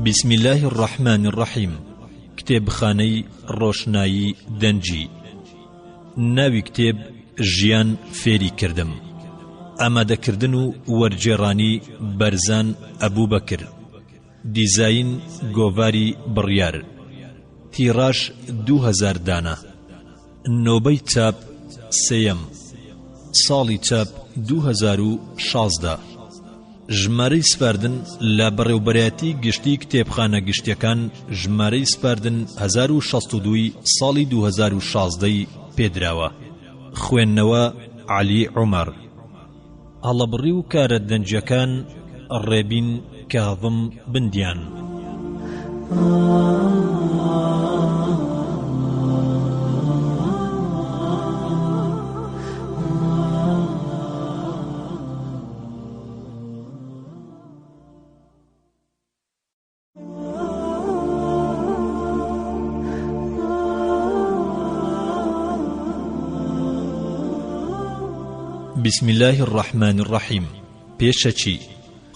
بسم الله الرحمن الرحيم. كتاب خاني روشناي دنجي. ناوي كتاب ژیان فێری کردم. ئامادەکردن و وەرجێڕانی بەرزان ئەبوو بەکر. دیزاین گۆڤاری بڕیار. تیڕاژ 2000 دانە. نۆبەی چاپ سێیەم. ساڵی چاپ 2016. ژمارەی سپاردن لە بەڕێوەبەرایەتی گشتی کتێبخانە گشتیەکان ژمارەی سپاردن 1062 ساڵی 2016 پێدراوە. خوێندنەوە عەلی عومەر. هەڵەبڕی و کارە دەنجەکان ڕێبین کاظم بندیان. بسم الله الرحمن الرحيم. پێشەچی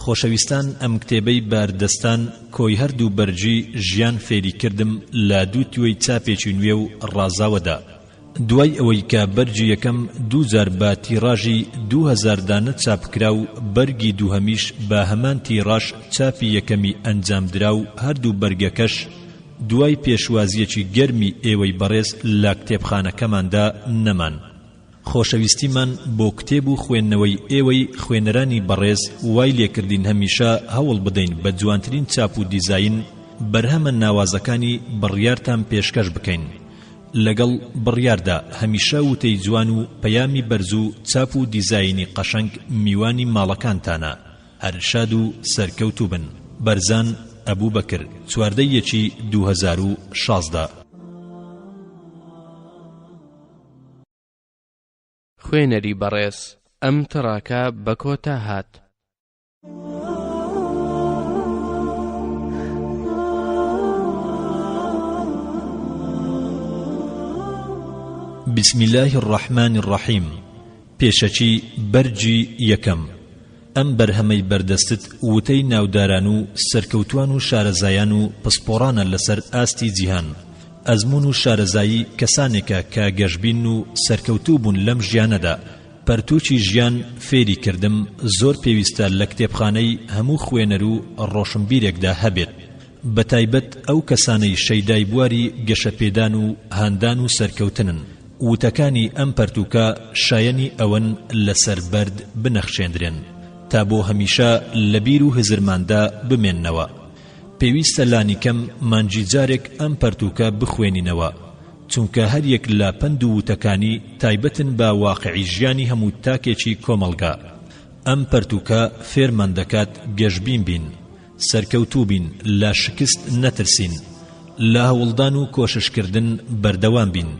خۆشەویستان، ئەم کتێبەی باردەستان کۆی هەردوو بەرجی ژیان فێری کردم لە دوو توێی چاپێکی نوێ و ڕازاوەدا. دوای ئەوەی کە بەرجی یەکەم 2000 بە تیڕاژی 2000 دانە چاپکرا و بەرگی دووهەمیش بە هەمان تیڕاژ چاپی یەکەمی ئەنجامدرا و هەردوو بەرگەکەش دوای پێشوازیەکی گەرمی ئێوەی بەڕێز لە کتێبخانەکەماندا نەمان. خۆشەویستیمان بۆ کتێب و خوێندنەوەی ئێوەی خوێنەرانی بەڕێز وای لێکردین هەمیشە هەوڵ بدەین بە جوانترین چاپ و دیزاین بەرهەمە ناوازەکانی بڕیارتان پێشکەش بکەین. لەگەڵ بڕیاردا هەمیشە وتەی جوان و پەیامی بەرز و چاپ و دیزاینی قەشەنگ میوانی ماڵەکانتانە. هەر شاد و سەرکەوتوو بن. بەرزان ئەبوو بەکر، 14 2016. خوێنەری بەڕێز ئەم تڕاکە بە کۆتا هات. بسم الله الرحمن الرحيم. پێشەچی بەرجی یەکەم. ئەم بەرهەمەی بەردەستت وتەی ناوداران و سەرکەوتوان و شارەزایان و پسپۆڕانە لەسەر ئاستی جیهان. ئەزمون و شارەزایی کەسانێکە کە گەشبین و سەرکەوتوو بوون لەم ژیانەدا. پەرتووچی ژیان فێری کردم زۆر پێویستە لە کتێبخانەی هەموو خوێنەر و ڕۆشنبیرێکدا هەبێت، بەتایبەت ئەو کەسانەی شەیدای بواری گەشەپێدان و هاندان و سەرکەوتنن. وتەکانی ئەم پەرتووکە شایەنی ئەوەن لەسەر بەرد بنەخشێندرێن تا بۆ هەمیشە لە بیر و هزرماندا بمێننەوە. پێویستە لانیکەم مانجی جارێک ئەم پەرتووکە بخوێنینەوە، چونکە هەر یەک لە پند و وتەکانی تایبەتن بە واقعی ژیانی هەموو تاکێکی کۆمەڵگا. ئەم پەرتووکە فێرمان دەکات گەشبین بین، سەرکەوتوو بین، لە شکست نەترسین، لە هەوڵدان و کۆششکردن بەردەوام بین،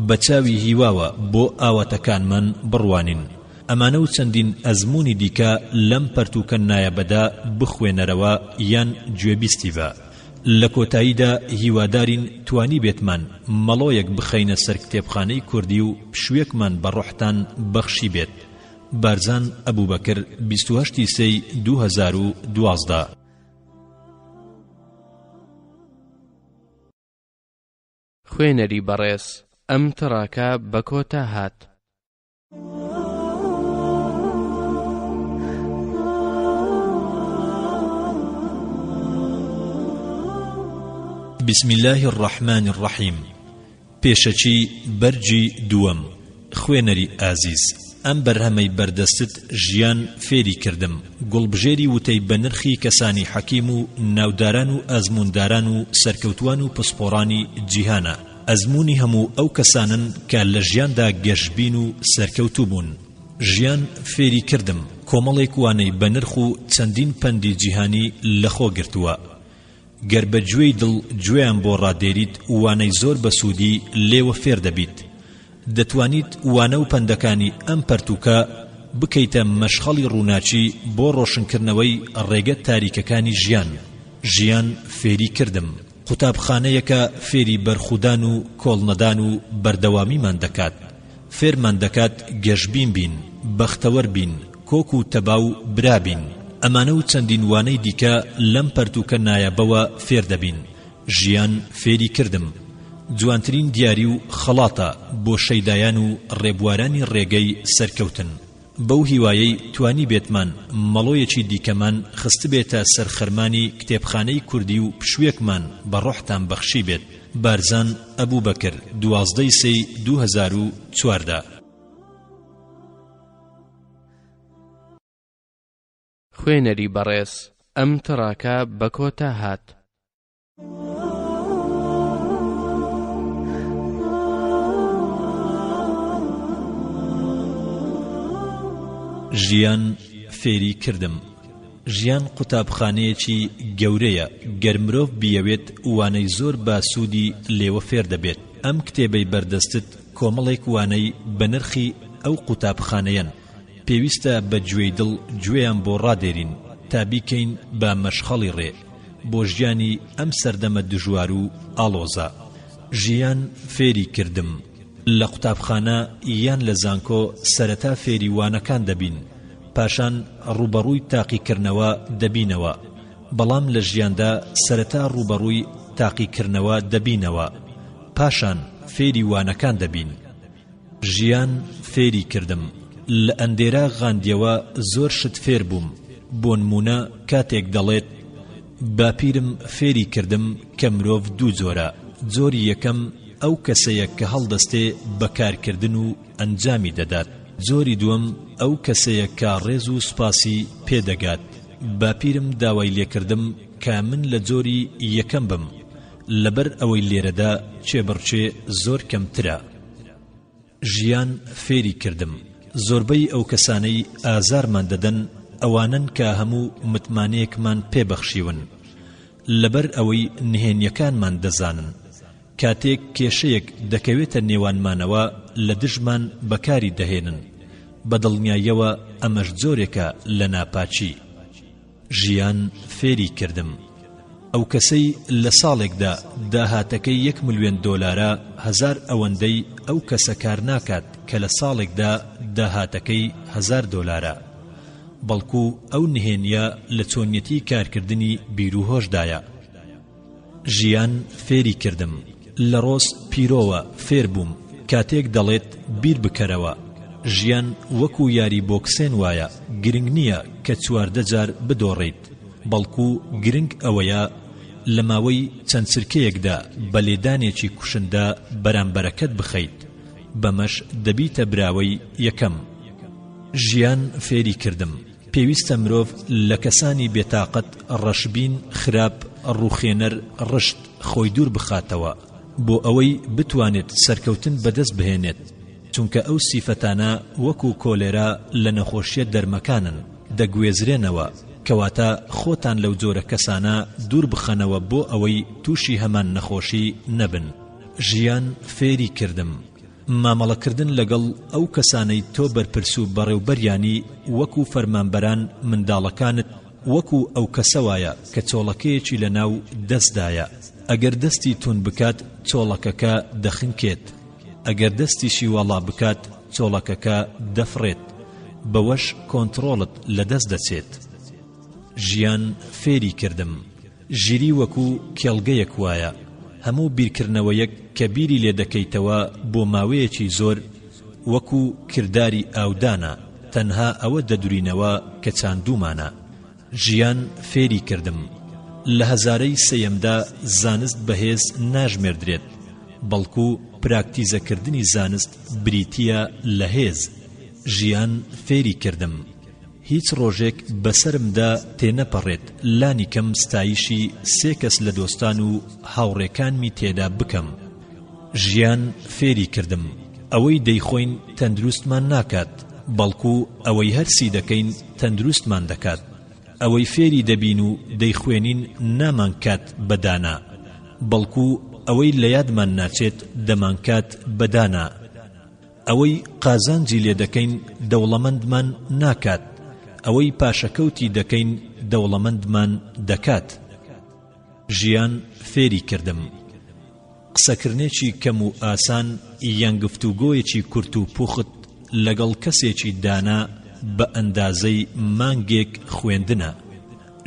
بە چاوی هیواوە بۆ ئاواتەکانمان بڕوانین. ئەمانە و چەندین ئەزمموی دیکە لەم پەرتووکە نایەبەدا بخوێنەرەوە یان گوێبیستی بە. لە کۆتاییدا هیوادارین توانی بێتمان مەڵۆیەک بخەینە سەر کتێبخانەی کوردی و پشوێکمان بە ڕۆحتان بەخشی بێت. بارزان ئەبوو بەکر، 28 سەی 2012. خوێنەری بەڕێز ئەم تڕاکە بە کۆتا هات. بسم الله الرحمن الرحيم. پێشەچی بەرجی دووەم. خوێنەری ئازیز، ئەم بەرهەمەی بەردەستت ژیان فێری کردم گوڵبژێری وتەی بە نرخی کەسانی حەکیم و ناوداران و ئەزمونداران و سەرکەوتوان و پسپۆڕانی جیهانە. ئەزمموی هەموو ئەو کەسانن کە لە ژیاندا گەشبین و سەرکەوتوو بوون. ژیان فێری کردم کۆمەڵێک وانەی بە نرخ و چەندین پەندی جیهانی لەخۆ گرتووە. گەر بە گوێی دڵ گوێیان بۆ ڕادێریت وانەی زۆر بەسوودی لێوە فێر دەبیت. دەتوانیت وانە و پەندەکانی ئەم پەرتووکە بکەیتە مەشخەڵی ڕووناچی بۆ ڕۆشنکردنەوەی ڕێگە تاریکەکانی ژیان. ژیان فێری کردم قوتابخانەیەکە فێری بەرخودان و کۆڵنەدان و بەردەوامیمان دەکات. فێرمان دەکات گەشبین بین، بەختەوەر بین، کۆک و تەباو برابین. ئەمانە و چەندین وانەی دیکە لەم پەرتوکە نایابەوە فێر دەبین. ژیان فێری کردم، جوانترین دیاری و خەڵاتە بۆ شەیدایان و ڕێبوارانی ڕێگەی سەرکەوتن. بەو هیوایەی توانی بێتمان مەڵۆیەکی دیکەمان خست بێتە سەرخەرمانی کتێبخانەی کوردی و پشوێکمان بە ڕۆحتان بەخشی بێت. بارزان ئەبووبەکر 12/3/2014. خوێنەری بەڕێز ئەم تڕاکە بە کۆتا هات. ژیان فێری کردم. ژیان قوتابخانەیەکی گەورەیە گەر مرۆڤ بیەوێت وانەی زۆر باسوودی لێوە فێر دەبێت. ئەم کتێبەی بەردەستت کۆمەڵێک وانەی بە نرخی ئەو قوتابخانەیەن. پێویستە بە گوێی دڵ گوێیان بۆ ڕادێرین تا بیکەین بە مەشخەڵی ڕێ بۆ ژیانی ئەم سەردەمە دژوار و ئاڵۆزە. ژیان فێری کردم. لە قوتابخانە یان لە زانکۆ سەرەتا فێری وانەکان دەبین، پاشان ڕوبەڕووی تاقیکردنەوە دەبینەوە. بەڵام لە ژیاندا سەرەتا ڕوبەڕووی تاقیکردنەوە دەبینەوە، پاشان فێری وانەکان دەبین. ژیان فێری کردم. لە ئەندێرا غاندیەوە زۆر شت فێر بووم. بۆ نمونە کاتێک دەڵێت باپیرم فێری کردم کە مرۆڤ دوو جۆرە. جۆری یەکەم ئەو کەسەیە کە هەڵدەستێ بەکارکردن و ئەنجامی دەدات. جۆری دووەم ئەو کەسەیە کە ڕێز و سوپاسی پێدەگات. باپیرم داوای لێکردم کە من لە جۆری یەکەم بم، لەبەر ئەوەی لێرەدا چێبڕچێ زۆر کەمترە. ژیان فێری کردم. زۆربەی ئەو کەسانەی ئازارمان دەدەن ئەوانن کە هەموو متمانەیەکمان پێبەخشیون، لەبەر ئەوەی نهێنیەکانمان دەزانن. کاتێک کێشەیەک دەکەوێتە نێوانمانەوە لە دژمان بەکاری دەهێنن، بەدڵنیاییەوە ئەمەش جۆرێکە لە ناپاچی. ژیان فێری کردم. ئەو کەسەی لە ساڵێکدا داهاتەکەی $1 ملیۆن 1000 ئەوەندەی ئەو کەسە کار ناکات کە لە ساڵێکدا داهاتەکەی $1000، بەڵکو ئەو نهێنیە لە چۆنیەتی کارکردنی بیرروهۆشدایە. ژیان فێری کردم. لە ڕۆژ پیرۆوە فێر بووم کاتێک دەڵێت بیر بکەرەوە. ژیان وەکو یاری بۆکسێن وایە، گرنگ نییە کە 14 جار بدۆڕیت، بەڵکو گرنگ ئەوەیە لە ماوەی چەند چرکەیەکدا بە لێدانێکی کوشندا بەرامبەرەکەت بخەیت، بەمەش دەبیتە براوەی یەکەم. ژیان فێری کردم. پێویستە مرۆڤ لە کەسانی بێتاقەت، ڕەشبین، خراپ، ڕووخێنەر، ڕشت خۆی دوور بخاتەوە بۆ ئەوەی بتوانێت سەرکەوتن بەدەست بهێنێت، چونکە ئەو سیفەتانە وەکو کۆلێرا لە نەخۆشیە دەرمەکانن، دەگوێزرێنەوە، کەواتە خۆتان لەو جۆرە کەسانە دوور بخەنەوە بۆ ئەوەی تووشی هەمان نەخۆشی نەبن. ژیان فێری کردم. مامەڵەکردن لەگەڵ ئەو کەسانەی تۆ بەرپرس و بەڕێوبەریانی وەکو فەرمانبەران منداڵەکانت وەکو ئەو کەسە وایە کە چۆڵەکەیەکی لە ناو دەستدایە. ئەگەر دەستی تون بکات چۆڵەکەکە دەخنکێت، ئەگەر دەستیشی وەڵا بکات چۆڵەکەکە دەفڕێت، بەوەش کۆنتڕۆڵت لە دەست دەچێت. ژیان فێری کردم. ژیری وەکو کێڵگەیەک وایە، هەموو بیرکردنەوەیەک کە بیری لێ دەکەیتەوە بۆ ماوەیەکی زۆر وەکو کردداری ئاودانە، تەنها ئەوە دەدورینەوە کە چاندومانە. ژیان فێری کردم. لە هەزارەی سەیەمدا زانست بەهێز ناژمێردرێت، بەڵکو پراکتیزەکردنی زانست بریتیە لە هێز. ژیان فێری کردم. هیچ ڕۆژێک بەسرمدا تێنەپەڕێت لانی کەم ستایشی 3 کەس لە دۆستان و هاوڕێکانمی تێدا بکەم. ژیان فێری کردم. ئەوەی دەیخۆین تەندروستمان ناکات، بەڵکو ئەوەی هەرسی دەکەین تەندروستمان دەکات. ئەوەی فێری دەبین و دەیخوێنین نامان کات بەدانا، بەڵکو ئەوەی لە یادمان ناچێت دەمانکات بەدانا. ئەوەی قازانجی لێ دەکەین دەوڵەمەندمان ناکات، ئەوەی پاشەکەوتی دەکەین دەوڵەمەندمان دەکات. ژیان فێری کردم. قسەکردنێکی کەم و ئاسان یان گفتوگۆیەکی کورت و پوخت لەگەڵ کەسێکی دانا بە ئەندازەی مانگێک خوێندنە.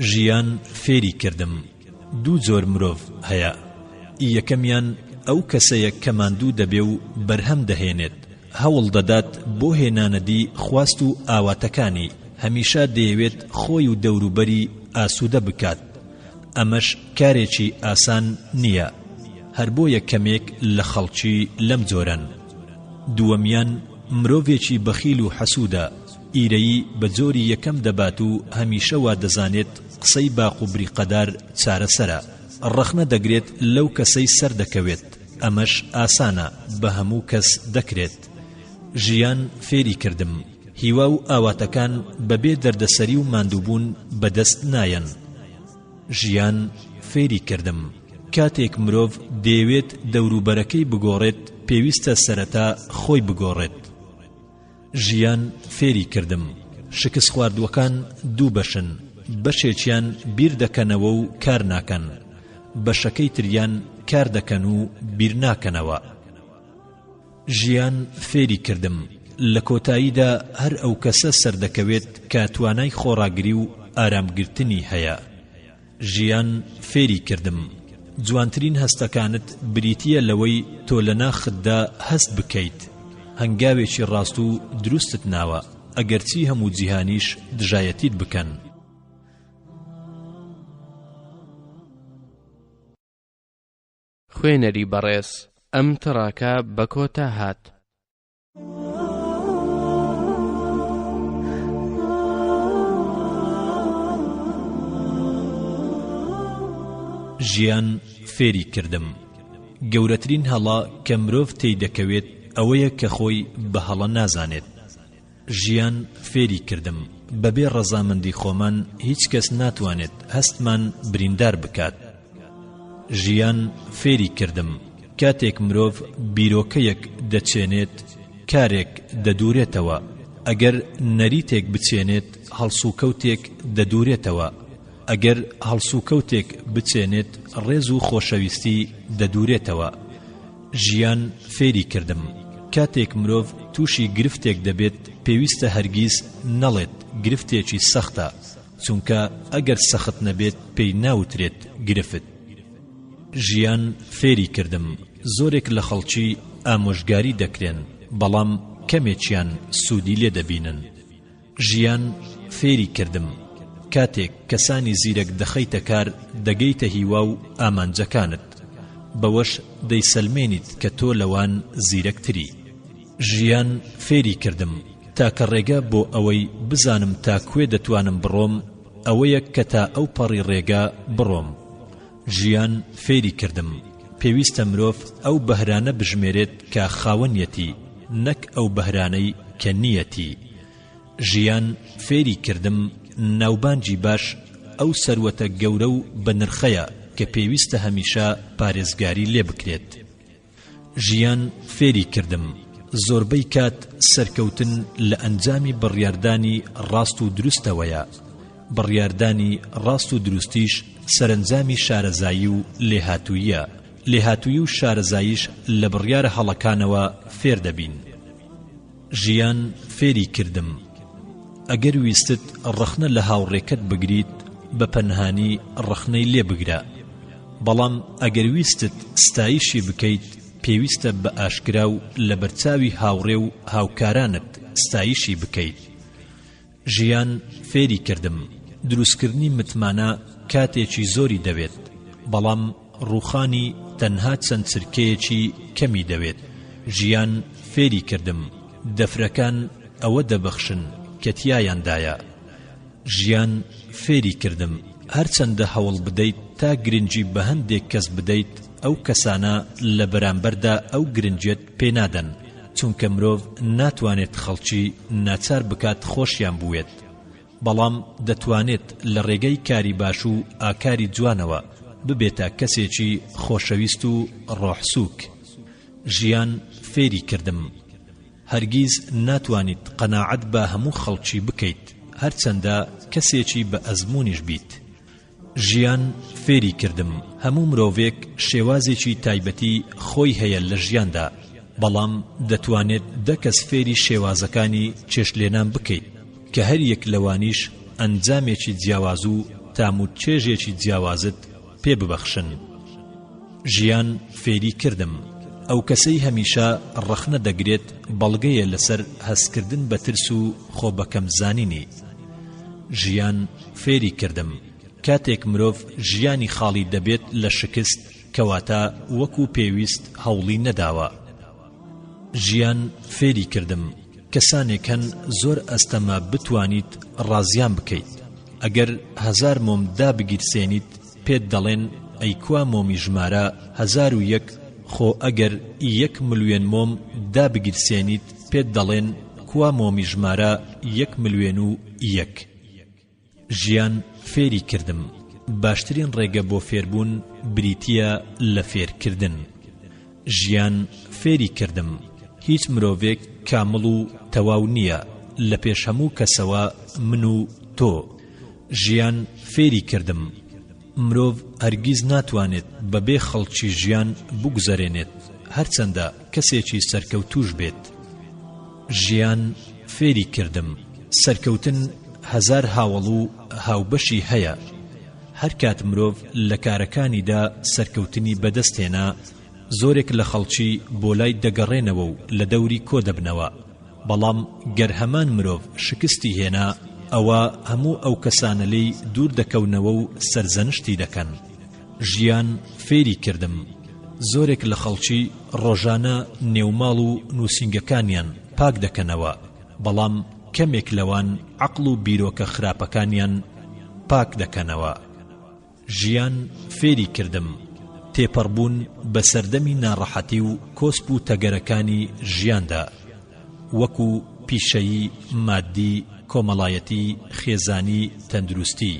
ژیان فێری کردم دوو جۆر مرۆڤ هەیە. یەکەمیان ئەو کەسەیە کە ماندوو دەبێ و بەرهەم دەهێنێت، هەوڵ دەدات بۆ هێنانەدی خواست و ئاواتەکانی، هەمیشە دەیەوێت خۆی و دەوروبەری ئاسوودە بکات. ئەمەش کارێکی ئاسان نییە، هەر بۆ یەکەمێک لە خەڵکی لەم جۆرەن. دووەمیان مرۆڤێکی بەخیل و حەسوودە، ئیرەیی بە جۆری یەکەم دەبات و هەمیشە وا دەزانێت قسەی باق و بریقەدار چارەسەرە، ڕەخنە دەگرێت لەو کەسەی سەر دەکەوێت، ئەمەش ئاسانە، بە هەموو کەس دەکرێت. ژیان فێری کردم هیوا و ئاواتەکان بەبێ دەردەسەری و ماندووبوون بەدەست نایەن. ژیان فێری کردم کاتێک مرۆڤ دەیەوێت دەوروبەرەکەی بگۆڕێت، پێویستە سەرەتا خۆی بگۆڕێت. ژیان فێری کردم شکست خواردوەکان دوو بەشن، بەشێکیان بیر دەکەنەوە و کار ناکەن، بەشەکەی تریان کار دەکەن و بیر ناکەنەوە. ژیان فێری کردم لە کۆتاییدا هەر ئەو کەسە سەردەکەوێت کە توانای خۆڕاگری و ئارامگرتنی هەیە. ژیان فێری کردم جوانترین هەستەکانت بریتیە لەوەی تۆ لە ناخدا هەست بکەیت، هەنگاوێکی ڕاست و دروستت ناوە، ئەگەرچی هەموو جیهانیش دژایەتیت بکەن. خوێنەری بەڕێز ئەم تڕاکە بە کۆتا هات. ژیان فێری کردم گەورەترین هەڵا کە مرۆڤ تێی دەکەوێت ئەوەیە کە خۆی بە هەڵە نازانێت. ژیان فێری کردم بەبێ ڕەزامەندی خۆمان هیچ کەس ناتوانێت هەستمان بریندار بکات. ژیان فێری کردم کاتێک مرۆڤ بیرۆکەیەک دەچێنێت کارێک دەدورێتەوە، ئەگەر نەریتێک بچێنێت هەڵسوکەوتێک دەدورێتەوە، ئەگەر هەڵسوکەوتێک بچێنێت ڕێز و خۆشەویستی دەدورێتەوە. ژیان فێری کردم کاتێک مرۆڤ تووشی گرفتێک دەبێت پێویستە هەرگیز نەڵێت گرفتێکی سەختە، چونکە ئەگەر سەخت نەبێت پێی ناوترێت گرفت. ژیان فێری کردم زۆرێک لە خەڵکی ئامۆژگاری دەکرێن، بەڵام کەمێکیان سوودی لێ دەبینن. ژیان فێری کردم کاتێک کەسانی زیرەک دەخەیتە کار دەگەیتە هیوا و ئامانجەکانت، بەوەش دەیسەلمێنیت کە تۆ لەوان زیرەکتری. ژیان فێری کردم تاکە ڕێگە بۆ ئەوەی بزانم تا کوێ دەتوانم بڕۆم ئەوەیە کە تا ئەو پەڕی ڕێگە بڕۆم. ژیان فێری کردم پێویستە مرۆڤ ئەو بەهرانە بژمێرێت کە خاوەنیەتی، نەک ئەو بەهرانەی کە نیەتی. ژیان فێری کردم ناوبانجی باش ئەو سەروەتە گەورە و بەنرخەیە کە پێویستە هەمیشە پارێزگاری لێ بکرێت. ژیان فێری کردم زۆربەی کات سەرکەوتن لە ئەنجامی بڕیاردانی ڕاست و دروستەوەیە. بڕیاردانی ڕاست و دروستیش سەرنجامی شارەزایی و لێهاتوویە. لێهاتووی و شارەزاییش لە بڕیارە هەڵەکانەوە فێر دەبین. ژیان فێری کردم ئەگەر ویستت ڕەخنە لە هاوڕێکەت بگریت بە پەنهانی ڕەخنەی لێ بگرە، بەڵام ئەگەر ویستت ستایشی بکەیت پێویستە بە ئاشکرا و لە بەرچاوی هاوڕێ و هاوکارانت ستایشی بکەیت. ژیان فێری کردم دروستکردنی متمانە کاتێکی زۆری دەوێت، بەڵام ڕووخانی تەنها چەند چرکەیەکی کەمی دەوێت. ژیان فێری کردم دەفرەکان ئەوە دەبەخشن کە تیایاندایە. ژیان فێری کردم هەرچەندە هەوڵ بدەیت تا گرنگی بە هەندێک کەس بدەیت، ئەو کەسانە لە بەرامبەردا ئەو گرنگیت پێنادەن، چونکە مرۆڤ ناتوانێت خەڵکی ناچار بکات خۆشیان بوێت، بەڵام دەتوانێت لە ڕێگەی کاری باش و ئاکاری جوانەوە ببێتە کەسێکی خۆشەویست و ڕۆحسووک. ژیان فێری کردم هەرگیز ناتوانیت قەناعەت بە هەموو خەڵکی بکەیت، هەرچەندە کەسێکی بە ئەزمونیش بیت. ژیان فێری کردم هەموو مرۆڤێک شێوازێکی تایبەتی خۆی هەیە لە ژیاندا، بەڵام دەتوانێت دە کەس فێری شێوازەکانی چێشلێنان بکەیت کە هەر یەک لەوانیش ئەنجامێکی جیاواز و تام و چێژێکی جیاوازت پێ ببەخشن. ژیان فێری کردم ئەو کەسەی هەمیشە ڕەخنە دەگرێت بەڵگەیە لەسەر هەستکردن بە ترس و خۆ بەکەم زانینی. ژیان فێری کردم کاتێک مرۆڤ ژیانی خاڵی دەبێت لە شکست کەواتە وەکو پێویست هەوڵی نەداوە. ژیان فێری کردم کەسانێک هەن زۆر ئەستەما بتوانیت ڕازیان بکەیت. ئەگەر 1000 مۆم دابگیرسێنیت پێت دەڵێن ئەی کوا مۆمی ژمارە 1001 خۆ ئەگەر 1 ملیۆن مۆم دابگیرسێنیت پێت دەڵێن کوا مۆمی ژمارە 1,000,001. ژیان فێری کردم باشترین ڕێگە بۆ فێربوون بریتیە لە فێرکردن. ژیان فێری کردم هیچ مرۆڤێک کامڵ و تەواو نییە لە پێش هەموو کەسەوە من و تۆ. ژیان فێری کردم مرۆڤ هەرگیز ناتوانێت بەبێ خەڵکی ژیان بگوزەرێنێت هەرچەندە کەسێکی سەرکەوتوش بێت. ژیان فێری کردم سەرکەوتن 1000 هاوڵ و هاوبەشی هەیە. هەر کات مرۆڤ لە کارەکانیدا سەرکەوتنی بەدەستێنا زۆرێک لە خەڵکی بۆ لای دەگەڕێنەوە و لە دەوری کۆ دەبنەوە. بەڵام گەر هەمان مرۆڤ شکستی هێنا ئەوە هەموو ئەو کەسانەلەی دوور دەکەونەوە و سەرزەنشتی دەکەن. ژیان فێری کردم زۆرێک لە خەڵکی ڕۆژانە نێوماڵ و نووسینگەکانیان پاک دەکەنەوە بەڵام کەمێک لەوان عەقڵ و بیرۆکە خراپەکانیان پاک دەکەنەوە. ژیان فێری کردم تێپەڕبوون بە سەردەمی ناڕەحەتی و کۆسپ و تەگەرەکانی ژیاندا وەکو پیشەیی مادی، کۆمەڵایەتی، خێزانی، تەندروستی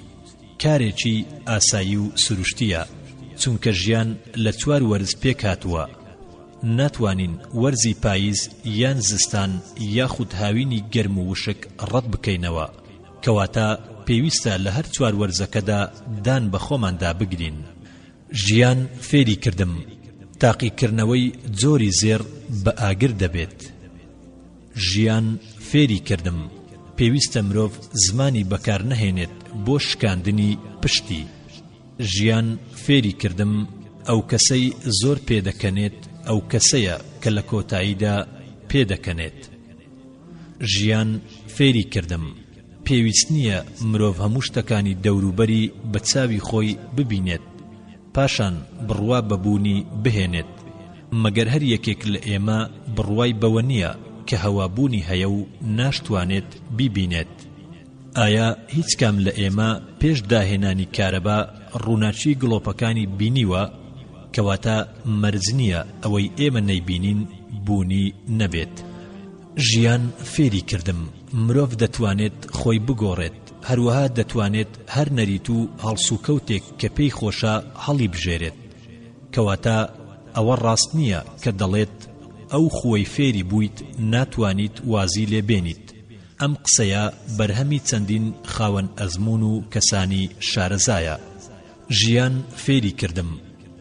کارێکی ئاسایی و سروشتیە چونکە ژیان لە 4 وەرز پێک هاتووە. ناتوانین وەرزی پاییز یان زستان یاخود هاوینی گەرم و وشک ڕەت بکەینەوە کەواتە پێویستە لە هەر 4 وەرزەکەدا دان بە خۆماندا بگرین. ژیان فێری کردم تاقیکردنەوەی جۆری زێر بە ئاگر دەبێت. ژیان فێری کردم پێویستە مرۆڤ زمانی بەکار نەهێنێت بۆ شکاندنی پشتی. ژیان فێری کردم ئەو کەسەی زۆر پێدەکەنێت ئەو کەسەیە کە لە کۆتاییدا پێدەکەنێت. ژیان فێری کردم پێویست نییە مرۆڤ هەموو شتەکانی دەوروبەری بە چاوی خۆی ببینێت پاشان بڕوا بەبوونی بهێنێت مەگەر هەر یەکێک لە ئێمە بڕوای بەوە نییە کە هەوابوونی هەیە و ناشتوانێت بیبینێت. ئایا هیچ کام لە ئێمە پێش داهێنانی کارەبا ڕووناچی گڵۆپەکانی بینیوە کەواتە مەرج نییە ئەوەی ئێمە نەیبینین بوونی نەبێت. ژیان فێری کردم مرۆڤ دەتوانێت خۆی بگۆڕێت هەروەها دەتوانێت هەر نەریت و هەڵسوکەوتێک کە پێی خۆشە هەڵی بژێرێت کەواتە ئەوە ڕاست نییە کە دەڵێت ئەو خوەی فێری بوویت ناتوانیت وازی لێبێنیت. ئەم قسەیە بەرهەمی چەندین خاوەن ئەزمون و کەسانی شارەزایە. ژیان فێری کردم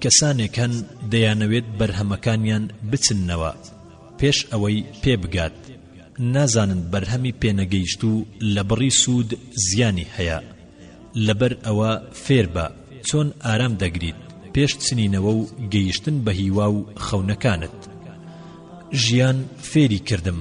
کەسانێک هەن دەیانەوێت بەرهەمەکانیان بچنەوە پێش ئەوەی پێ بگات نازانن بەرهەمی پێنەگەیشت و لە بڕی سوود زیانی هەیە. لەبەر ئەوە فێر بە چۆن ئارام دەگریت پێش چنینەوە و گەیشتن بە هیوا و خەونەکانت. ژیان فێری کردم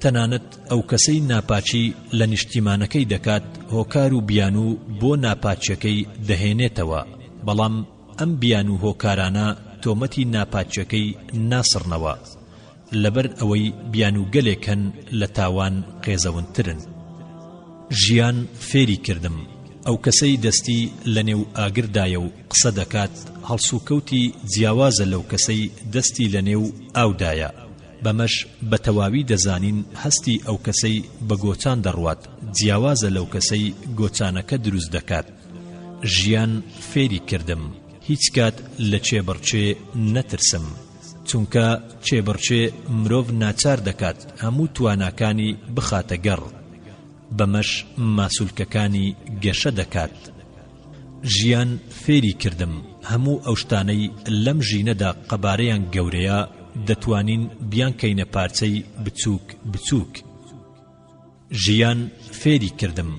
تەنانەت ئەو کەسەی ناپاچی لە نیشتیمانەکەی دەکات هۆکار و بیان و بۆ ناپاچیەکەی دەهێنێتەوە بەڵام ئەم بیان و هۆکارانە تۆمەتی ناپاچیەکەی ناسڕنەوە لەبەر ئەوەی بیان و گەلێکن لە تاوان قێزەونترن. ژیان فێری کردم ئەو کەسەی دەستی لە نێو ئاگردایە و قسە دەکات هەڵسوکەوتی جیاوازە لەو کەسەی دەستی لە نێو ئاودایە بەمەش بە تەواوی دەزانین هەستی ئەو کەسەی بە گۆچان دەڕوات جیاوازە لەو کەسەی گۆچانەکە دروست دەکات. ژیان فێری کردم هیچ کات لە چێبڕچێ نەترسم چونکە چێبڕچێ مرۆڤ ناچار دەکات هەموو تواناکانی بخاتە گەڕ بەمەش ماسوولکەکانی گەشە دەکات. ژیان فێری کردم هەموو ئەو شتانەی لەم ژینەدا قەبارەیان گەورەیە دەتوانین بیان کەینە پارچەی بچووک بچووک. ژیان فێری کردم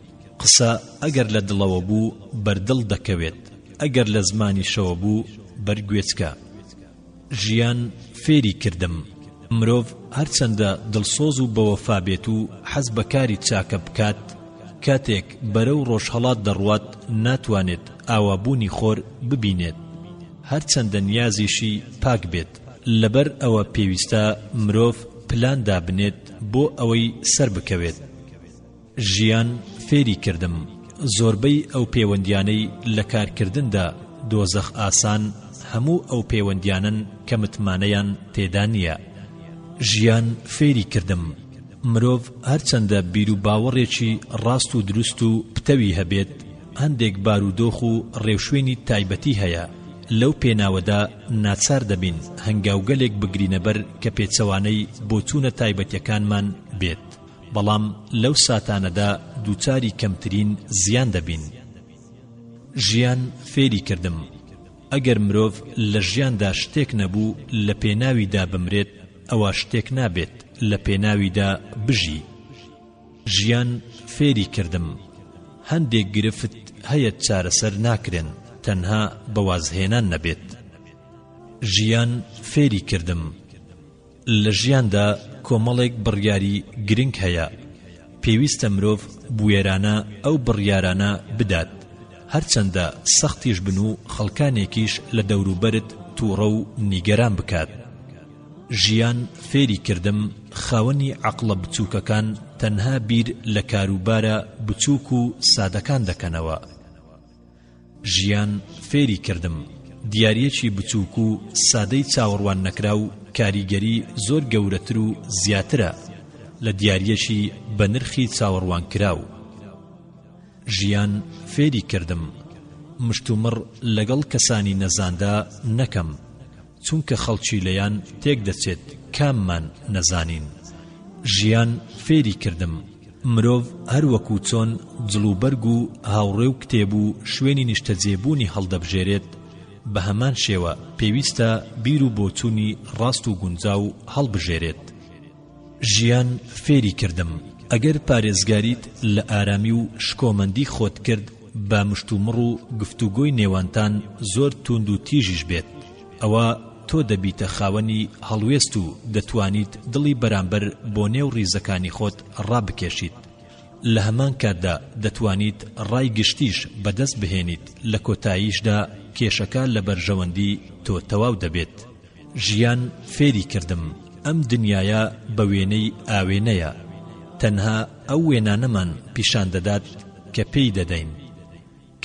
قسە ئەگەر لە دڵەوە بوو بەردڵ دەکەوێت ئەگەر لە زمانی شەوە بوو بەرگوێچکە ژیان فێری کردم مرۆڤ هەرچەندە دڵسۆز و بەوەفا بێت و حەز بە کاری چاکە بکات کاتێک بەرەو ڕۆژهەڵات دەڕوات ناتوانێت ئاوابوونی خۆر ببینێت هەرچەندە نیازیشی پاک بێت لەبەر ئەوە پێویستە مرۆڤ پلان دابنێت بۆ ئەوەی سەر بکەوێت ژیان فێری کردم زۆربەی ئەو پەیوەندیانەی لە کارکردندا دۆزەخ ئاسان هەموو ئەو پەیوەندیانن کە متمانەیان تێدا نییە ژیان فێری کردم مرۆڤ هەرچەندە بیر و باوەڕێکی ڕاست و دروست و پتەوی هەبێت هەندێک بارودۆخ و ڕێوشوێنی تایبەتی هەیە لەو پێناوەدا ناچار دەبین هەنگاوگەلێک بگرینە بەر کە پێچەوانەی بۆ چوونە تایبەتیەکانمان بێت بەڵام لەو ساتانەدا دووچاری کەمترین زیان دەبین ژیان فێری کردم ئەگەر مرۆڤ لە ژیاندا شتێک نەبوو لە پێناویدا بمرێت ئەوە شتێک نابێت لە پێناویدا بژی ژیان فێری کردم هەندێک گرفت هەیە چارەسەر ناکرێن تەنها بەوازهێنان نەبێت ژیان فێری کردم لە ژیاندا کۆمەڵێک بڕیاری گرنگ هەیە پێویستە مرۆڤ بوێرانە ئەو بڕیارانە بدات هەرچەندە سەختیش بن و خەڵکانێکیش لە دەوروبەرت تووڕە و نیگەران بکات ژیان فێری کردم خاوەنی عەقڵە بچووکەکان تەنها بیر لە کاروبارە بچووک و سادەکان دەکەنەوە ژیان فێری کردم دیاریەکی بچووک و سادەی چاوەڕوان نەکرا و کاریگەری زۆر گەورەتر و زیاترە لە دیاریەکی بە نرخی چاوەڕوان کراو ژیان فێری کردم مشتومڕ لەگەڵ کەسانی نەزاندا نەکەم چونکە خەڵکی لەیان تێک دەچێت کاممان نەزانین ژیان فێری کردم مرۆڤ هەروەکو چۆن جڵوبەرگ و هاوڕێ و کتێب و شوێنی نیشتەجێبوونی هەڵدەبژێرێت بە هەمان شێوە پێویستە بیر و بۆچوونی ڕاست و گونجاو هەڵبژێرێت ژیان فێری کردم ئەگەر پارێزگاریت لە ئارامی و شکۆمەندی خۆت کرد با مشتومڕ و گفتوگۆی نێوانتان زۆر توند و تیژیش بێت ئەوە تۆ دەبیتە خاوەنی هەڵوێست و دەتوانیت دڵی بەرامبەر بۆ نێو ڕیزەکانی خۆت ڕابکێشیت لە هەمان کاتدا دەتوانیت ڕای گشتیش بەدەست بهێنیت لە کۆتاییشدا کێشەکە لە بەرژەوەندی تۆ تەواو دەبێت ژیان فێری کردم ئەم دنیایە بە وێنەی ئاوێنەیە تەنها ئەو وێنانەمان پیشان دەدات کە پێی دەدەین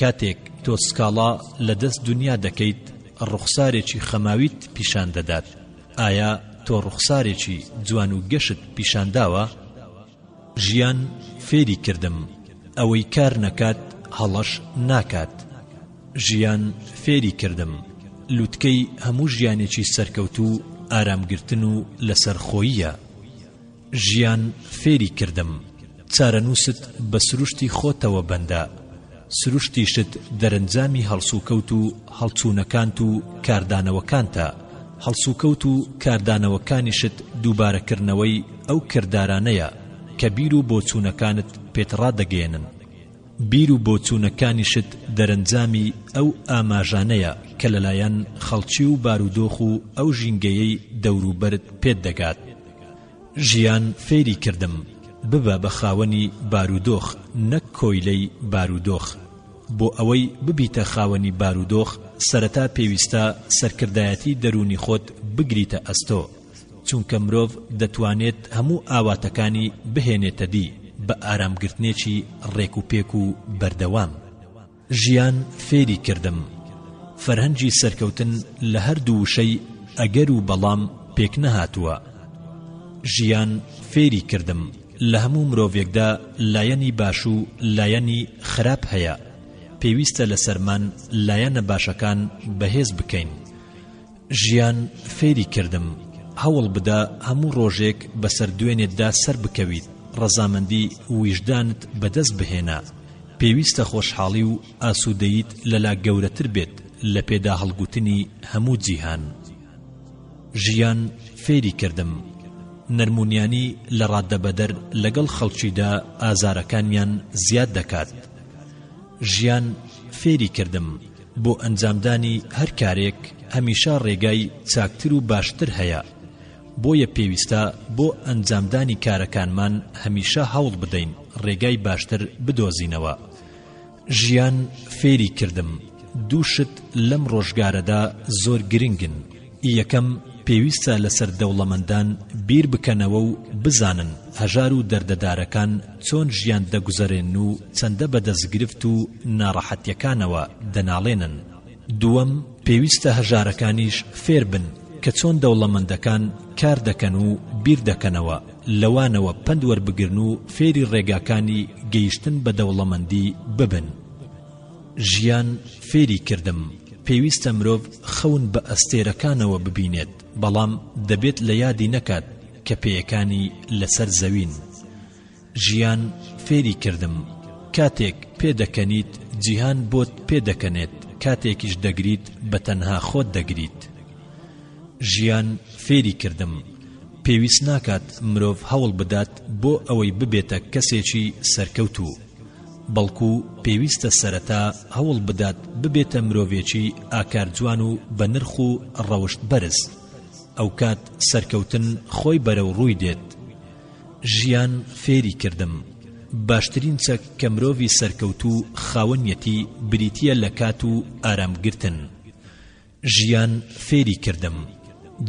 کاتێک تۆ سکاڵا لە دەست دنیا دەکەیت ڕوخسارێکی خەماویت پیشان دەدات ئایا تۆ ڕوخسارێکی جوان و گەشت پیشان داوە ژیان فێری کردم ئەوەی کار نەکات هەڵەش ناکات ژیان فێری کردم لوتکەی هەموو ژیانێکی سەرکەوتوو ئارامگرتن و لەسەرخۆییە ژیان فێری کردم چارەنووست بە سروشتی خۆتەوە بەندە سروشتیشت دەرەنجامی هەڵسوکەوت و هەڵچوونەکانت و کاردانەوەکانتە هەڵسوکەوت و کاردانەوەکانیشت دووبارەکردنەوەی ئەو کردارانەیە کە بیر و بۆچوونەکانت پێتڕادەگەێنن بیر و بۆچوونەکانیشت دەرەنجامی ئەو ئاماژانەیە کە لەلایەن خەڵکی و بارودۆخ و ئەو ژینگەیەی دەوروبەرت پێت دەگات ژیان فێری کردم ببە بە خاوەنی بارودۆخ نەک کۆیلەی بارودۆخ بۆ ئەوەی ببیتە خاوەنی بارودۆخ سەرەتا پێویستە سەرکردایەتی دەرونی خۆت بگریتە ئەستۆ چونکە مرۆڤ دەتوانێت هەموو ئاواتەکانی بهێنێتە دی بە ئارامگرتنێکی ڕێک و پێک و بەردەوام ژیان فێری کردم فەرهەنگی سەرکەوتن لە هەردوو وشەی ئەگەر و بەڵام پێک نەهاتووە ژیان فێری کردم لە هەموو مرۆڤێکدا لایەنی باش و لایەنی خراپ هەیە پێویستە لە سەرمان لایەنە باشەکان بەهێز بکەین ژیان فێری کردم هەوڵ بدە هەموو ڕۆژێک بەسەر دوێنێتدا سەر بکەویت ڕەزامەندی ویژدانت بەدەست بهێنا پێویستە خۆشحاڵی و ئاسوودەیت لەلا گەورەتر بێت لە پێدا هەڵگوتنی هەموو جیهان ژیان فێری کردم نەرمونیانی لە ڕادەبەدەر لەگەڵ خەڵکیدا ئازارەکانیان زیاد دەکات. ژیان فێری کردم بۆ ئەنجامدانی هەر کارێک هەمیشە ڕێگای چاکتر و باشتر هەیە، بۆیە پێویستە بۆ ئەنجامدانی کارەکانمان هەمیشە هەوڵ بدەین ڕێگای باشتر بدۆزینەوە. ژیان فێری کردم دوو شت لەم ڕۆژگارەدا زۆر گرنگن. یەکەم پێویستە لەسەر دەوڵەمەندان بیر بکەنەوە و بزانن هەژار و دەردەدارەکان چۆن ژیان دەگوزەرێن و چەندە بەدەستگرفت و ناڕەحەتیەکانەوە دەناڵێنن. دووەم پێویستە هەژارەکانیش فێر بن کە چۆن دەوڵەمەندەکان کار دەکەن و بیر دەکەنەوە، لەوانەوە پند وەربگرن و فێری ڕێگاکانی گەیشتن بە دەوڵەمەندی ببن. ژیان فێری کردم پێویستە مرۆڤ خەون بە ئەستێرەکانەوە ببینێت، بەڵام دەبێت لە یادی نەکات کە پێیەکانی لەسەر زەوین. ژیان فێری کردم کاتێک پێدەکەنیت جیهان بۆت پێدەکەنێت، کاتێکیش دەگریت بە تەنها خۆت دەگریت. ژیان فێری کردم پێویست ناکات مرۆڤ هەوڵ بدات بۆ ئەوەی ببێتە کەسێکی سەرکەوتوو، بەڵکو پێویستە سەرەتا هەوڵ بدات ببێتە مرۆڤێکی ئاکارجوان و بە نرخ و ڕەوشت بەرز، ئەو کات سەرکەوتن خۆی بەرەو ڕووی دێت. ژیان فێری کردم باشترین چەک کە مرۆڤی سەرکەوتوو خاوەنیەتی بریتیە لە کات و ئارامگرتن. ژیان فێری کردم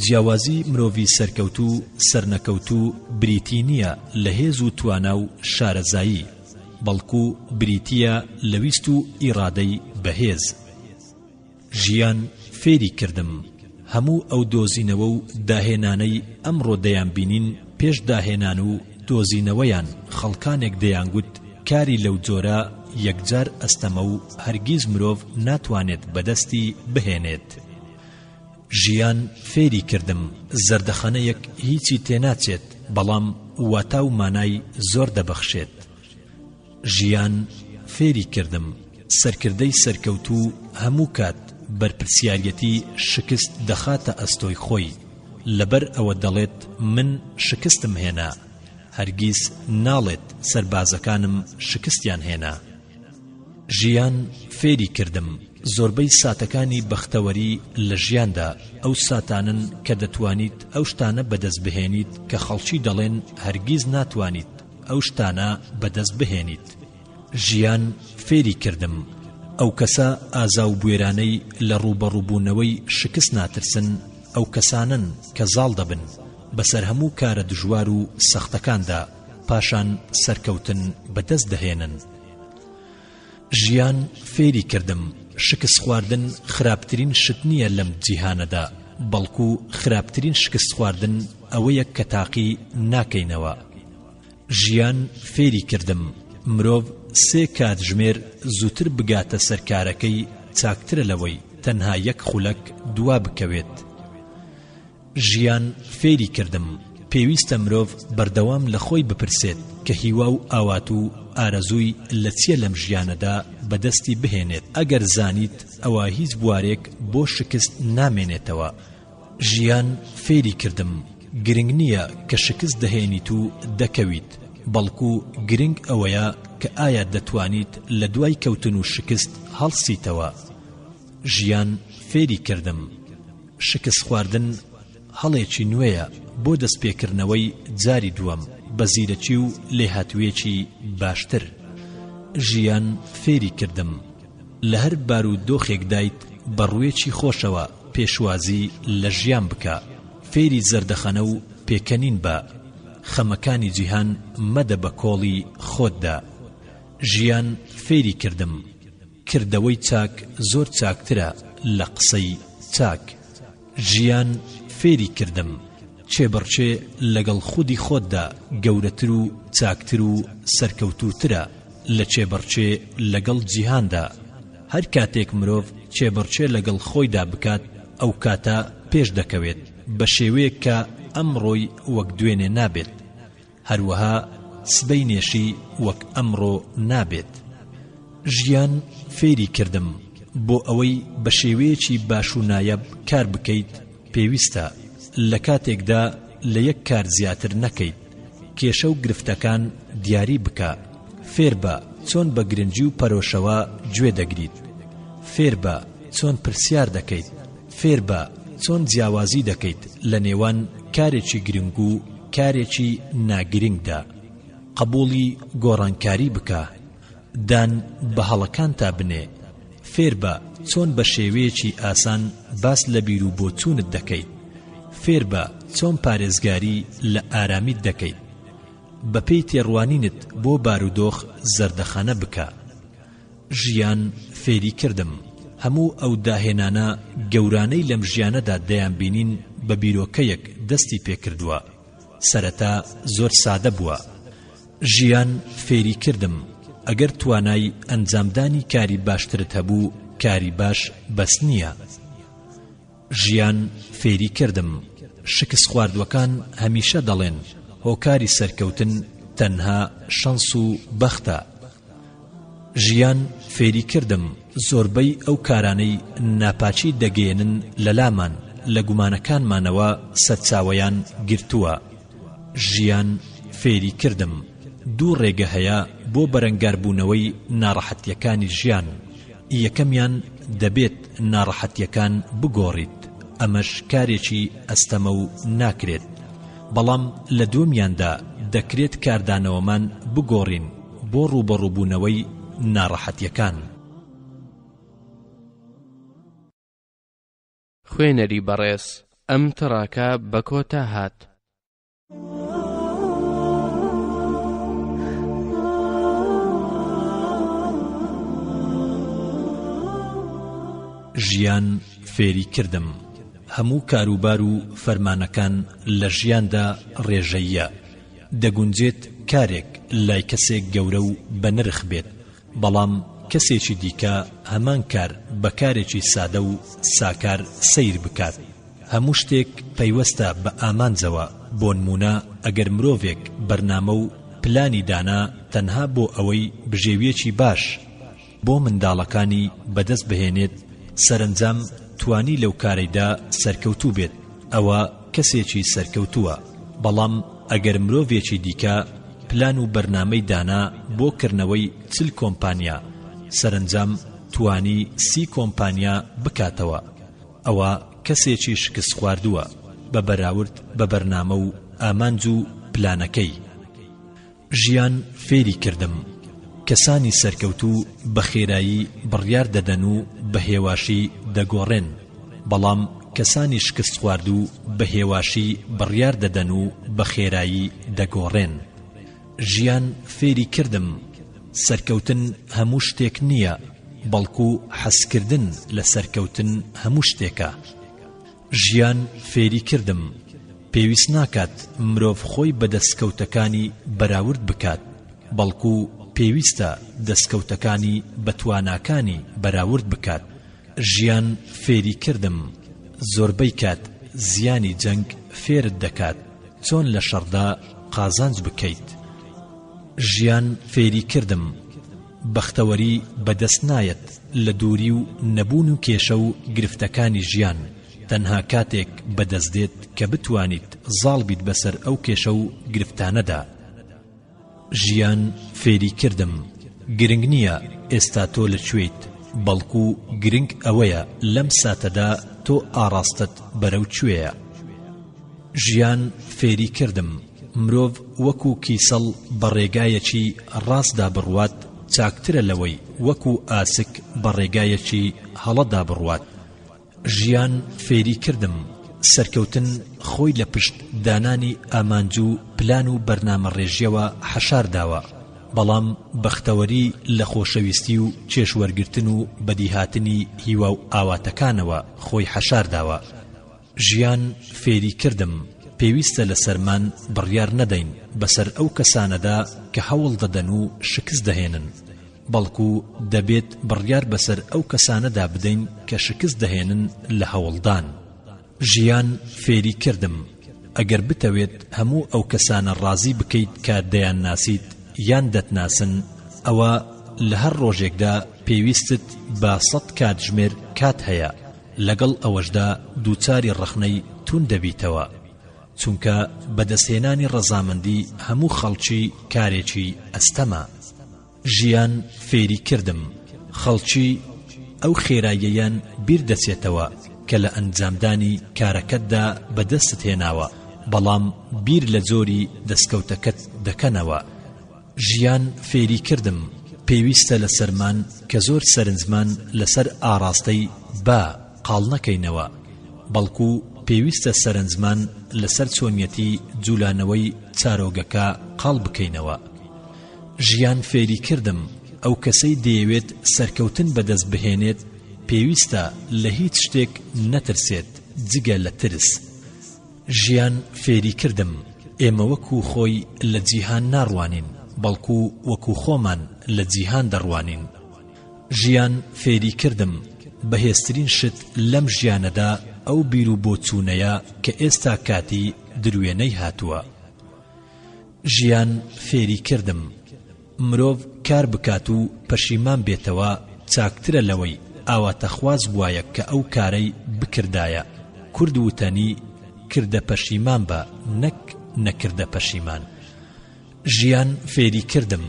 جیاوازی مرۆڤی سەرکەوتوو سەرنەکەوتوو بریتی نییە لە هێز و توانا و شارەزایی، بەڵکو بریتیە لە ویست و ئیرادەی بەهێز. ژیان فێری کردم هەموو ئەو دۆزینەوە و داهێنانەی ئەمڕۆ دەیان بینین پێش داهێنان و دۆزینەوەیان خەڵکانێک دەیانگوت کاری لەو جۆرە یەکجار ئەستەمە و هەرگیز مرۆڤ ناتوانێت بەدەستی بهێنێت. ژیان فێری کردم زەردەخەنەیەک هیچی تێناچێت، بەڵام واتا و مانای زۆر دەبەخشێت. ژیان فێری کردم سەرکردەی سەرکەوتوو هەموو کات بەرپرسیارەتی شکست دەخاتە ئەستۆی خۆی، لەبەر ئەوە دەڵێت من شکستم هێنا، هەرگیز ناڵێت سەربازەکانم شکستیان هێنا. ژیان فێری کردم زۆربەی ساتەکانی بەختەوەری لە ژیاندا ئەو ساتانن کە دەتوانیت ئەو شتانە بەدەست بهێنیت کە خەڵکی دەڵێن هەرگیز ناتوانیت ئەو شتانە بەدەست بهێنیت. ژیان فێری کردم ئەو کەسە ئازا و بوێرانەی لە ڕوبەڕووبوونەوەی شکست ناترسن، ئەو کەسانن کە زاڵ دەبن بەسەر هەموو کارە دژوار و سەختەکاندا، پاشان سەرکەوتن بەدەست دەهێنن. ژیان فێری کردم شکست خواردن خراپترین شت نییە لەم جیهانەدا، بەڵکو خراپترین شکست خواردن ئەوەیە کە تاقی ناکەینەوە. ژیان فێری کردم مرۆڤ سێ کاتژمێر زووتر بگاتە سەرکارەکەی چاکترە لەوەی تەنها یەک خولەک دوا بکەوێت. ژیان فێری کردم پێویستە مرۆڤ بەردەوام لە خۆی بپرسێت کە هیوا و ئاوات و ئارەزووی لە چیە لەم ژیانەدا بەدەستی بهێنێت. ئەگەر زانیت ئەوە هیچ بوارێک بۆ شکست نامێنێتەوە. ژیان فێری کردم گرنگ نییە کە شکست دەهێنیت و دەکەویت، بەڵکو گرنگ ئەوەیە کە ئایا دەتوانیت لە دوای کەوتن و شکست هەڵسیتەوە. ژیان فێری کردم شکست خواردن هەڵێکی نوێیە بۆ دەستپێکردنەوەی جاری دووەم بە زیرەکی و لێهاتوویەکی باشتر. ژیان فێری کردم لە هەر بار و دۆخێک دایت بەڕوویەکی خۆشەوە پێشوازی لە ژیان بکە، فێری زەردەخەنە و پێکەنین بە خەمەکانی جیهان مەدە بە کۆڵی خۆتدا. ژیان فێری کردم کردەوەی چاک زۆر چاکترە لە قسەی چاک. ژیان فێری کردم چێبڕچێ لەگەڵ خودی خۆتدا گەورەتر و چاکتر و سەرکەوتووترە لە چێبڕچێ لەگەڵ جیهاندا. هەر کاتێک مرۆڤ چێبڕچێ لەگەڵ خۆیدا بکات ئەو کاتە پێش دەکەوێت بە شێوەیەک کە ئەمڕۆی وەک دوێنێ نابێت، هەروەها سبەی نێشی وەک ئەمڕۆ نابێت. ژیان فێری کردم بۆ ئەوەی بە شێوەیەکی باش و نایەب کار بکەیت پێویستە لە کاتێکدا لە یەک کار زیاتر نەکەیت کێشە و گرفتەکان دیاری بکە فێر بە چۆن بە گرنگی و پەرۆشەوە گوێ دەگریت فێر بە چۆن پرسیار دەکەیت فێر بە چۆن جیاوازی دەکەیت لە نێوان کارێکی گرنگ و کارێکی ناگرنگدا قبوڵی گۆڕانکاری بکە دان بە هەڵەکان تا بنێ فێر بە چۆن بە شێوەیەکی ئاسان باس لە بیر و بۆچوونت دەکەیت فێر بە چۆن پارێزگاری لە ئارامیت دەکەیت بەپێی تێڕوانینت بۆ بارودۆخ زەردەخانە بکە ژیان فێری کردم هەموو ئەو داهێنانە گەورانەی لەم ژیانەدا دەیان بینین بە بیرۆکەیەک دەستی پێکردووە سەرەتا زۆر سادە بووە ژیان فێری کردم ئەگەر توانای ئەنجامدانی کاری باشترت هەبوو کاری باش بەس نییە ژیان فێری کردم شکست خواردوەکان هەمیشە دەڵێن هۆکاری سەرکەوتن تەنها شەنس و بەختە ژیان فێری کردم زۆربەی ئەو کارانەی ناپاچی دەگەێنن لەلامان لە گومانەکانمانەوە سەرچاوەیان گرتووە ژیان فێری کردم دوو ڕێگە هەیە بۆ بەرەنگاربوونەوەی ناڕەحەتیەکانی ژیان یەکەمیان دەبێت ناڕەحەتیەکان بگۆڕیت ئەمەش کارێکی ئەستەمە و ناکرێت بەڵام لە دووەمیاندا دەکرێت کاردانەوەمان بگۆڕین بۆ ڕوبەڕووبوونەوەی ناڕەحەتیەکان خوێنەری بەڕێز ئەم تڕاکە بە کۆتا هات ژیان فێری کردم هەموو کاروبار و فەرمانەکان لە ژیاندا ڕێژەیە دەگونجێت کارێک لای کەسێک گەورە و بە نرخ بێت بەڵام کەسێکی دیکە هەمان کار بە کارێکی سادە و ساکار سەیر بکات هەموو شتێک پەیوەستە بە ئامانجەوە بۆ نمونە ئەگەر مرۆڤێک بەرنامە و پلانی دانا تەنها بۆ ئەوەی بژێویەکی باش بۆ منداڵەکانی بەدەست بهێنێت سەرنجام توانی لەو کارەیدا سەرکەوتوو بێت ئەوە کەسێکی سەرکەوتووە بەڵام ئەگەر مرۆڤێکی دیکە پلان و بەرنامەی دانا بۆ کردنەوەی چل کۆمپانیا سەرنجام توانی 30 کۆمپانیا بکاتەوە ئەوە کەسێکی شکست خواردووە بە بەراورد بە بەرنامە و ئامانج و پلانەکەی ژیان فێری کردم کەسانی سەرکەوتوو بە خێرایی بڕیار دەدەن و بە هێواشی دەگۆڕێن بەڵام کەسانی شکست خوارد و بە هێواشی بڕیار دەدەن و بە خێرایی دەگۆڕێن ژیان فێری کردم سەرکەوتن هەموو شتێک نییە بەڵکو حەسکردن لە سەرکەوتن هەموو شتێکە ژیان فێری کردم پێویست ناکات مرۆڤ خۆی بە دەستکەوتەکانی بەراورد بکات بەڵکو پێویستە دەستکەوتەکانی بەتواناکانی بەراورد بکات ژیان فێری کردم زۆربەی کات زیانی جەنگ فێرت دەکات چۆن لە شەڕدا قازانج بکەیت ژیان فێری کردم بەختەوەری بەدەست نایەت لە دووری و نەبوون و کێشە و گرفتەکانی ژیان تەنها کاتێک بەدەستدێت کە بتوانیت زاڵ بیت بەسەر ئەو کێشە و گرفتانەدا ژیان فێری کردم گرنگ نییە ئێستا تۆ لەکوێیت بەڵکو گرنگ ئەوەیە لەم ساتەدا تۆ ئاڕاستت بەرەو کوێیە ژیان فێری کردم مرۆڤ وەکو کیسەڵ بە ڕێگایەکی ڕاستدا بڕوات چاکترە لەوەی وەکو ئاسک بە ڕێگایەکی هەڵەدا بڕوات ژیان فێری کردم سەرکەوتن خۆی لە پشت دانانی ئامانج و پلان و بەرنامە ڕێژیەوە حەشار داوە بەڵام بەختەوەری لە خۆشەویستی و چێشوەرگرتن و بەدیهاتنی هیوا و ئاواتەکانەوە خۆی حەشار داوە ژیان فێری کردم پێویستە لە سەرمان بڕیار نەدەین بەسەر ئەو کەسانەدا کە هەوڵ دەدەن و شکست دەهێنن بەڵکو دەبێت بڕیار بەسەر ئەو کەسانەدا بدەین کە شکست دەهێنن لە هەوڵدان ژیان فێری کردم ئەگەر بتەوێت هەموو ئەو کەسانە ڕازی بکەیت کە دەیان ناسیت یان دەتناسن ئەوە لە هەر ڕۆژێکدا پێویستت بە 100 کاتژمێر کات هەیە لەگەڵ ئەوەشدا دووچاری ڕەخنەی تون دەبیتەوە چونکە بەدەستهێنانی ڕەزامەندی هەموو خەڵکی کارێکی ئەستەمە. ژیان فێری کردم خەڵکی ئەو خێراییەیان بیر دەچێتەوە کە لە ئەنجامدانی کارەکەتدا بەدەستت هێناوە، بەڵام بیر لە جۆری دەستکەوتەکەت دەکەنەوە. ژیان فێری کردم پێویستە لە سەرمان کە زۆر سەرنجمان لەسەر ئاراستەی با قاڵ نەکەینەوە، بەڵکو پێویستە سەرنجمان لەسەر چۆنیەتی جوولانەوەی چارۆگەکە قاڵ بکەینەوە. ژیان فێری کردم ئەو کەسەی دەیەوێت سەرکەوتن بەدەست بهێنێت پێویستە لە هیچ شتێک نەترسێت جگە لە ترس. ژیان فێری کردم ئێمە وەکو خۆی لە جیهان ناڕوانین، بەڵکو وەکو خۆمان لە جیهان دەڕوانین. ژیان فێری کردم بەهێزترین شت لەم ژیانەدا ئەو بیر و بۆچوونەیە کە ئێستا کاتی دروێنەی هاتووە. ژیان فێری کردم مرۆڤ کار بکات و پەشیمان بێتەوە چاکترە لەوەی ئاواتەخواز بوایە کە ئەو کارەی بکردایە. کورد وتەنی کردە پەشیمان بە نەک نەکردە پەشیمان. ژیان فێری کردم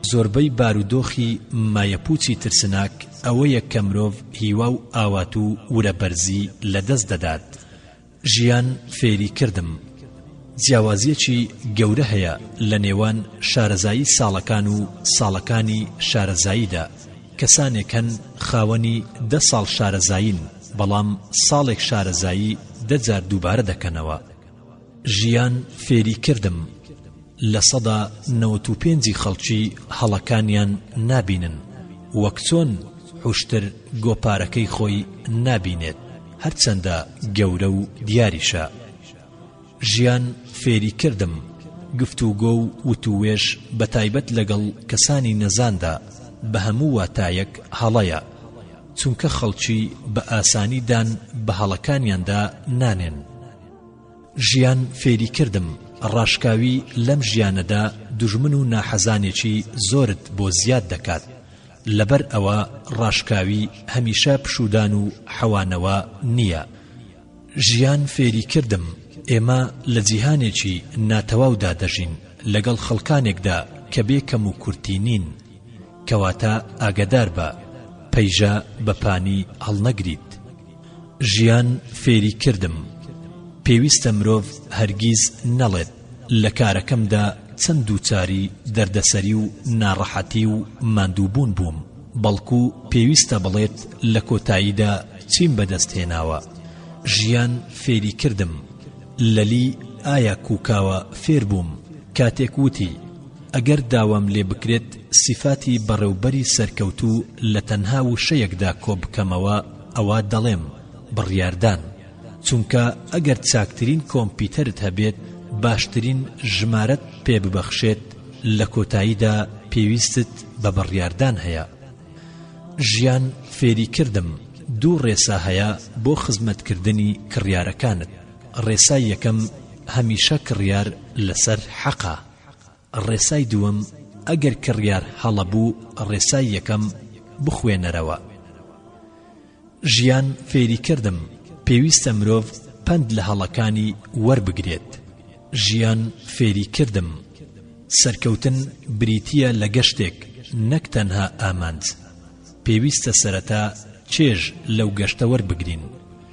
زۆربەی بارودۆخی مایەپوچی ترسناک ئەوەیە کە مرۆڤ هیوا و ئاوات و ورەبەرزی لەدەست دەدات. ژیان فێری کردم جیاوازیەکی گەورە هەیە لە نێوان شارەزایی ساڵەکان و ساڵەکانی شارەزاییدا. کەسانێک هەن خاوەنی 10 ساڵ شارەزایین، بەڵام ساڵێک شارەزایی 10 جار دووبارە دەکەنەوە. ژیان فێری کردم لە 95% خەڵکی هەڵەکانیان نابینن، وەک چۆن حوشتر گۆپارەکەی خۆی نابینێت، هەرچەندە گەورە و دیاریشە. ژیان فێری کردم گفتوگۆ و وتووێش بەتایبەت لەگەڵ کەسانی نەزاندا بە هەموو واتایەک هەڵەیە، چونکە خەڵکی بە ئاسانیدان بە هەڵەکانیاندا نانێن. ژیان فێری کردم ڕاشکاوی لەم ژیانەدا دوژمن و ناحەزانێکی زۆرت بۆ زیاد دەکات، لەبەر ئەوە ڕاشکاوی هەمیشە پشودان و حەوانەوە نییە. ژیان فێری کردم ئێمە لە جیهانێکی ناتەواودا دەژین لەگەڵ خەڵکانێکدا کە بێکەم و کورتی نین، کەواتە ئاگادار بە پەیژە بەپانی هەڵنەگریت. ژیان فێری کردم پێویستە مرۆڤ هەرگیز نەڵێت لە کارەکەمدا چەند دووچاری دەردەسەری و ناڕەحەتی و ماندووبوون بووم، بەڵکو پێویستە بڵێت لە کۆتاییدا چیم بەدەست هێناوە. ژیان فێری کردم لەلی ئایا کوکاوە فێر بووم کاتێک وتی ئەگەر داوام لێ بکرێت سیفاتی بەڕێوبەری سەرکەوتوو لە تەنها وشەیەکدا کۆ بکەمەوە، ئەوە دەڵێم بڕیاردان، چونکە ئەگەر چاکترین کۆمپیوتەرت هەبێت باشترین ژمارەت پێ ببەخشێت لە کۆتاییدا پێویستت بە بڕیاردان هەیە. ژیان فێری کردم دوو ڕێسا هەیە بۆ خزمەتکردنی کڕیارەکانت. ڕێسای یەکەم هەمیشە کڕیار لەسەر حەقا. ڕێسای دووەم ئەگەر کڕیار هەڵەبوو ڕێسای یەکەم بخوێنەرەوە. ژیان فێری کردم پێویستە مرۆڤ پند لە هەڵەکانی وەربگرێت. ژیان فێری کردم سەرکەوتن بریتیە لە گەشتێک نەک تەنها ئامانج. پێویستە سەرەتا چێژ لەو گەشتە وەربگرین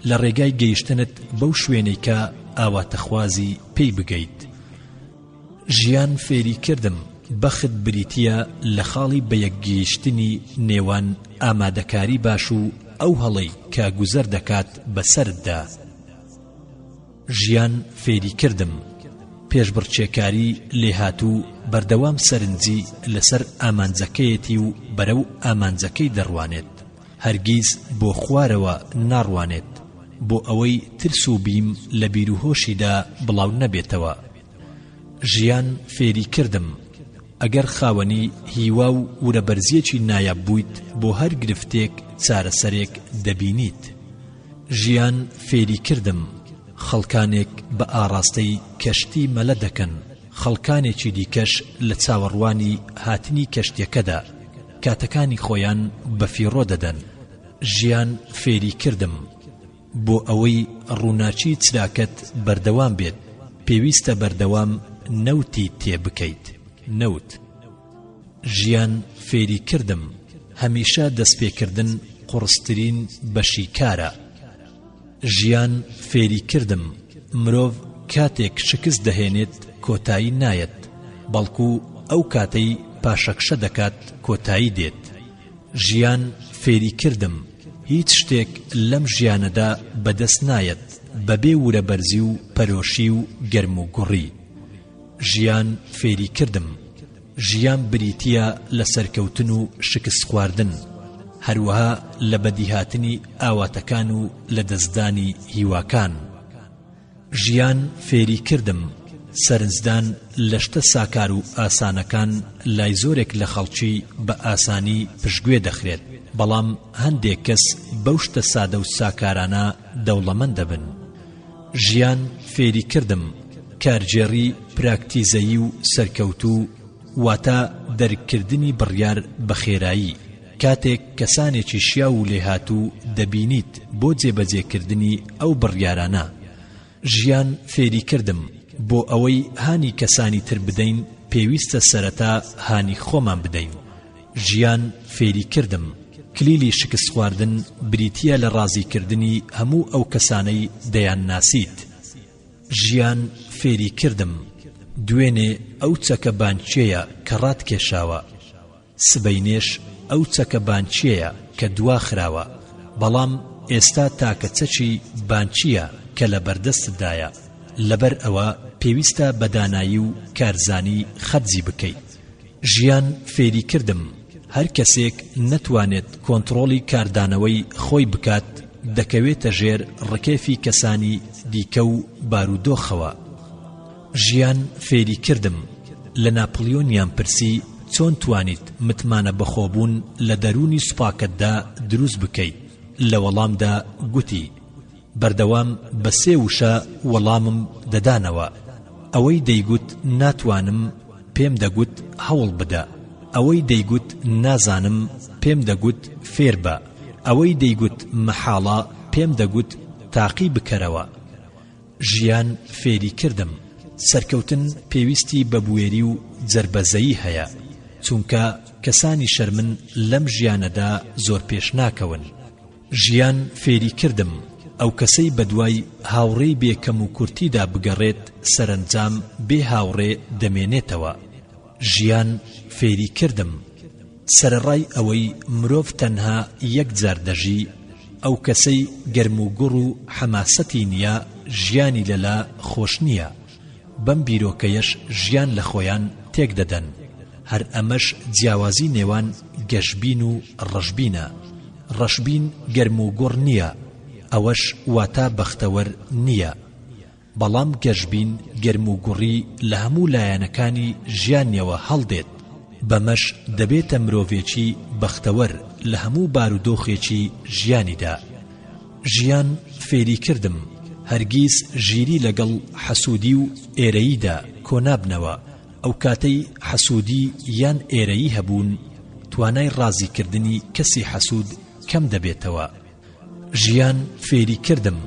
لە ڕێگای گەیشتنت بەو شوێنەی کە ئاواتەخوازی پێی بگەیت. ژیان فێری کردم بەخت بریتیە لە خاڵی بەیەکگەیشتنی نێوان ئامادەکاری باش و ئەو هەڵەی کە گوزەر دەکات بەسەردا. ژیان فێری کردم پێشبڕچێکاری لێهاتوو بەردەوام سەرنجی لەسەر ئامانجەکەیەتی و بەرەو ئامانجەکەی دەڕوانێت، هەرگیز بۆ خوارەوە ناڕوانێت، بۆ ئەوەی ترس و بیم لە بیرروهۆشیدا بڵاو نەبێتەوە. ژیان فێری کردم ئەگەر خاوەنی هیوا و ورەبەرزیەکی نایاب بوویت بۆ هەر گرفتێک چارەسەرێک دەبینیت. ژیان فێری کردم خەڵکانێک بە ئاڕاستەی کەشتی مەلە دەکەن، خەڵکانێکی دیکەش لە چاوەڕوانی هاتنی کەشتیەکەدا کاتەکانی خۆیان بەفیڕۆ دەدەن. ژیان فێری کردم بۆ ئەوەی ڕووناچی چراکەت بەردەوام بێت پێویستە بەردەوام نەوتی تێبکەیت. نەوت: ژیان فێری کردم هەمیشە دەستپێکردن قورسترین بەشی کارە. ژیان فێری کردم مرۆڤ کاتێک شکست دەهێنێت کۆتایی نایەت، بەڵکو ئەو کاتەی پاشەکشە دەکات کۆتایی دێت. ژیان فێری کردم هیچ شتێک لەم ژیانەدا بەدەست نایەت بەبێ ورەبەرزی و پەرۆشی و گەرم و گوڕی. ژیان فێری کردم ژیان بریتیە لە سەرکەوتن و شکست خواردن، هەروەها لە بەدیهاتنی ئاواتەکان و لە دەستدانی هیواکان. ژیان فێری کردم سەرنجدان لە شتە ساکار و ئاسانەکان لای زۆرێک لە خەڵکی بە ئاسانی پشتگوێ دەخرێت، بەڵام هەندێک کەس بەو شتە سادە و ساکارانە دەوڵەمەند دەبن. ژیان فێری کردم کارجێڕی پراکتیزەیی و سەرکەوتوو، واتە دەرکردنی بڕیار بە خێرایی. کاتێک کەسانێکی شیاو و لێهاتوو دەبینیت بۆ جێبەجێکردنی ئەو بڕیارانە. ژیان فێری کردم بۆ ئەوەی هانی کەسانی تر بدەین پێویستە سەرەتا هانی خۆمان بدەین. ژیان فێری کردم کلیلی شکست خواردن بریتیە لە ڕازیکردنی هەموو ئەو کەسانەی دەیان ناسیت. ژیان فێری کردم دوێنێ ئەو چەکە بانچێیە کە ڕات کێشاوە، سبەینێش ئەو چەکە بانچێیە کە دوا خراوە، بەڵام ئێستا تاکە چەکی بانچیە کە لە بەردەستدایە. لەبەر ئەوە پێویستە بەدانایی و کارزانی خەرجی بکەیت. ژیان فێری کردم هەر کەسێک نەتوانێت کۆنتڕۆڵی کاردانەوەی خۆی بکات دەکەوێتە ژێر ڕکێفی کەسانی دیکە و بارودۆخەوە. ژیان فێری کردم لە ناپلیۆنیان پرسی چۆن توانیت متمانە بەخۆبوون لە دەرونی سوپاکەتدا دروست بکەیت. لە وەڵامدا گوتی بەردەوام بە سێ وشە وەڵامم دەدانەوە. ئەوەی دەیگوت ناتوانم پێم دەگوت هەوڵ بدە، ئەوەی دەیگوت نازانم پێم دەگوت فێر بە، ئەوەی دەیگوت مەحاڵە پێم دەگوت تاقی بکەرەوە. ژیان فێری کردم سەرکەوتن پێویستی بە بوێری و جەربەزەیی هەیە، چونکە کەسانی شەرمن لەم ژیانەدا زۆر پێش ناکەون. ژیان فێری کردم ئەو کەسەی بەدوای هاوڕێی بێکەم و کورتیدا بگەڕێت سەرنجام بێ هاوڕێ دەمێنێتەوە. ژیان فێری کردم سەرەڕای ئەوەی مرۆڤ تەنها یەک جار دەژی، ئەو کەسەی گەرم و گوڕ و حەماسەتی نییە ژیانی لەلا خۆش نییە. بەم بیرۆکەیەش ژیان لە خۆیان تێک دەدەن. هەر ئەمەش جیاوازی نێوان گەشبین و ڕەشبینە. ڕەشبین گەرم و گوڕ نییە، ئەوەش واتە بەختەوەر نییە، بەڵام گەشبین گەرم و گوڕی لە هەموو لایەنەکانی ژیانیەوە هەڵدێت. بەمەش دەبێتە مرۆڤێکی بەختەوەر لە هەموو بارودۆخێکی ژیانیدا. ژیان فێری کردم هەرگیز ژیری لەگەڵ حەسوودی و ئێرەییدا کۆنابنەوە. ئەو کاتەی حەسوودی یان ئێرەیی هەبوون توانای ڕازیکردنی کەسی حەسوود کەم دەبێتەوە. ژیان فێری کردم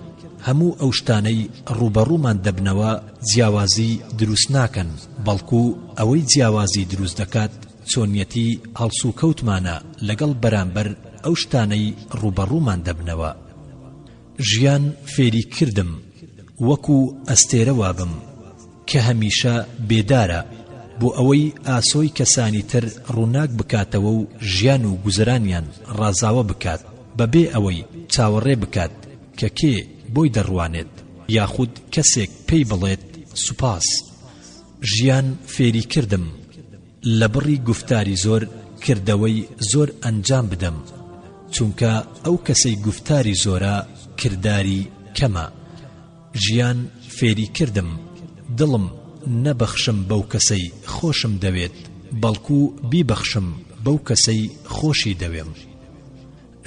هەموو ئەو شتانەی ڕوبەڕوومان دەبنەوە جیاوازی دروست ناکەن، بەڵکو ئەوەی جیاوازی دروست دەکات چۆنیەتی هەڵسوکەوتمانە لەگەڵ بەرامبەر ئەو شتانەی ڕوبەڕوومان دەبنەوە. ژیان فێری کردم وەکو ئەستێرە وابم کە هەمیشە بێدارە بۆ ئەوەی ئاسۆی کەسانی تر ڕووناک بکاتەوە و ژیان و گوزەرانیان ڕازاوە بکات، بەبێ ئەوەی چاوەڕێ بکات کە کێ بۆی دەڕوانێت یاخود کەسێک پێی بڵێت سوپاس. ژیان فێری کردم لە بڕی گفتاری زۆر کردەوەی زۆر ئەنجام بدەم، چونکە ئەو کەسەی گفتاری زۆرە کرداری کەمە. ژیان فێری کردم دڵم نەبەخشم بەو کەسەی خۆشم دەوێت، بەڵکو بیبەخشم بەو کەسەی خۆشی دەوێم.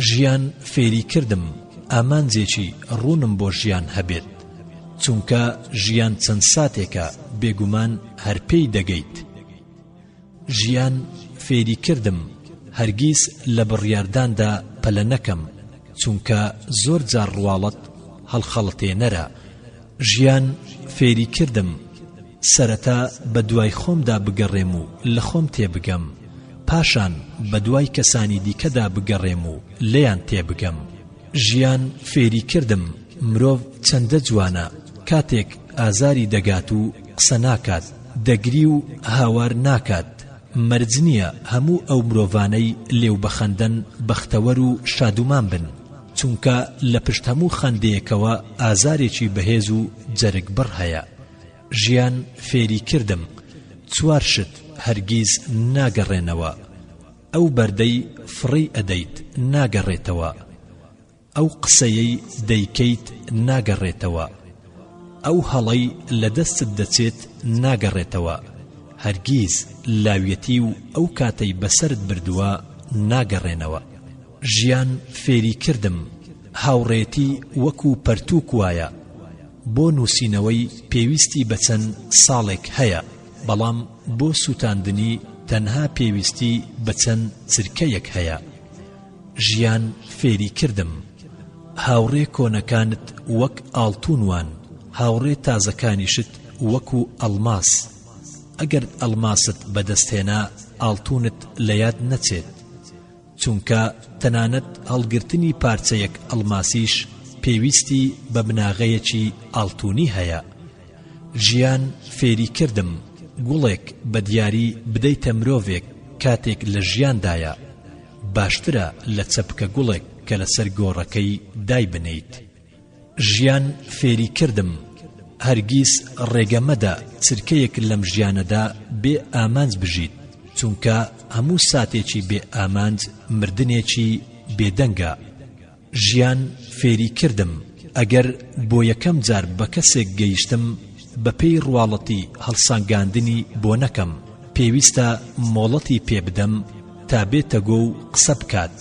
ژیان فێری کردم ئامانجێکی ڕوونم بۆ ژیان هەبێت، چونکە ژیان چەند ساتێکە بێگومان هەر پێی دەگەیت. ژیان فێری کردم هەرگیز لە بڕیارداندا پەلە نەکەم، چونکە زۆر جار ڕواڵەت هەڵخەڵەتێنەرە. ژیان فێری کردم سەرەتا بە دوای خۆمدا بگەڕێم و لە خۆم تێبگەم، پاشان بە دوای کەسانی دیکەدا بگەڕێم و لێیان تێبگەم. ژیان فێری کردم مرۆڤ چەندە جوانە کاتێک ئازاری دەگات و قسە ناکات، دەگری و هاوار ناکات. مەرج نییە هەموو ئەو مرۆڤانەی لێو بەخەندەن بەختەوەر و شادومان بن، چونکە لە پشت هەموو خەندەیەکەوە ئازارێکی بەهێز و جەرگبڕ هەیە. ژیان فێری کردم چوار شت هەرگیز ناگەڕێنەوە. ئەو بەردەی فڕی ئەدەیت ناگەڕێتەوە، ئەو قسەیەی دەیکەیت ناگەڕێتەوە، ئەو هەڵەی لە دەستت دەچێت ناگەڕێتەوە، هەرگیز لاویەتی و ئەو کاتەی بەسرت بردووە ناگەڕێنەوە. ژیان فێری کردم هاوڕێتی وەکو پەرتووک وایە، بۆ نووسینەوەی پێویستی بە چەند ساڵێک هەیە، بەڵام بۆ سوتاندنی تەنها پێویستی بە چەند چرکەیەک هەیە. ژیان فێری کردم هاوڕێ کۆنەکانت وەک ئاڵتوونوان، هاوڕێ تازەکانیشت وەکو ئەڵماس. ئەگەر ئەڵماست بەدەستهێنا ئاڵتوونت لە یاد نەچێت، چونکە تەنانەت هەڵگرتنی پارچەیەک ئەڵماسیش پێویستی بە بناغەیەکی ئاڵتوونی هەیە. ژیان فێری کردم گوڵێک بە دیاری بدەیتە مرۆڤێک کاتێک لە ژیاندایە، باشترە لە چەپکە گوڵێک کە لەسەر گۆڕەکەی دای بنیت. ژیان فێری کردم هەرگیز ڕێگەمەدە چرکەیەک لەم ژیانەدا بێ ئامانج بژیت، چونکە هەموو ساتێکی بێ ئامانج مردنێکی بێدەنگە. ژیان فێری کردم ئەگەر بۆ یەکەم جار بە کەسێک گەیشتم بە پێی ڕواڵەتی هەڵسانگاندنی بۆ نەکەم، پێویستە مۆڵەتی پێ بدەم تا بێتە گۆ و قسە بکات،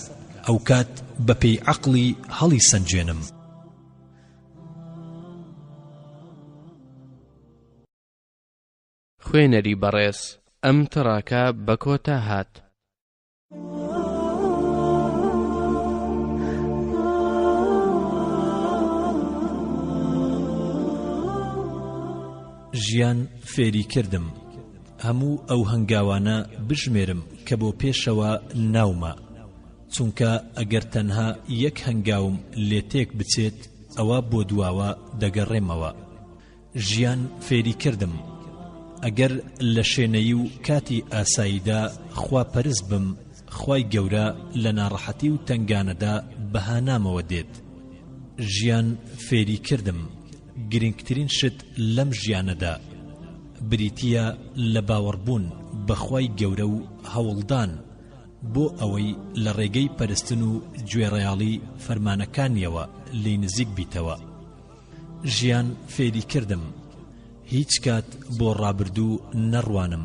ئەو کات بە پێی عەقڵی هەڵی سەنجێنم. خوێنەری بەڕێز ئەم تڕاکە بە کۆتا هات. ژیان فێری کردم هەموو ئەو هەنگاوانە بژمێرم کە بۆ پێشەوە ناومە، چونکە ئەگەر تەنها یەک هەنگاوم لێ تێک بچێت ئەوە بۆ دواوە دەگەڕێمەوە. ژیان فێری کردم ئەگەر لە شوێنەیی و کاتی ئاساییدا خوا پەرست بم، خوای گەورە لە ناڕەحەتی و تەنگانەدا بەهانامەوە دێت. ژیان فێری کردم گرنگترین شت لەم ژیانەدا بریتیە لە باوەڕبوون بەخوای گەورە و هەوڵدان بۆ ئەوەی لە ڕێگەی پەرستن و گوێڕەیاڵی فەرمانەکانیەوە لێی نزیک بیتەوە. ژیان فێری کردم هیچ کات بۆ ڕابردوو نەڕوانم،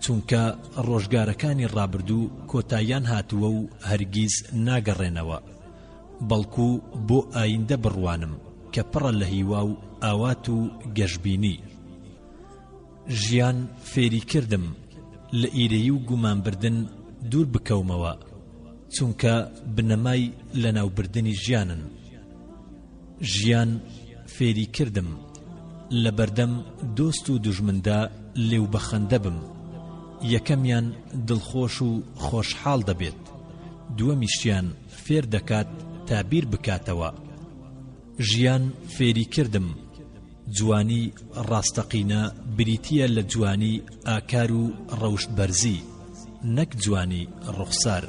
چونکە ڕۆژگارەکانی ڕابردوو کۆتاییان هاتووە و هەرگیز ناگەڕێنەوە، بەڵکو بۆ ئایندە بڕوانم کە پڕە لە هیوا و ئاوات و گەشببینی. ژیان فێری کردم لە ئیرەیی و گومانبردن دوور بکەومەوە، چونکە بنەمای لە ناوبردنی ژیانن. ژیان فێری کردم لە بەردەم دۆست و دوژمندا لێو بەخەندە بم، یەکەمیان دڵخۆش و خۆشحاڵ دەبێت، دووەمیشیان فێر دەکات تا بیر بکاتەوە. ژیان فێری کردم جوانی ڕاستەقینە بریتیە لە جوانی ئاکار و ڕەوشت بەرزی، نەک جوانی ڕوخسار.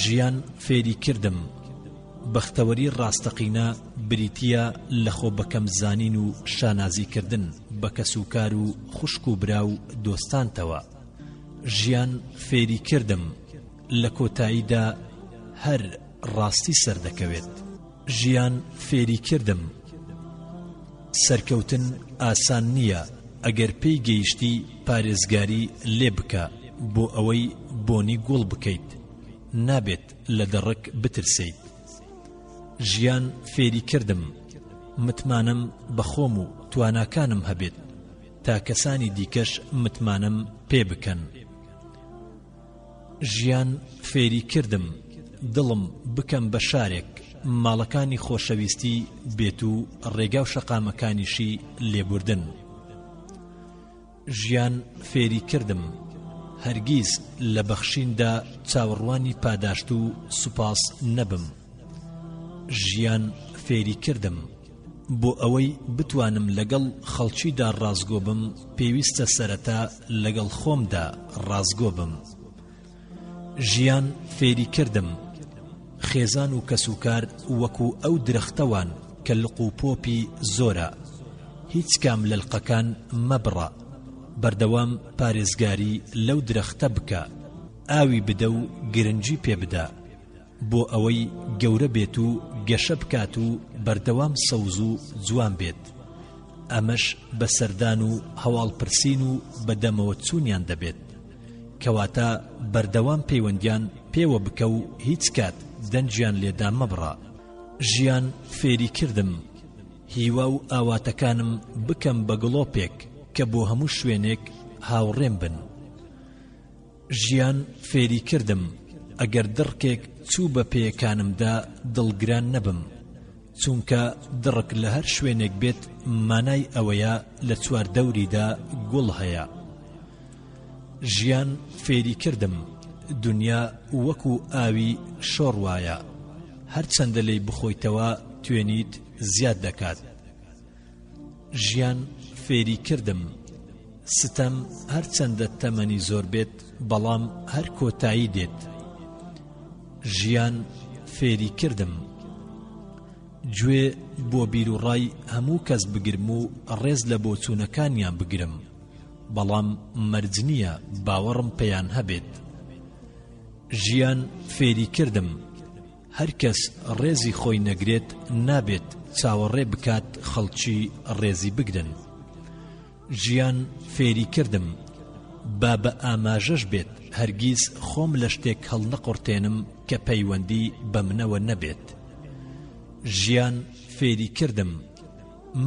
ژیان فێری کردم بەختەوەری ڕاستەقینە بریتیە لە خۆ بەکەم زانین و شانازیکردن بە کەسوکار و خوشک و برا و دۆستانتەوە. ژیان فێری کردم لە کۆتاییدا هەر ڕاستی سەردەکەوێت. ژیان فێری کردم سەرکەوتن ئاسان نییە، ئەگەر پێی گەیشتی پارێزگاری لێ بکە بۆ ئەوەی بۆنی گوڵ بکەیت، نابێت لە دەڕک بترسیت. ژیان فێری کردم متمانم بەخۆم و تواناکانم هەبێت تا کەسانی دیکەش متمانم پێ بکەن. ژیان فێری کردم دڵم بکەم بە شارێک ماڵەکانی خۆشەویستی بێت و ڕێگا و شەقامەکانیشی لێبوردن. ژیان فێری کردم هەرگیز لە بەخشیندا چاوەڕوانی پاداشت و سوپاس نەبم. ژیان فێری کردم بۆ ئەوەی بتوانم لەگەڵ خەڵکیدا ڕازگۆ بم پێویستە سەرەتا لەگەڵ خۆمدا ڕازگۆ بم. ژیان فێری کردم خێزان و کەسوکار وەکو ئەو درەختەوان کە لق و پۆپی زۆرە، هیچ کام لەلقەکان مەبڕە، بەردەوام پارێزگاری لەو درەختە بکە، ئاوی بدە و گرنگی پێ بدە بۆ ئەوەی گەورە بێت و گەشە بکات و بەردەوام سەوز و جوان بێت. ئەمەش بە سەردان و هەواڵپرسین و بەدەمەوە چوونیان دەبێت، کەواتە بەردەوام پەیوەندیان پێوە بکە و هیچ کات دەنجیان لێدا مەبڕە. ژیان فێری کردم هیوا و ئاواتەکانم بکەم بە گڵۆپێک کە بۆ هەموو شوێنێک هاوڕێم بن. ژیان فێری کردم ئەگەر دڕکێک چوو بە پێیەکانمدا دڵگران نەبم، چونکە دڕک لە هەر شوێنێک بێت مانای ئەوەیە لە چواردەوریدا گوڵ هەیە. ژیان فێری کردم دنیا وەکو ئاوی شۆڕ وایە، هەرچەندە لێی بخۆیتەوە توێنیت زیاد دەکات. ژیان فێری کردم ستەم هەرچەندە تەمەنی زۆر بێت بەڵام هەر کۆتایی دێت. ژیان فێری کردم گوێ بۆ بیر و ڕای هەموو کەس بگرم و ڕێز لە بۆچوونەکانیان بگرم، بەڵام مەرج نییە باوەڕم پێیان هەبێت. ژیان فێری کردم هەر کەس ڕێزی خۆی نەگرێت نابێت چاوەڕێ بکات خەڵکی ڕێزی بگرن. ژیان فێری کردم با بە ئاماژەش بێت هەرگیز خۆم لە شتێک هەڵ نەقورتێنم کە پەیوەندی بە منەوە نەبێت. ژیان فێری کردم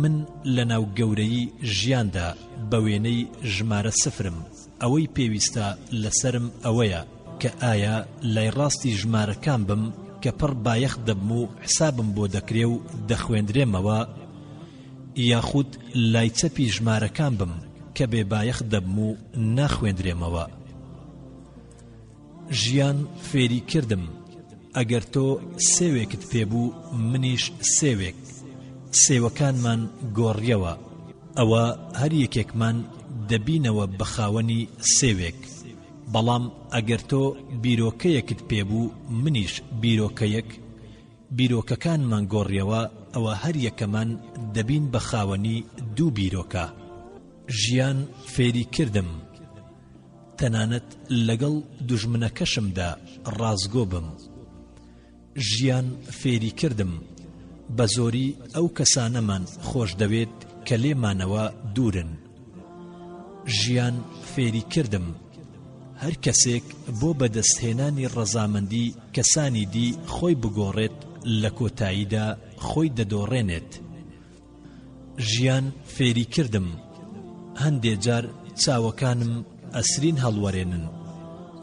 من لە ناو گەورەی ژیاندا بە وێنەی ژمارە سفرم، ئەوەی پێویستە لەسرم ئەوەیە کە ئایا لای ڕاستی ژمارەکان بم کە پڕ بایەخ دەبم و حسابم بۆ دەکرێ و دەخوێندرێمەوە، یاخود لای چەپی ژمارەکان بم کە بێ بایەخ دەبم و ناخوێندرێمەوە. ژیان فێری کردم ئەگەر تۆ سێوێکت پێبوو منیش سێوێک، سێوەکانمان گۆڕیەوە، ئەوە هەر یەکێکمان دەبینەوە بە خاوەنی سێوێک. بەڵام ئەگەر تۆ بیرۆکەیەکت پێبوو منیش بیرۆکەیەک، بیرۆکەکانمان گۆڕیەوە، ئەوە هەر یەکەمان دەبین بە خاوەنی دوو بیرۆکە. ژیان فێری کردم تەنانەت لەگەڵ دوژمنەکەشمدا ڕازگۆ بم. ژیان فێری کردم بە زۆری ئەو کەسانەمان خۆش دەوێت کە لێمانەوە دوورن. ژیان فێری کردم هەر کەسێک بۆ بەدەستهێنانی ڕەزامەندی کەسانی دی خۆی بگۆڕێت لە کۆتاییدا خۆی دەدۆڕێنێت. ژیان فێری کردم هەندێ جار چاوەکانم ئەسرین هەڵوەرێنن،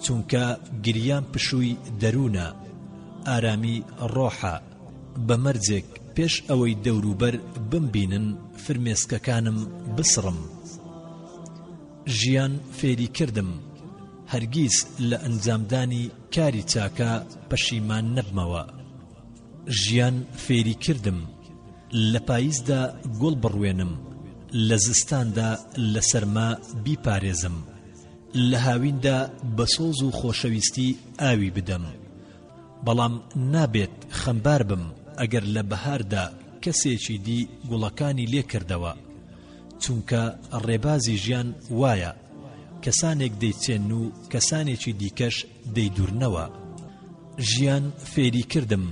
چونکە گریان پشووی دەروونە، ئارامی ڕۆحە، بەمەرجێک پێش ئەوەی دەوروبەر بمبینن فرمێسکەکانم بسڕم. ژیان فێری کردم هەرگیز لە ئەنجامدانی کاری چاکە پەشیمان نەبمەوە. ژیان فێری کردم لە پاییزدا گوڵ بڕوێنم، لە زستاندا لە سەرما بیپارێزم، لە هاویندا بە سۆز و خۆشەویستی ئاوی بدەم. بەڵام نابێت خەمبار بم ئەگەر لە بەهاردا کەسێکی دی گوڵەکانی لێ کردەوە، چونکە ڕێبازی ژیان وایە کەسانێک دەیچێن و کەسانێکی دیکەش دەیدورنەوە. ژیان فێری کردم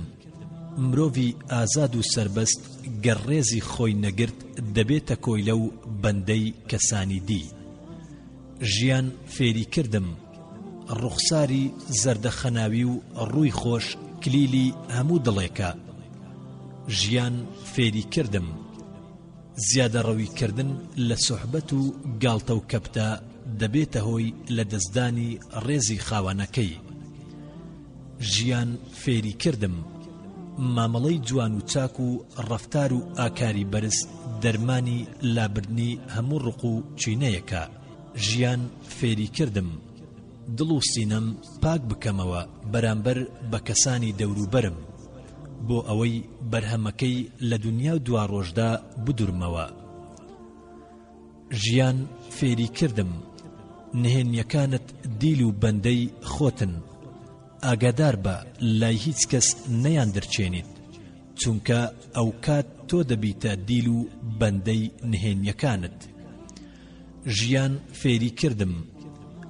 مرۆڤی ئازاد و سربەست گەڕێزی خۆی نەگرت دەبێتە کۆیلە و بەندەی کەسانی دی. ژیان فێری کردم ڕوخساری زەردەخەناوی و ڕووی خۆش کلیلی هەموو دڵێکە. ژیان فێری کردم زیادە ڕەویکردن لە سوحبەت و گاڵتە و کەپتە دەبێتە هۆی لە دەستدانی ڕێزی خاوەنەکەی. ژیان فێری کردم مامەڵەی جوان و چاک و ڕەفتار و ئاکاری بەرز دەرمانی لابردنی هەموو ڕق و چینەیەکە. ژیان فێری کردم دڵ و سینەم پاک بکەمەوە بەرامبەر بە کەسانی دەوروبەرم بۆ ئەوەی بەرهەمەکەی لە دنیا و دوا ڕۆژدا بدورمەوە. ژیان فێری کردم نهێنیەکانت دیل و بەندەی خۆتن، ئاگادار بە لای هیچ کەس نەیان دەرچێنیت، چونکە ئەو کات تۆ دەبیتە دیل و بەندەی نهێنیەکانت. ژیان فێری کردم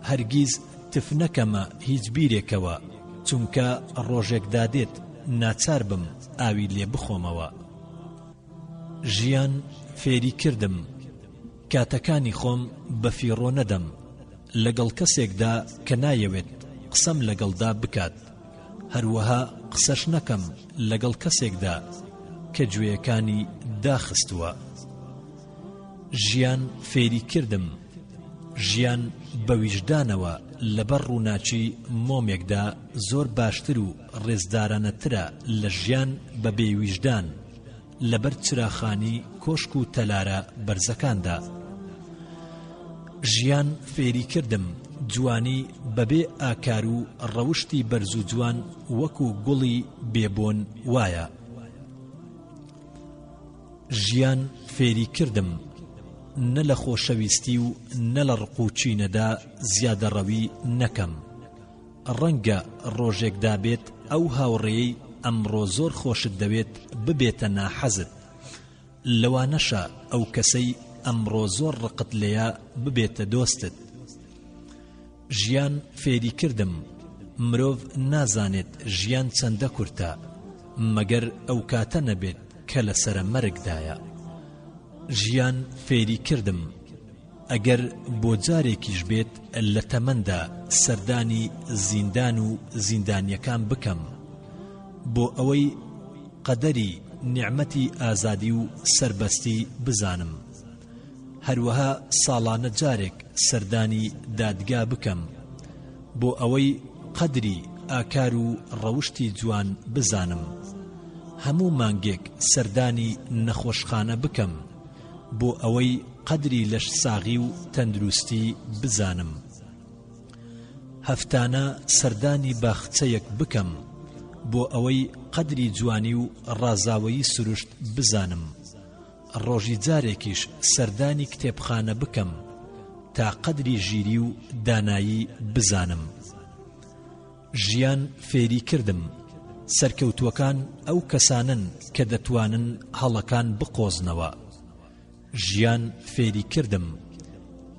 هەرگیز تف نەکەمە هیچ بیرێکەوە، چونکە ڕۆژێک دادێت ناچار بم ئاوی لێ بخۆمەوە. ژیان فێری کردم کاتەکانی خۆم بەفیڕۆ نەدەم لەگەڵ کەسێکدا کە نایەوێت قسەم لەگەڵدا بکات، هەروەها قسەش نەکەم لەگەڵ کەسێکدا کە گوێیەکانی داخستووە. ژیان فێری کردم ژیان بە ویژدانەوە لەبەر ڕووناچی مۆمێکدا زۆر باشتر و ڕێزدارانەترە لە ژیان بە بێویژدان لەبەر چراخانی کۆشک و تەلارە بەرزەکاندا. ژیان فێری کردم جوانی بەبێ ئاکار و ڕەوشتی بەرز و جوان وەکو گوڵی بێبۆن وایە. ژیان فێری کردم نە لە خۆشەویستی و نە لە ڕقوچینەدا زیادەڕەوی نەکەم. ڕەنگە ڕۆژێکدا بێت ئەو هاوڕێی ئەمڕۆ زۆر خۆشت دەوێت ببێتە ناحەزت، لەوانەشە ئەو کەسەی ئەمڕۆ زۆر ڕقت لێیە ببێتە دۆستت. ژیان فێری کردم مرۆڤ نازانێت ژیان چەندە کورتە مەگەر ئەو کاتە نەبێت کە لەسرە مەرگدایە. ژیان فێری کردم ئەگەر بۆ جارێکیش بێت لە تەمەندا سەردانی زیندان و زیندانیەکان بکەم، بۆ ئەوەی قەدەری نیعمەتی ئازادی و سەربەستی بزانم، هەروەها ساڵانە جارێک سەردانی دادگا بکەم، بۆ ئەوەی قەدری ئاکار و ڕەوشتی جوان بزانم، هەموو مانگێک سەردانی نەخۆشخانە بکەم، بۆ ئەوەی قەدری لەش ساغی و تەندروستی بزانم، هەفتانە سەردانی باخچەیەک بکەم، بۆ ئەوەی قەدری جوانی و ڕازاوەیی سروشت بزانم، ڕۆژی جارێکیش سەردانی کتێبخانە بکەم تا قەدری ژیری و دانایی بزانم. ژیان فێری کردم سەرکەوتووەکان ئەو کەسانن کە دەتوانن هەڵەکان بقۆزنەوە. ژیان فێری کردم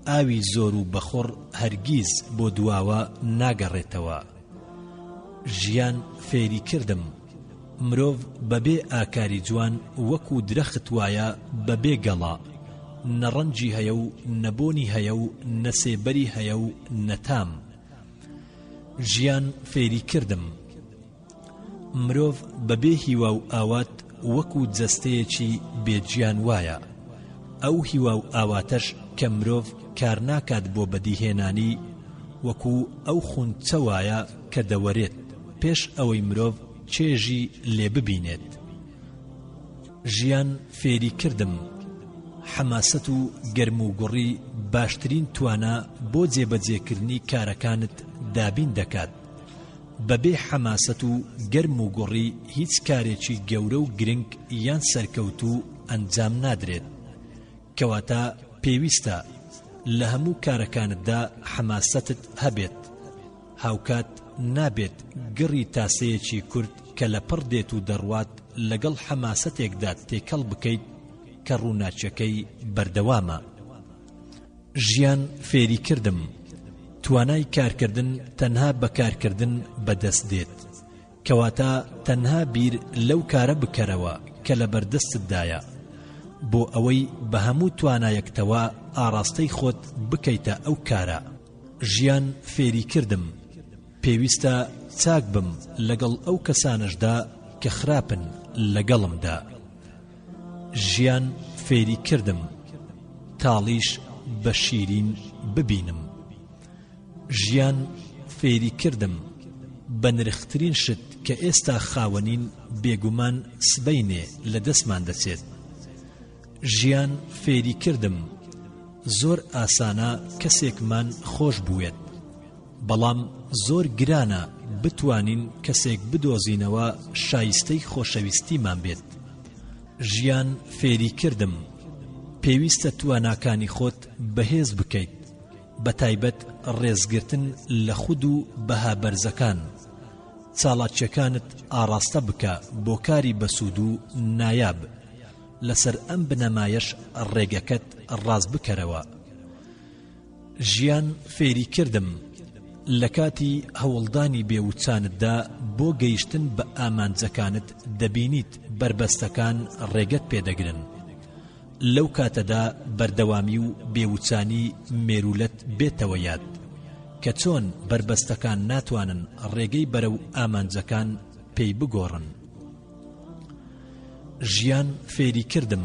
ئاوی زۆر و بەخۆڕ هەرگیز بۆ دواوە ناگەڕێتەوە. ژیان فێری کردم مرۆڤ بەبێ ئاکاری جوان وەکو درەخت وایە بەبێ گەڵا، نەڕەنجی هەیە و نەبۆنی هەیە و نەسێبەری هەیە و نەتام. ژیان فێری کردم مرۆڤ بەبێ هیوا و ئاوات وەکو جەستەیەکی بێجیان وایە، ئەو هیوا و ئاواتەش کە مرۆڤ کار ناکات بۆ بەدیهێنانی وەکو ئەو خونچە وایە کە دەوەرێت پێش ئەوەی مرۆڤ چێژی لێ ببینێت. ژیان فێری کردم حەماسەت و گەرم و گوڕی باشترین توانە بۆ جێبەجێکردنی کارەکانت دابین دەکات. بەبێ حەماسەت و گەرم و گوڕی هیچ کارێکی گەورە و گرنگ یان سەرکەوت و ئەنجام نادرێت، کەواتە پێویستە لە هەموو کارەکانتدا حەماسەتت هەبێت. هاوکات نابێت گڕی تاسەیەکی کورت کە لە پڕ دێت و دەڕوات لەگەڵ حەماسەتێکدا تێکەڵ بکەیت کە ڕووناچەکەی بەردەوامە. ژیان فێری کردم توانای کارکردن تەنها بەکارکردن بەدەست دێت، کەواتە تەنها بیر لەو کارە بکەرەوە کە لە بەردەستتدایە، بۆ ئەوەی بە هەموو توانایەکتەوە ئاراستەی خۆت بکەیتە ئەو کارە. ژیان فێری کردم پێویستە چاک بم لەگەڵ ئەو کەسانشدا کە خراپن لەگەڵمدا. ژیان فێری کردم تاڵیش بە شیرین ببینم. ژیان فێری کردم بە نرخترین شت کە ئێستا خاوەنین بێگومان سبەینێ لە دەستمان دەچێت. ژیان فێری کردم زۆر ئاسانە کەسێکمان خۆش بوێت، بەڵام زۆر گرانە بتوانین کەسێک بدۆزینەوە شایستەی خۆشەویستیمان بێت. ژیان فێری کردم پێویستە تواناکانی خۆت بەهێز بکەیت، بەتایبەت ڕێزگرتن لە خود و بەهابەرزەکان. چاڵاکیەکانت ئاڕاستە بکە بۆ کاری بەسوود و نایاب، لەسەر ئەم بنەمایەش ڕێگەکەت ڕاز بکەرەوە. ژیان فێری کردم لە کاتی هەوڵدانی بێوچانتدا بۆ گەیشتن بە ئامانجەکانت دەبینیت بربەستەکان ڕێگەت پێدەگرن. لەو کاتەدا بەردەوامی و بێوچانی مێرولەت بێتەوە یاد کە چۆن بربەستەکان ناتوانن ڕێگەی بەرەو ئامانجەکان پێی بگۆڕن. ژیان فێری کردم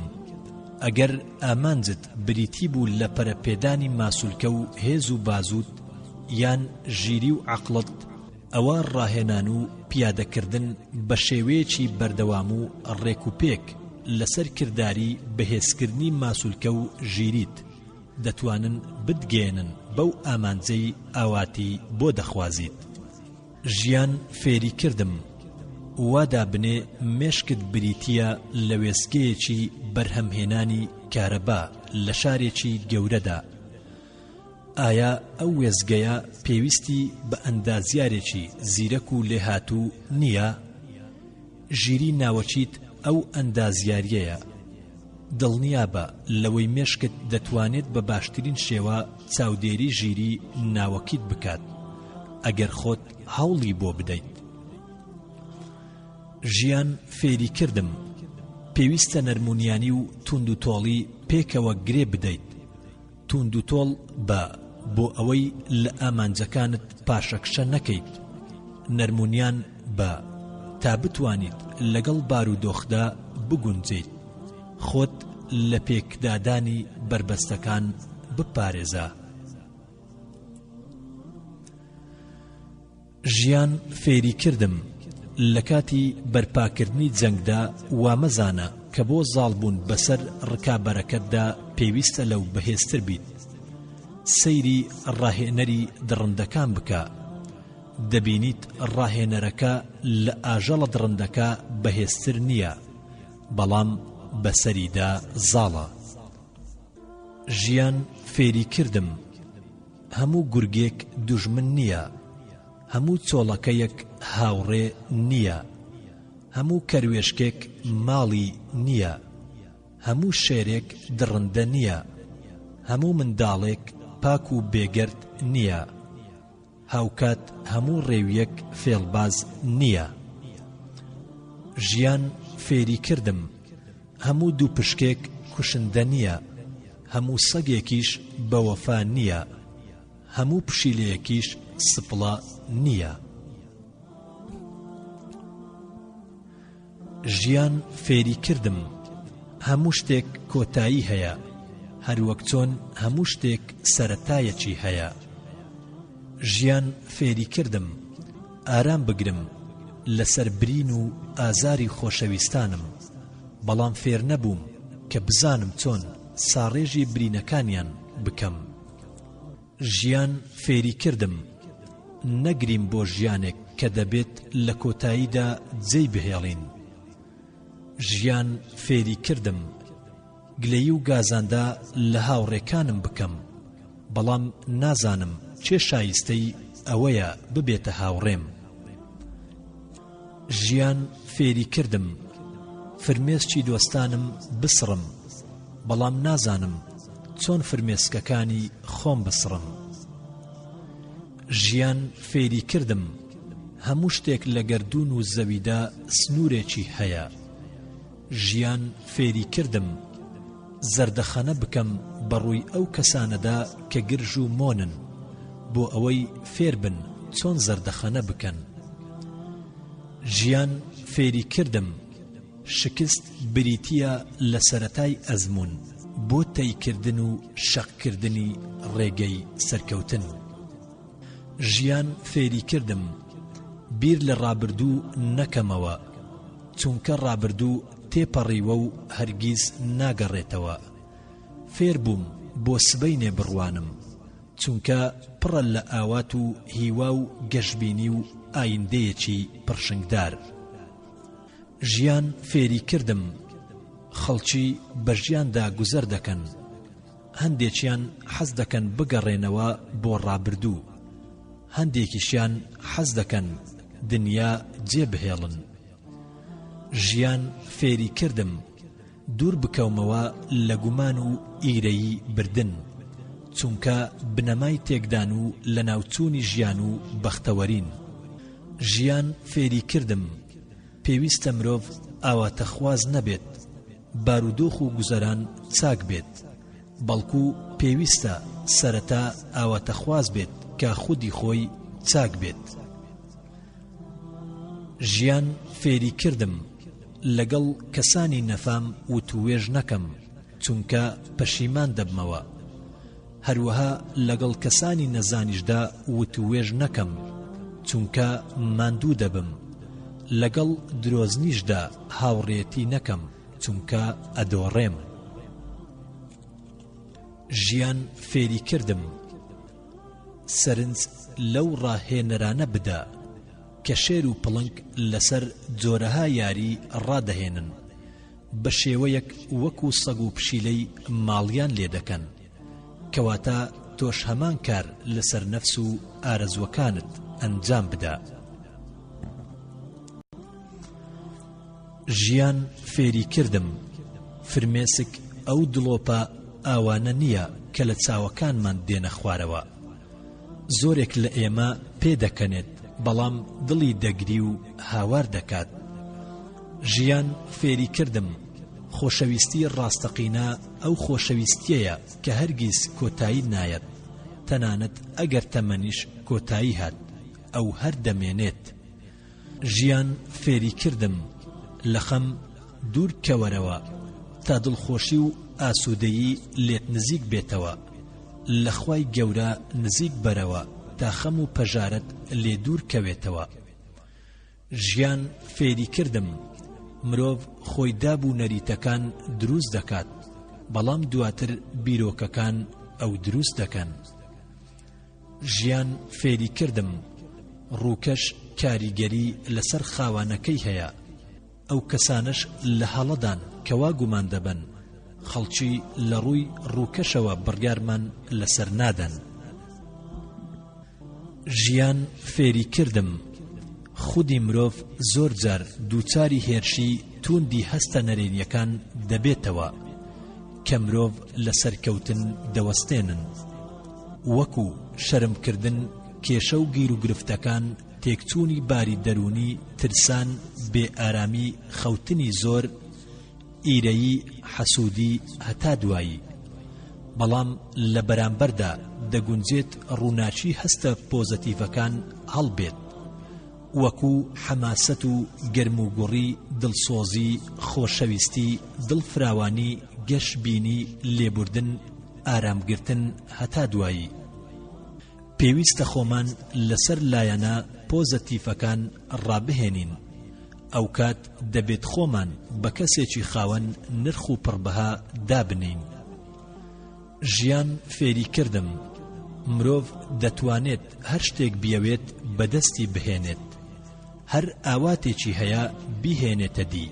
ئەگەر ئامانجت بریتی بوو لە پەرەپێدانی ماسوولکە و هێز و بازوت یان ژیری و عەقڵت، ئەوە ڕاهێنان و پیادەکردن بە شێوەیەکی بەردەوام و ڕێک و پێک لەسەر کردداری بەهێزکردنی ماسوولکە و ژیریت دەتوانن بتگێنن بەو ئامانجەی ئاواتی بۆ دەخوازیت. ژیان فێری کردم وادا بنێ مێشکت بریتیە لە وێستگەیەکی بەرهەمهێنانی کارەبا لە شارێکی گەورەدا. ئایا ئەو وێزگەیە پێویستی بە ئەندازیارێکی زیرەک و لێهاتوو نییە؟ ژیری ناوەچیت ئەو ئەندازیاریەیە. دڵنیابە لەوەی مێشکت دەتوانێت بە باشترین شێوە چاودێری ژیری ناوەکیت بکات ئەگەر خۆت هەوڵی بۆ بدەیت. ژیان فێری کردم پێویستە نەرمونیانی و توند و تۆڵی پێکەوە گرێ بدەیت. توند و تۆڵ بۆ ئەوەی لە ئامانجەکانت پاشەکشە نەکەیت، نەرمونیان تا بتوانیت لەگەڵ بارودۆخدا بگونجیت، خۆت لە پێکدادانی بربەستەکان بپارێزە. ژیان فێری کردم لە کاتی بەرپاکردنی جەنگدا وامەزانە کە بۆ زاڵبوون بەسەر ڕکابەرەکەتدا پێویستە لەو بەهێزتر بیت. سەیری ڕاهێنەری دڕندەکان بکە، دەبینیت ڕاهێنەرەکە لە ئاژەڵە دڕندەکە بەهێزتر نییە، بەڵام بەسەریدا زاڵە. ژیان فێری کردم هەموو گورگێک دوژمن نییە، هەموو چۆڵەکەیەک هاوڕێ نییە، هەموو کەروێشکێک ماڵی نییە، هەموو شێرێک دڕندە نییە، هەموو منداڵێک پاک و بێگەرد نییە، هاوکات هەموو ڕێویەک فێڵباز نییە. ژیان فێری کردم هەموو دوو پشکێک کوشندە نییە، هەموو سەگێکیش بەوەفا نییە، هەموو پشیلەیەکیش سپڵە نییە. ژیان فێری کردم هەموو شتێک کۆتایی هەیە، هەروەک چۆن هەموو شتێک سەرەتایەکی هەیە. ژیان فێری کردم ئارام بگرم لەسەر برین و ئازاری خۆشەویستانم، بەڵام فێر نەبووم کە بزانم چۆن ساڕێژی برینەکانیان بکەم. ژیان فێری کردم نەگریم بۆ ژیانێک کە دەبێت لە کۆتاییدا جێی بهێڵین. ژیان فێری کردم گلەیی و گازاندا لە هاوڕێکانم بکەم، بەڵام نازانم چێ شایستەی ئەوەیە ببێتە هاوڕێم. ژیان فێری کردم فرمێسکی دۆستانم بسڕم، بەڵام نازانم چۆن فرمێسکەکانی خۆم بسڕم. ژیان فێری کردم هەموو شتێک لە گەردون و زەویدا سنوورێکی هەیە. ژیان فێری کردم زەردەخەنە بکەم بەڕووی ئەو کەسانەدا کە گرژ و مۆنن بۆ ئەوەی فێر بن چۆن زەردەخەنە بکەن. ژیان فێری کردم شکست بریتیە لە سەرەتای ئەزمون بۆ تەیکردن و شەقکردنی ڕێگەی سەرکەوتن. ژیان فێری کردم بیر لە ڕابردوو نەکەمەوە، چونکە ڕابردوو تێپەڕیوە و هەرگیز ناگەڕێتەوە. فێر بووم بۆ سبەینێ بڕوانم چونکە پڕە لە ئاوات و هیوا و گەشببینی و ئایندەیەکی پڕشنگدار. ژیان فێری کردم خەڵکی بە ژیاندا گوزەر دەکەن، هەندێکیان حەز دەکەن بگەڕێنەوە بۆ ڕابردوو، هەندێکیشیان حەز دەکەن دنیا جێبهێڵن. ژیان فێری کردم دوور بکەومەوە لە گومان و ئیرەیی بردن، چونکە بنەمای تێکدان و لە ناوچوونی ژیان و بەختەوەرین. ژیان فێری کردم پێویستە مرۆڤ ئاواتەخواز نەبێت، بارودۆخ و گوزەران چاک بێت، بەڵکو پێویستە سەرەتا ئاواتەخواز بێت کە خودی خۆی چاک بێت. ژیان فێری کردم لەگەڵ کەسانی نەفام وتوێژ نەکەم چونکە پەشیمان دەبمەوە، هەروەها لەگەڵ کەسانی نەزانیشدا وتوێژ نەکەم چونکە ماندوو دەبم، لەگەڵ درۆزنیشدا هاوڕێتی نەکەم چونکە ئەدۆڕێم. ژیان فێری کردم سەرنج لەو ڕاهێنەرانە بدە کە شێر و پڵنگ لەسەر جۆرەها یاری ڕادەهێنن، بە شێوەیەک وەکو سەگ و پشیلەی ماڵیان لێ دەکەن، کەواتە تۆش هەمان کار لەسەر نەفس و ئارەزوەکانت ئەنجام بدە. ژیان فێری کردم فرمێسک ئەو دڵۆپە ئاوانە نییە کە لە چاوەکانمان دێنە خوارەوە، زۆرێک لە ئێمە پێدەکەنێت بەڵام دڵی دەگری و هاوار دەکات. ژیان فێری کردم خۆشەویستی ڕاستەقینە ئەو خۆشەویستیەیە کە هەرگیز کۆتایی نایەت، تەنانەت ئەگەر تەمەنیش کۆتایی هات ئەو هەر دەمێنێت. ژیان فێری کردم لە خەم دوور کەوەرەوە تا دڵخۆشی و ئاسوودەیی لێت نزیک بێتەوە، لە خوای گەورە نزیک بەرەوە تا خەم و پەژارەت لێ دوور کەوێتەوە. ژیان فێری کردم مرۆڤ خۆی دابوو نەریتەکان دروست دەکات، بەڵام دواتر بیرۆکەکان ئەو دروست دەکەن. ژیان فێری کردم ڕووکەش کاریگەری لەسەر خاوانەکەی هەیە، ئەو کەسانش لە هەڵەدان کەوا گومان دەبن خەڵکی لە ڕووی ڕووکەشەوە بڕیارمان لەسەر نادەن. ژیان فێری کردم خودی مرۆڤ زۆر جار دووچاری هێرشی توندی هەستە نەرێنیەکان دەبێتەوە کە مرۆڤ لە سەرکەوتن دەوەستێنن، وەکو شەرمکردن، کێشە و گیر و گرفتەکان، تێکچوونی باری دەرونی، ترسان، بێ ئارامی، خەوتنی زۆر، ئیرەیی، حەسوودی هەتا دوایی. بەڵام لە بەرامبەردا دەگونجێت ڕووناچی هەستە پۆزەتیڤەکان هەڵبێت، وەکو حەماسەت و گەرموگوڕی، دڵسۆزی، خۆشەویستی، دڵفراوانی، گەشببینی، لێبوردن، ئارامگرتن هەتا دوایی. پێویستە خۆمان لەسەر لایەنە پۆزەتیڤەکان ڕابهێنین، ئەو کات دەبێت خۆمان بە کەسێکی خاوەن نرخ و پڕبەها دابنین. ژیان فێری کردم مرۆڤ دەتوانێت هەر شتێک بیەوێت بەدەستی بهێنێت، هەر ئاواتێکی هەیە بیهێنێتە دی،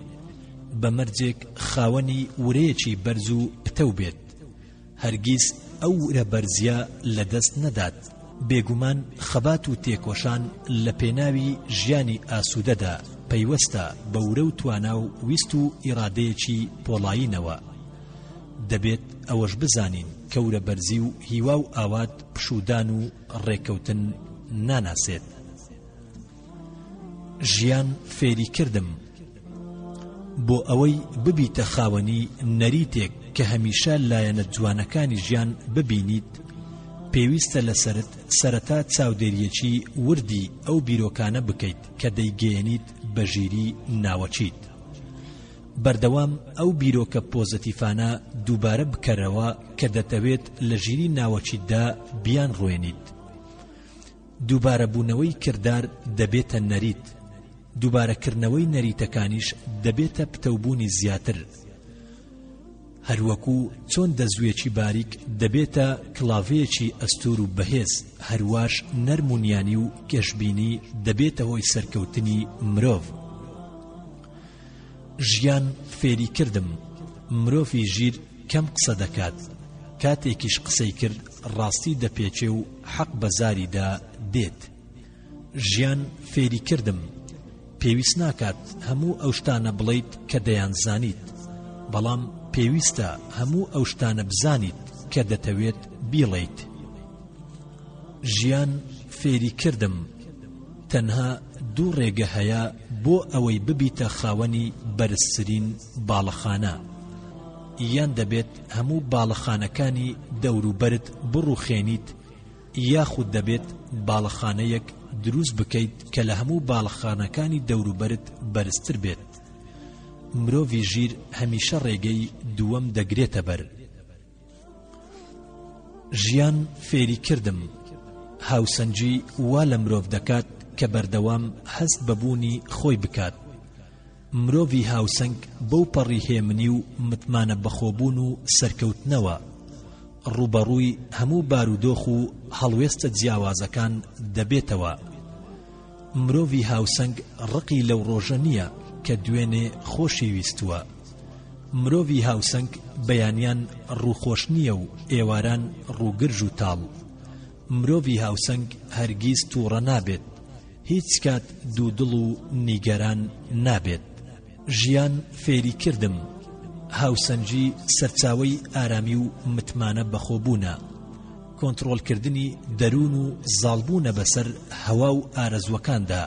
بە مەرجێک خاوەنی ورەیەکی بەرز و پتەو بێت، هەرگیز ئەو ورە بەرزیە لە دەست نەدات. بێگومان خەبات و تێکۆشان لە پێناوی ژیانی ئاسوودەدا پەیوەستە بە ورە و توانا و ویست و ئیرادەیەکی پۆڵایینەوە. دەبێت ئەوەش بزانین کە ورە بەرزی و هیوا و ئاوات پشودان و ڕێکەوتن ناناسێت. ژیان فێری کردم بۆ ئەوەی ببیتە خاوەنی نەریتێک کە هەمیشە لایەنە جوانەکانی ژیان ببینیت، پێویستە لەسەرت سەرەتا چاودێریەکی وردی ئەو بیرۆکانە بکەیت کە دەیگەیەنیت بە ژیری ناوەچیت. بەردەوام ئەو بیرۆکە پۆزەتیفانە دووبارە بکەرەوە کە دەتەوێت لە ژیری ناوەچیتدا بیان ڕوێنیت. دووبارە بوونەوەی کردار دەبێتە نەریت، دووبارەکردنەوەی نەریتەکانیش دەبێتە پتەوبوونی زیاتر. هەروەکو چۆن دەزوێکی باریک دەبێتە کڵاوەیەکی ئەستور و بەهێز، هەرواش نەرمونیانی و کێشبینی دەبێتە هۆی سەرکەوتنی مرۆڤ. ژیان فێری کردم، مرۆڤی ژیر کەم قسە دەکات، کاتێکیش قسەی کرد ڕاستی دەپێچێ و حەق بەزاریدا دێت. ژیان فێری کردم، پێویست ناکات هەموو ئەو شتانە بڵێیت کە دەیانزانیت، بەڵام پێویستە هەموو ئەو شتانە بزانیت کە دەتەوێت بیڵێیت. ژیان فێری کردم، تەنها دوو ڕێگە هەیە بۆ ئەوەی ببیتە خاوەنی بەرزترین باڵەخانە، یان دەبێت هەموو باڵەخانەکانی دەوروبەرت بڕوخێنیت، یاخود دەبێت باڵەخانەیەک دروست بکەیت کە لە هەموو باڵەخانەکانی دەوروبەرت بەرزتر بێت. مرۆڤی ژیر هەمیشە ڕێگەی دووەم دەگرێتە بەر. ژیان فێری کردم، هاوسەنجی وا لە مرۆڤ دەکات کە بەردەوام هەست بەبوونی خۆی بکات. مرۆڤی هاوسەنگ بەو پەڕی هێمنی و متمانە بەخۆبوون و سەرکەوتنەوە ڕوبەڕووی هەموو بارودۆخ و هەڵوێستە جیاوازەکان دەبێتەوە. مرۆڤی هاوسەنگ ڕقی لەو ڕۆژە نییە کە دوێنێ خۆشی ویستووە. مرۆڤی هاوسەنگ بەیانیان ڕووخۆش نییە و ئێواران ڕووگرژ و تاڵ. مرۆڤی هاوسەنگ هەرگیز تووڕە نابێت، هیچ کات دوودڵ و نیگەران نابێت. ژیان فێری کردم، هاوسەنجی سەرچاوەی ئارامی و متمانە بەخۆبوونە، کۆنتڕۆڵکردنی دەروون و زاڵبوونە بەسەر هەوا و ئارەزوەکاندا.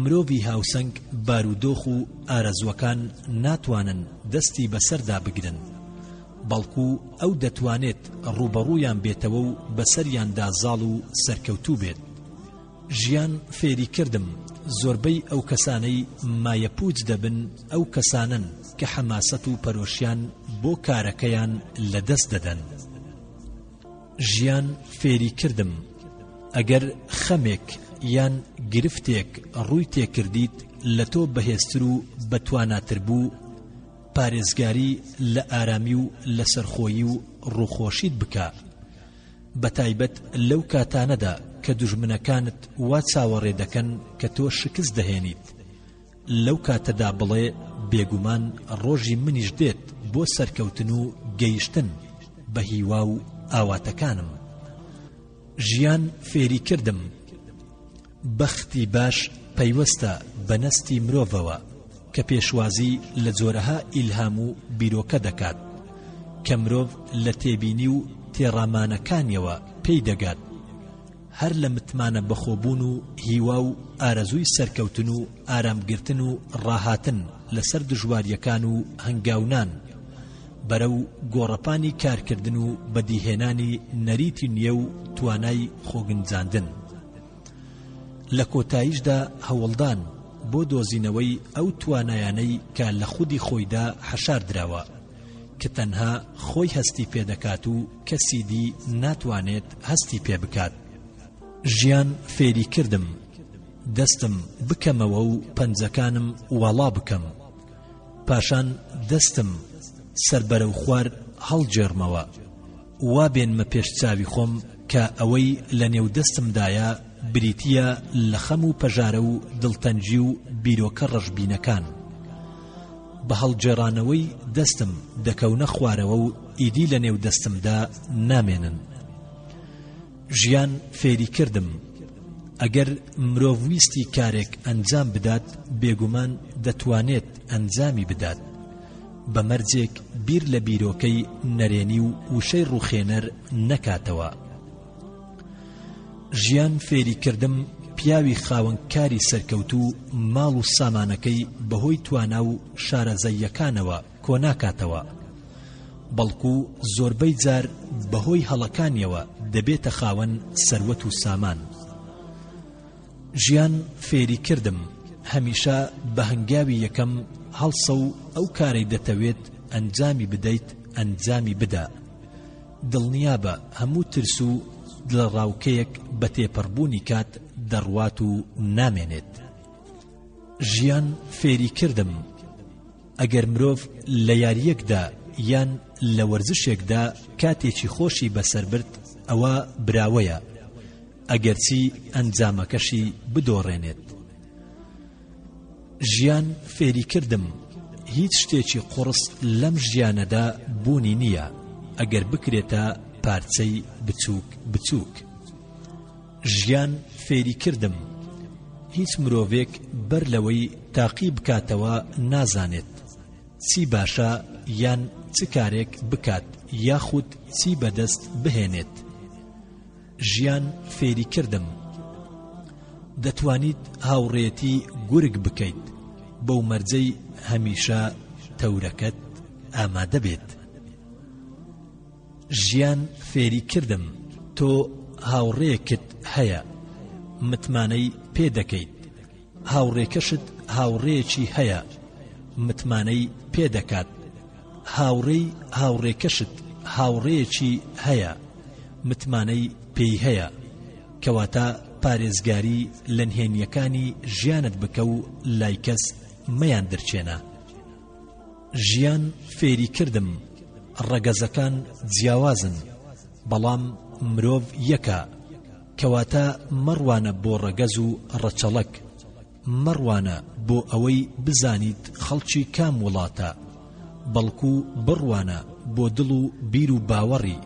مرۆڤی هاوسەنگ بارودۆخ و ئارەزوەکان ناتوانن دەستی بەسەردا بگرن، بەڵکو ئەو دەتوانێت ڕوبەڕوویان بێتەوە و بەسەریاندا زاڵ و سەرکەوتوو بێت. ژیان فێری کردم، زۆربەی ئەو کەسانەی مایەپووج دەبن ئەو کەسانن کە حەماسەت و پەرۆشیان بۆ کارەکەیان لەدەست دەدەن. ژیان فێری کردم، ئەگەر خەمێک یان گرفتێک ڕووی تێکردیت لە تۆ بەهێزتر و بەتواناتر بوو، پارێزگاری لە ئارامی و لە سەرخۆیی و ڕووخۆشیت بکە، بەتایبەت لەو کاتانەدا کە دوژمنەکانت وا چاوەڕێ دەکەن کە تۆ شکست دەهێنیت. لەو کاتەدا بڵێ بێگومان ڕۆژی منیش دێت بۆ سەرکەوتن و گەیشتن بە هیوا و ئاواتەکانم. ژیان فێری کردم، بەختی باش پەیوەستە بە نەستی مرۆڤەوە کە پێشوازی لە جۆرەها ئیلهام و بیرۆکە دەکات کە مرۆڤ لە تێبینی و تێڕامانەکانیەوە پێی دەگات. هەر لە متمانە بەخۆبوون و هیوا و ئارەزووی سەرکەوتن و ئارامگرتن و ڕاهاتن لەسەر دژواریەکان و هەنگاونان بەرەو گۆڕەپانی کارکردن و بەدیهێنانی نەریتی نییە و توانای خۆگنجاندن. لە کۆتاییشدا هەوڵدان بۆ دۆزینەوەی ئەو توانایانەی کە لە خودی خۆیدا حەشار دراوە کە تەنها خۆی هەستی پێدەکات و کەسی دی ناتوانێت هەستی پێ بکات. ژیان فێری کردم، دەستم بکەمەوە و پەنجەکانم وەڵا بکەم، پاشان دەستم سەربەرەو خوار هەڵجێڕمەوە، وا بێنمە پێش چاوی خۆم کە ئەوەی لە نێو دەستمدایە بریتیە لە خەم و پەژارە و دڵتەنجی و بیرۆکە ڕەشبینەکان. بە هەڵجێڕانەوەی دەستم دەکەونە خوارەوە و ئیدی لە نێو دەستمدا نامێنن. ژیان فێری کردم، ئەگەر مرۆڤ ویستی کارێک ئەنجام بدات بێگومان دەتوانێت ئەنجامی بدات، بە مەرجێک بیر لە بیرۆکەی نەرێنی و وشەی ڕووخێنەر نەکاتەوە. ژیان فێری کردم، پیاوی خاوەنکاری سەرکەوتوو ماڵ و سامانەکەی بەهۆی توانا و شارەزەیەکانەوە کۆناکاتەوە، بەڵکو زۆربەی جار بەهۆی هەڵەکانیەوە دەبێتە خاوەن سەروەت و سامان. ژیان فێری کردم، هەمیشە بە هەنگاوی یەکەم هەڵسە و ئەو کارەی دەتەوێت ئەنجامی بدەیت ئەنجامی بدە، دڵنیابە هەموو ترس و دڵڕاوکەیەک بە تێپەڕبوونی کات دەڕوات و نامێنێت. ژیان فێری کردم، ئەگەر مرۆڤ لە یاریەکدا یان لە وەرزشێکدا کاتێکی خۆشی بەسەربرد ئەوە براوەیە ئەگەرچی ئەنجامەکەشی بدۆڕێنێت. ژیان فێری کردم هیچ شتێکی قورس لەم ژیانەدا بوونی نییە ئەگەر بکرێتە پارچەی بچووک بچووک. ژیان فێری کردم هیچ مرۆڤێک بەر لەوەی تاقی بکاتەوە نازانێت چی باشە یان چ کارێک بکات یاخود چی بەدەست بهێنێت. ژیان فێری کردم دەتوانیت هاوڕێتی گورگ بکەیت بەو مەرجەی هەمیشە تەورەکەت ئامادە بێت. ژیان فێری کردم تۆ هاوڕێیەکت هەیە متمانەی پێ دەکەیت، هاوڕێکەشت هاوڕێیەکی هەیە متمانەی پێ دەکات، هاوڕێی هاوڕێکەشت هاوڕێیەکی هەیە متمانەی پێی هەیە، کەواتە پارێزگاری لە نهێنیەکانی ژیانت بکە و لای کەس مەیان دەرچێنە. ژیان فێری کردم ڕەگەزەکان جیاوازن بەڵام مرۆڤ یەکە، کەواتە مەڕوانە بۆ ڕەگەز و ڕەچەڵەک، مەڕوانە بۆ ئەوەی بزانیت خەڵکی کام وڵاتە، بەڵکو بڕوانە بۆ دڵ و بیر و باوەڕی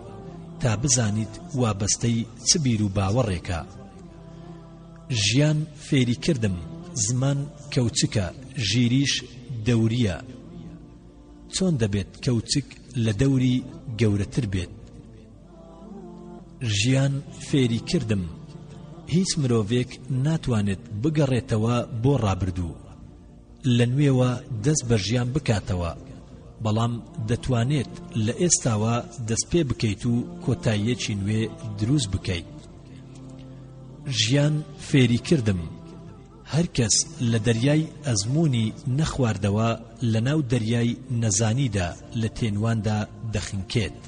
تا بزانیت وابەستەی چ بیر و باوەڕێکە. ژیان فێری کردم زمان کەوچکە ژیریش دەوریە، چۆن دەبێت کەوچک لە دەوری گەورەتر بێت. ژیان فێری کردم هیچ مرۆڤێک ناتوانێت بگەڕێتەوە بۆ ڕابردوو لە نوێوە دەست بە ژیان بکاتەوە، بەڵام دەتوانێت لە ئێستاوە دەست پێ بکەیت و کۆتاییەکی نوێ دروست بکەیت. ژیان فێری کردم هەر کەس لە دەریای ئەزموونی نەخواردەوە لە ناو دەریای نەزانیدا لە تێنواندا دەخنکێت.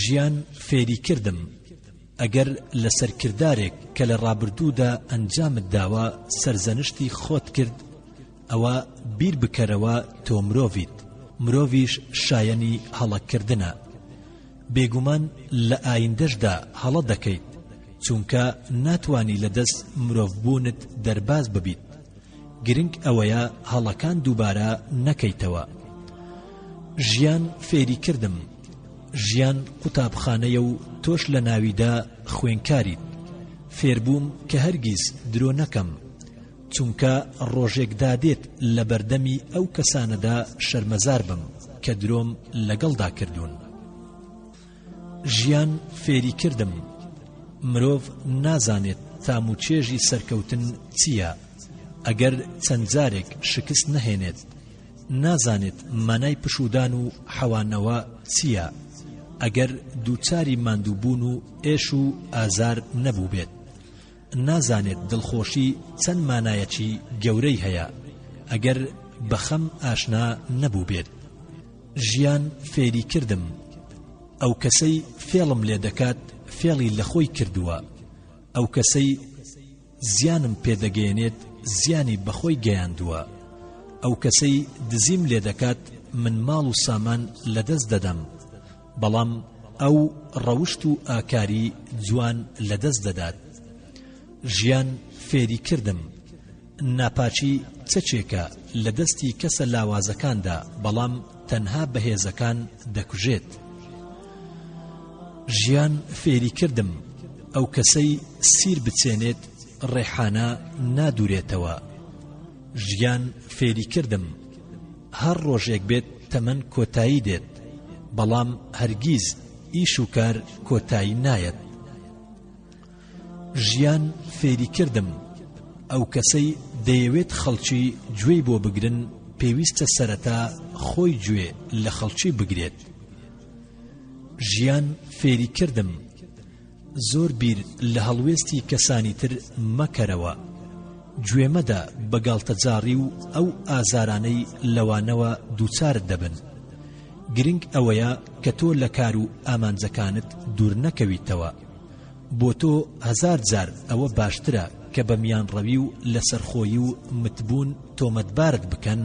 ژیان فێری کردم ئەگەر لە سەرکردارێک کە لە ڕابردوودا ئەنجامت داوە سەرزەنشتی خۆت کرد ئەوە بیر بکەرەوە تۆ مرۆڤیت، مرۆڤیش شایەنی هەڵەکردنە. بێگومان لە ئایندەشدا هەڵە دەکەیت چونکە ناتوانی لە دەست مرۆڤبوونت دەرباز ببیت، گرنگ ئەوەیە هەڵەکان دووبارە نەکەیتەوە. ژیان فێری کردم ژیان قوتابخانەیە و تۆش لە ناویدا خوێنکاریت، فێربووم کە هەرگیز درۆ نەکەم چونکە ڕۆژێکدا دێت لە بەردەمی ئەو کەسانەدا شەرمەزار بم کە درۆم لەگەڵدا کردوون. ژیان فێری کردم مرۆڤ نازانێت تاموچێژی سەرکەوتن چییە ئەگەر چەند جارێک شکست نەهێنێت، نازانێت مانای پشودان و حەوانەوە چییە ئەگەر دووچاری ماندووبوون و ئێش و ئازار نەبوو بێت، نازانێت دڵخۆشی چەند مانایەکی گەورەی هەیە ئەگەر بەخەم ئاشنا نەبوو بێت. ژیان فێری کردم ئەو کەسەی فێڵم لێ دەکات فێڵی لە خۆی کردووە، ئەو کەسەی زیانم پێدەگەیەنێت زیانی بەخۆی گەیاندووە، ئەو کەسەی دزیم لێ دەکات من ماڵ و سامان لەدەست دەدەم، بەڵام ئەو ڕەوشت و ئاکاری جوان لەدەست دەدات. ژیان فێری کردم ناپاچی چەچێکە لە دەستی کەسە لاوازەکاندا بەڵام تەنها بەهێزەکان دەکوژێت. ژیان فێری کردم ئەو کەسەی سیر بچێنێت ڕێحانە نادورێتەوە. ژیان فێری کردم هەر ڕۆژێک بێت تەمەن کۆتایی دێت، بەڵام هەرگیز ئیش و کار کۆتایی نایەت. ژیان فێری کردم ئەو کەسەی دەیەوێت خەڵکی گوێی بۆ بگرن پێویستە سەرەتا خۆی گوێ لە خەڵکی بگرێت. ژیان فێری کردم زۆر بیر لە هەڵوێستی کەسانی تر مەکەرەوە، گوێمەدە بەگاڵتەجاڕی و ئەو ئازارانەی لەوانەوە دووچارت دەبن. گرنگ ئەوەیە کە تۆ لە کار و ئامانجەکانت دوور نەکەویتەوە. بۆ تۆ هەزار جار ئەوە باشترە کە بە میانڕەوی و لەسەرخۆیی و متبوون تۆمەتبارت بکەن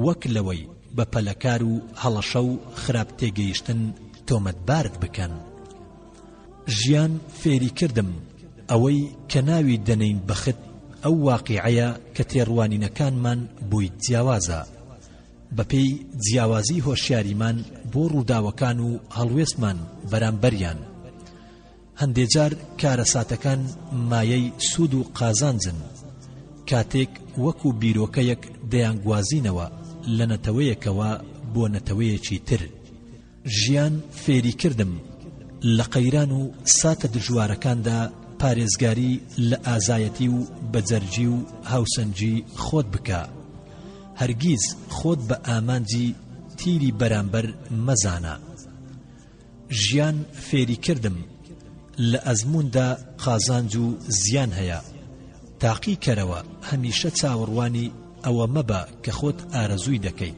وەک لەوەی بە پەلەکار و هەڵەشە و خراپ تێگەیشتن تۆمەتبارت بکەن. ژیان فێری کردم ئەوەی کە ناوی دەنەین بەخت ئەو واقیعەیە کە تێڕوانینەکانمان بووی جیاوازە، بەپێی جیاوازی هۆشیاریمان بۆ ڕووداوەکان و هەڵوێستمان بەرامبەریان. هەندێجار کارەساتەکان مایەی سوود و قازانجن، کاتێک وەکو بیرۆکەیەک دەیانگوازینەوە لە نەتەوەیەکەوە بۆ نەتەوەیەکی تر. ژیان فێری کردم لە قەیران و ساتە دژوارەکاندا پارێزگاری لە ئازایەتی و بەجەرجی و هاوسەنجی خۆت بکە. هەرگیز خۆت بە ئامانجی تیری بەرامبەر مەزانە. ژیان فێری کردم لە ئەزموندا قازانج و زیان هەیە. تاقی کەرەوە هەمیشە چاوەڕوانی ئەوە مەبە کە خۆت ئارەزووی دەکەی.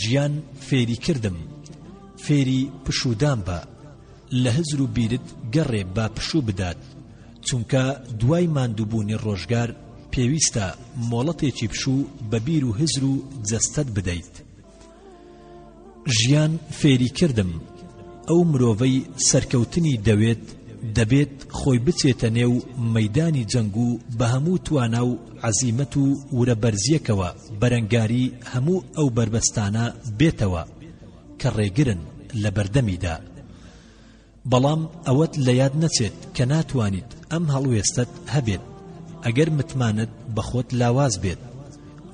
ژیان فێری کردم فێری پشودان بە، لە هزر و بیرت گەڕێ با پشوو بدات، چونکە دوای ماندووبوونی ڕۆژگار پێویستە مۆڵەتێکی پشوو بە بیر و هزر و جەستەت بدەیت. ژیان فێری کردم ئەو مرۆڤەی سەرکەوتنی دەبێت خۆی بچێتە نێو مەیدانی جەنگ و بە هەموو توانا و عەزیمەت و ورەبەرزیەکەوە بەرەنگاری هەموو ئەو بربەستانە بێتەوە کە ڕێگرن لە بەردەمیدا. بەڵام ئەوەت لە یاد نەچێت کە ناتوانیت ئەم هەڵوێستت هەبێت ئەگەر متمانت بە خۆت لاواز بێت،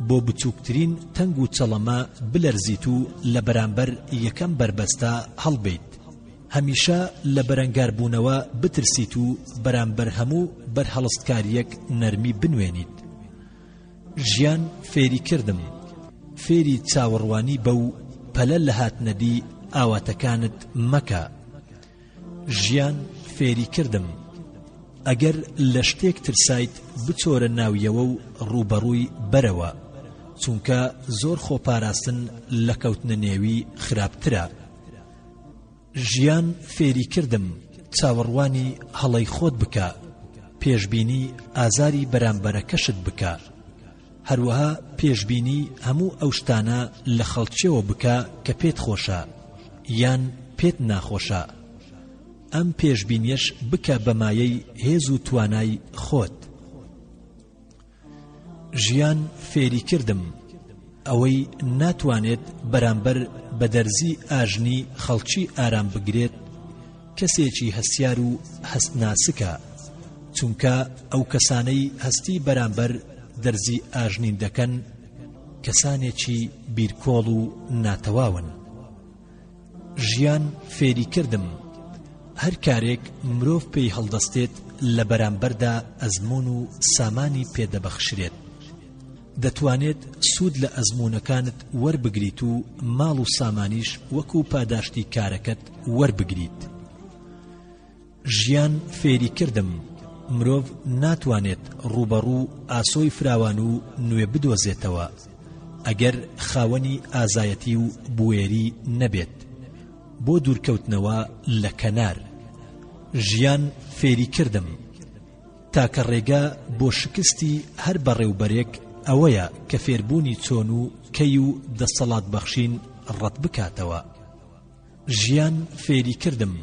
بۆ بچووکترین تەنگ و چەڵەمە بلەرزیت و لە بەرامبەر یەکەم بربەستە هەڵبیت. هەمیشە لە بەرەنگاربوونەوە بترسیت و بەرامبەر هەموو بەرهەڵستکاریەک نەرمی بنوێنیت. ژیان فێری کردم فێری چاوەڕوانی بە و پەلە لە هاتنەدی ئاواتەکانت مەکە. ژیان فێری کردم ئەگەر لە شتێک ترسایت بچۆرە ناویەوە و ڕوبەڕووی بەرەوە، چونکە زۆر خۆپاراستن لە کەوتنە نێوی خراپترە. ژیان فێری کردم چاوەڕوانی هەڵەی خۆت بکە، پێشبینی ئازاری بەرامبەرەکەشت بکە، هەروەها پێشبینی هەموو ئەو شتانە لە خەڵکیەوە بکە کە پێت خۆشە یان پێت ناخۆشە. ئەم پێشبینیەش بکە بەمایەی هێز و توانای خۆت. ژیان فێری کردم ئەوەی ناتوانێت بەرامبەر بە دەرزی ئاژنی خەڵکی ئارام بگرێت کەسێکی هەستیار و هەستناسکە، چونکە ئەو کەسانەی هەستی بەرامبەر دەرزی ئاژنین دەکەن کەسانێکی بیرکۆڵ و ناتەواون. ژیان فێری کردم هەر کارێک مرۆڤ پێی هەڵدەستێت لە بەرامبەردا ئەزمون و سامانی پێدەبەخشرێت. دەتوانێت سوود لە ئەزمونەکانت وەربگریت و ماڵ و سامانیش وەکو پاداشتی کارەکەت وەربگریت. ژیان فێری کردم مرۆڤ ناتوانێت ڕوبەڕوو ئاسۆی فراوان و نوێ بدۆزێتەوە ئەگەر خاوەنی ئازایەتی و بوێری نەبێت بۆ دوورکەوتنەوە لە کەنار. ژیان فێری کردم تاکە ڕێگا بۆ شکستی هەر بەڕێوبەرێک ئەوەیە کە فێربوونی چۆن و کەی و دەسەڵات بەخشین ڕەت بکاتەوە. ژیان فێری کردم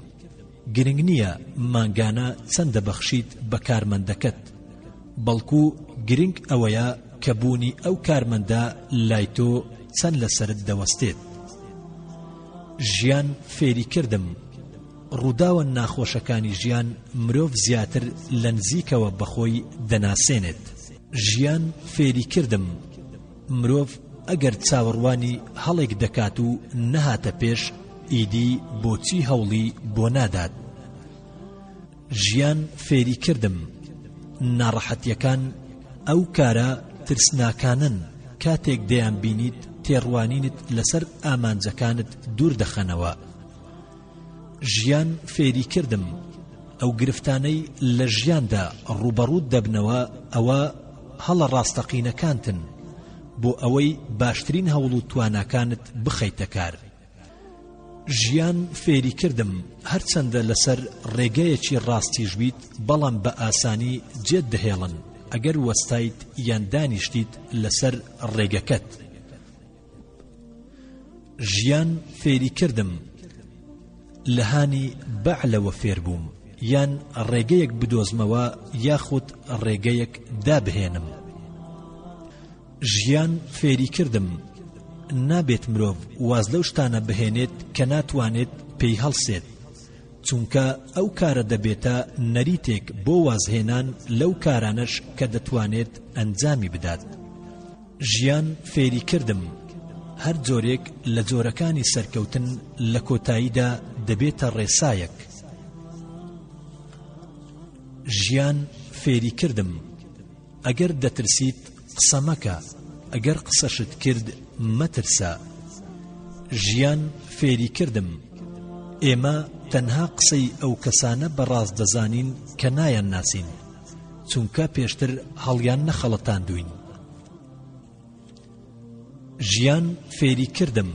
گرنگ نییە مانگانە چەندە بەخشیت بە کارمەندەکەت، بەڵکو گرنگ ئەوەیە کە بوونی ئەو کارمەندە لای تۆ چەند لەسەرت دەوەستێت. ژیان فێری کردم ڕووداوە ناخۆشەکانی ژیان مرۆڤ زیاتر لە نزیکەوە بەخۆی دەناسێنێت. ژیان فێری کردم مرۆڤ ئەگەر چاوەڕوانی هەڵێک دەکات و نەهاتە پێش ئیدی بۆچی هەوڵی بۆ نادات. ژیان فێری کردم ناڕەحەتیەکان ئەو کارە ترسناکانن کاتێک دەیان بینیت تێڕوانینت لەسەر ئامانجەکانت دوور دەخەنەوە. ژیان فێری کردم ئەو گرفتانەی لە ژیاندا ڕوبەڕوود دەبنەوە ئەوە هەڵە ڕاستەقینەکانتن بۆ ئەوەی باشترین هەوڵ و تواناکانت بخەیتە کار. ژیان فێری کردم هەرچەندە لەسەر ڕێگەیەکی ڕاستیش بیت بەڵام بە ئاسانی جێت دەهێڵن ئەگەر وەستایت یان دانیشتیت لەسەر ڕێگەکەت. ژیان فێری کردم لە هانی بەعلەوە فێر بووم، یان ڕێگەیەک بدۆزمەوە یاخود ڕێگەیەک دابهێنم. ژیان فێری کردم نابێت مرۆڤ واز لەو شتانە بهێنێت کە ناتوانێت پێی هەڵسێت، چونکە ئەو کارە دەبێتە نەریتێک بۆ وازهێنان لەو کارانەش کە دەتوانێت ئەنجامی بدات. ژیان فێری کردم هەر جۆرێک لە جۆرەکانی سەرکەوتن لە کۆتاییدا دەبێتە ڕێسایەک. ژیان فێری کردم ئەگەر دەترسیت قسە مەکە، ئەگەر قسەشت کرد مەترسە. ژیان فێری کردم ئێمە تەنها قسەی ئەو کەسانە بەڕاست دەزانین کە نایان ناسین، چونکە پێشتر هەڵیان نەخەڵەتاندوین. ژیان فێری کردم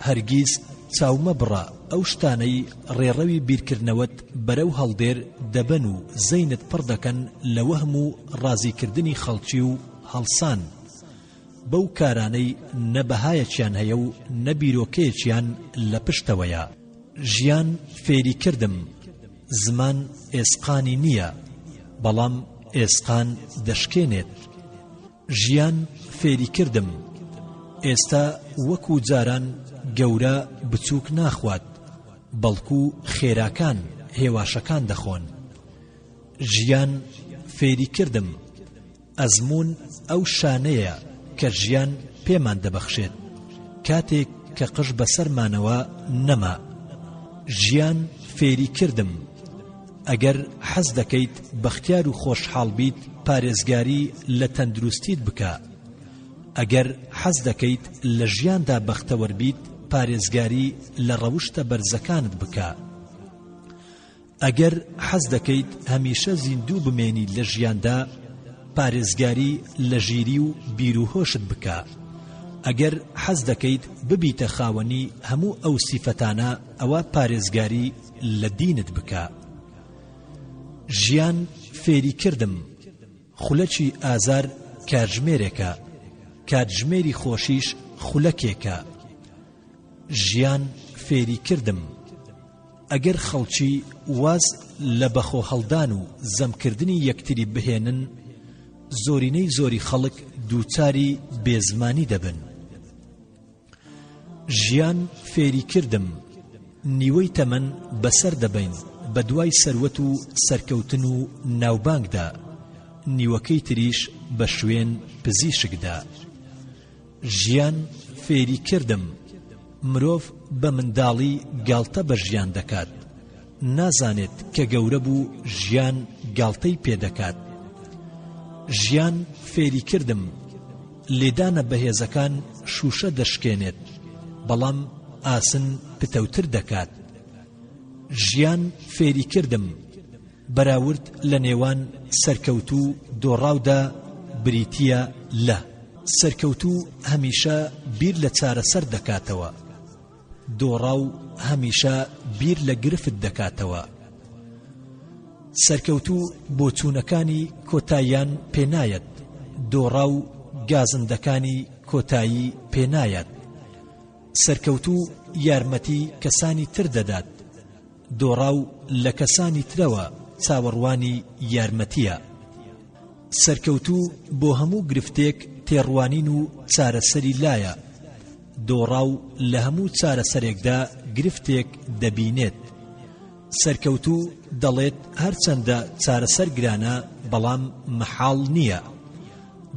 هەرگیز چاومە بڕە ئەو شتانەی ڕێڕەوی بیرکردنەوەت بەرەو هەڵدێر دەبەن و زەینت پڕ دەکەن لە وەهم و ڕازیکردنی خەڵکی و هەڵسان، بەو کارانەی نەبەهایەکیان هەیە و نەبیرۆکەیەکیان لە پشتەوەیە. ژیان فێری کردم زمان ئێسقانی نییە، بەڵام ئێسقان دەشکێنێت. ژیان فێری کردم ئێستا وەکو جاران گەورە بچووک ناخوات، بەڵکو خێراکان هێواشەکان دەخۆن. ژیان فێری کردم ئەزمون ئەو شانەیە کە ژیان پێمان دەبەخشێت کاتێک کە قژ بەسەرمانەوە نەما. ژیان فێری کردم ئەگەر حەز دەکەیت بەختیار و خۆشحاڵ بیت پارێزگاری لە تەندروستیت بکە، ئەگەر حەز دەکەیت لە ژیاندا بەختەوەر بیت پارێزگاری لە ڕەوشتە بەرزەکانت بکە، ئەگەر حەز دەکەیت هەمیشە زیندوو بمێنی لە ژیاندا پارێزگاری لە ژیری و بیرروهۆشت بکە، ئەگەر حەز دەکەیت ببیتە خاوەنی هەموو ئەو سیفەتانە ئەوە پارێزگاری لە دینت بکە. ژیان فێری کردم خولەکی ئازار کاتژمێرێکە، کاتژمێری خۆشیش خولەکێکە. ژیان فێری کردم ئەگەر خەڵکی واز لە بەخۆ هەڵدان و زەمکردنی یەکتری بهێنن، زۆرینەی زۆری خەڵک دووچاری بێزمانی دەبن. ژیان فێری کردم نیوەی تەمەن بەسەر دەبین بە دوای سەروەت و سەرکەوتن و ناوبانگدا، نیوەکەی تریش بە شوێن پزیشکدا. ژیان فێری کردم مرۆڤ بە منداڵی گاڵتە بە ژیان دەکات، نازانێت کە گەورە بوو ژیان گاڵتەی پێدەکات. ژیان فێری کردم لێدانە بەهێزەکان شوشە دەشکێنێت، بەڵام ئاسن پتەوتر دەکات. ژیان فێری کردم بەراورد لە نێوان سەرکەوتو دۆڕاودا بریتیە لە سەرکەوتو هەمیشە بیر لە چارەسەر دەکاتەوە، دۆڕاو هەمیشە بیر لە گرفت دەکاتەوە. سەرکەوتو بۆچوونەکانی کۆتاییان پێنایەت، دۆڕاو گازندەکانی کۆتایی پێنایەت. سەرکەوتو یارمەتی کەسانی تر دەدات، دۆڕاو لە کەسانی ترەوە چاوەڕوانی یارمەتیە. سەرکەوتو بۆ هەموو گرفتێک تێڕوانین و چارەسەری لایە، دۆڕاو لە هەموو چارەسەرێکدا گرفتێک دەبینێت. سەرکەوتو دەڵێت هەرچەندە چارەسەر گرانە بەڵام مەحاڵ نییە،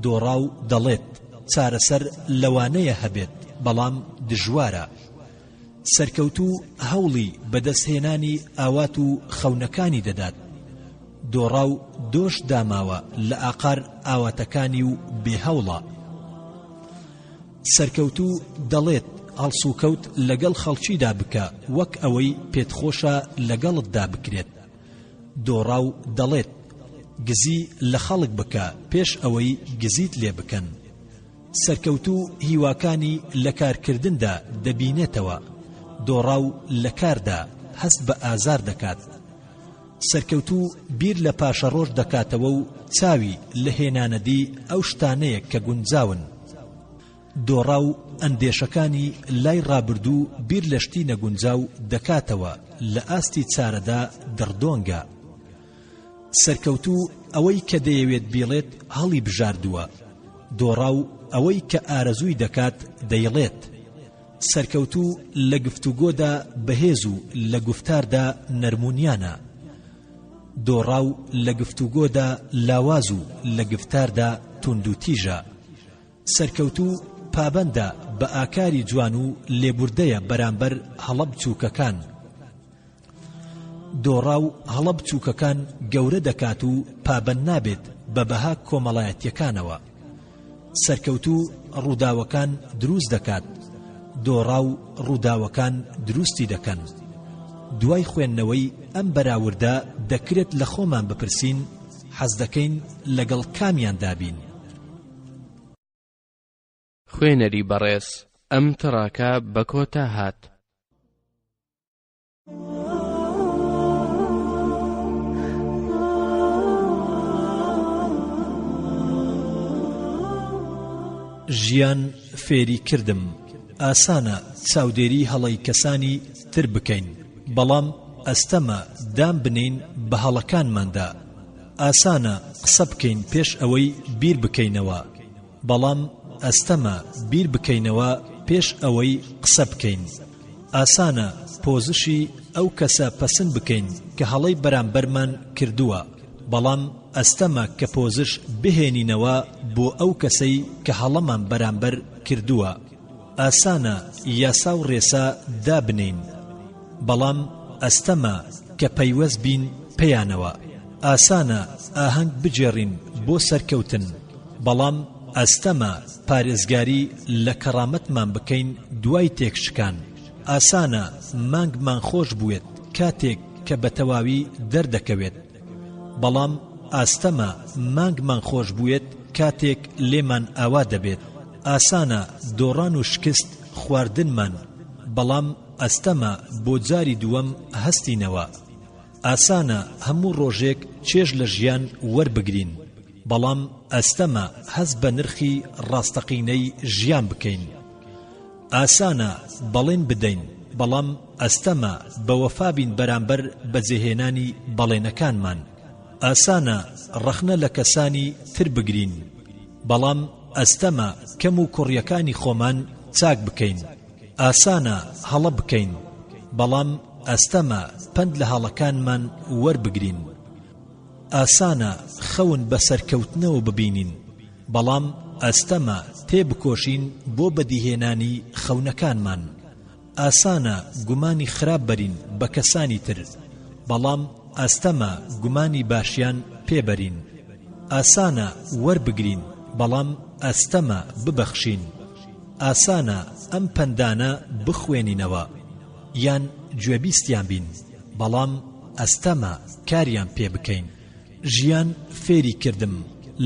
دۆڕاو دەڵێت چارەسەر لەوانەیە هەبێت بەڵام دژوارە. سەرکەوتو هەوڵی بەدەستهێنانی ئاوات و خەونەکانی دەدات، دۆڕاو دۆش داماوە لە ئاقار ئاواتەکانی و بێهەوڵە. سەرکەوتو دەڵێت هەڵسوکەوت لەگەڵ خەڵکیدا بکە وەک ئەوەی پێتخۆشە لەگەڵتدا بکرێت، دۆڕاو دەڵێت گزی لە خەڵک بکە پێش ئەوەی گزیت لێ بکەن. سەرکەوتو هیواکانی لە کارکردندا دەبینێتەوە، دۆڕاو لە کاردا هەست بە ئازار دەکات. سەرکەوتو بیر لە پاشەڕۆژ دەکاتەوە و چاوی لە هێنانەدی ئەو شتانەیە کە گونجاون. دۆڕا و ئەندێشەکانی لای ڕابردوو بیر لە شتی نەگونجاو دەکاتەوە لە ئاستی چارەدا دڕدۆنگە. سەرکەوتوو ئەوەی کە دەیەوێت بیڵێت هەڵی بژاردووە، دۆڕا و ئەوەی کە ئارەزووی دەکات دەیڵێت. سەرکەوتوو لە گفتوگۆدا بەهێز و لە گفتاردا نەرمونیانە، دۆڕا و لە گفتوگۆدا لاواز و لە گفتاردا توندوتیژە. سەرکەوتوو پابەندە بە ئاکاری جوان و لێبوردەیە بەرامبەر هەڵە بچووکەکان، دۆڕا و هەڵە بچووکەکان گەورە دەکات و پابەند نابێت بە بەها کۆمەڵایەتیەکانەوە. سەرکەوتوو ڕووداوەکان دروست دەکات، دۆڕا و ڕووداوەکان دروستی دەکەن. دوای خوێندنەوەی ئەم بەراوردە دەکرێت لە خۆمان بپرسین حەز دەکەین لەگەڵ کامیان دابین. خوێنەری بەڕێز، ئەم تڕاکە بە کۆتا هات. ژیان فێری کردم، ئاسانە چاودێری هەڵەی کەسانی تر بکەین، بەڵام ئەستەمە دام بنین بە هەڵەکانماندا. ئاسانە قسە بکەین پێش ئەوەی بیر بکەینەوە، بەڵام ئەستەمە بیر بکەینەوە پێش ئەوەی قسە بکەین. ئاسانە پۆزشی ئەو کەسە پەسند بکەین کە هەڵەی بەرامبەرمان کردووە، بەڵام ئەستەمە کە پۆزش بهێنینەوە بۆ ئەو کەسەی کە هەڵەمان بەرامبەر کردووە. ئاسانە یاسا و ڕێسا دابنین، بەڵام ئەستەمە کە پەیوەست بین پێیانەوە. ئاسانە ئاهەنگ بجێڕین بۆ سەرکەوتن، بەڵام ئەستەمە پارێزگاری لە کەڕامەتمان بکەین دوای تێکشکان. ئاسانە مانگمان خۆش بوێت کاتێک کە بە تەواوی دەردەکەوێت، بەڵام ئاستەمە مانگمان خۆش بوێت کاتێک لێمان ئاوا دەبێت. ئاسانە دۆڕان و شکست خواردنمان، بەڵام ئەستەمە بۆ جاری دووەم هەستینەوە. ئاسانە هەموو ڕۆژێک چێژ لە ژیان وەربگرین، بەڵام ئەستەمە هەز بە نرخی ڕاستەقینەی ژیان بکەین. ئاسانە بەڵێن بدەین، بەڵام ئەستەمە بە وەفابین بەرامبەر بەجێهێنانی بەڵێنەکانمان. ئاسانە ڕەخنە لە کەسانی تر بگرین، بەڵام ئەستەمە کەم و کوڕیەکانی خۆمان چاک بکەین. ئاسانە هەڵە بکەین، بەڵام ئەستەمە پند لە هەڵەکانمان وەربگرین. ئاسانە خەون بە سەرکەوتنەوە ببینین، بەڵام ئەستەمە تێبکۆشین بۆ بەدیهێنانی خەونەکانمان. ئاسانە گومانی خراپ بەرین بە کەسانی تر، بەڵام ئەستەمە گومانی باشیان پێبەرین. ئاسانە وەربگرین، بەڵام ئەستەمە ببەخشین. ئاسانە ئەم پەندانە بخوێنینەوە یان گوێبیستیان بین، بەڵام ئەستەمە کاریان پێ بکەین. ژیان فێری کردم،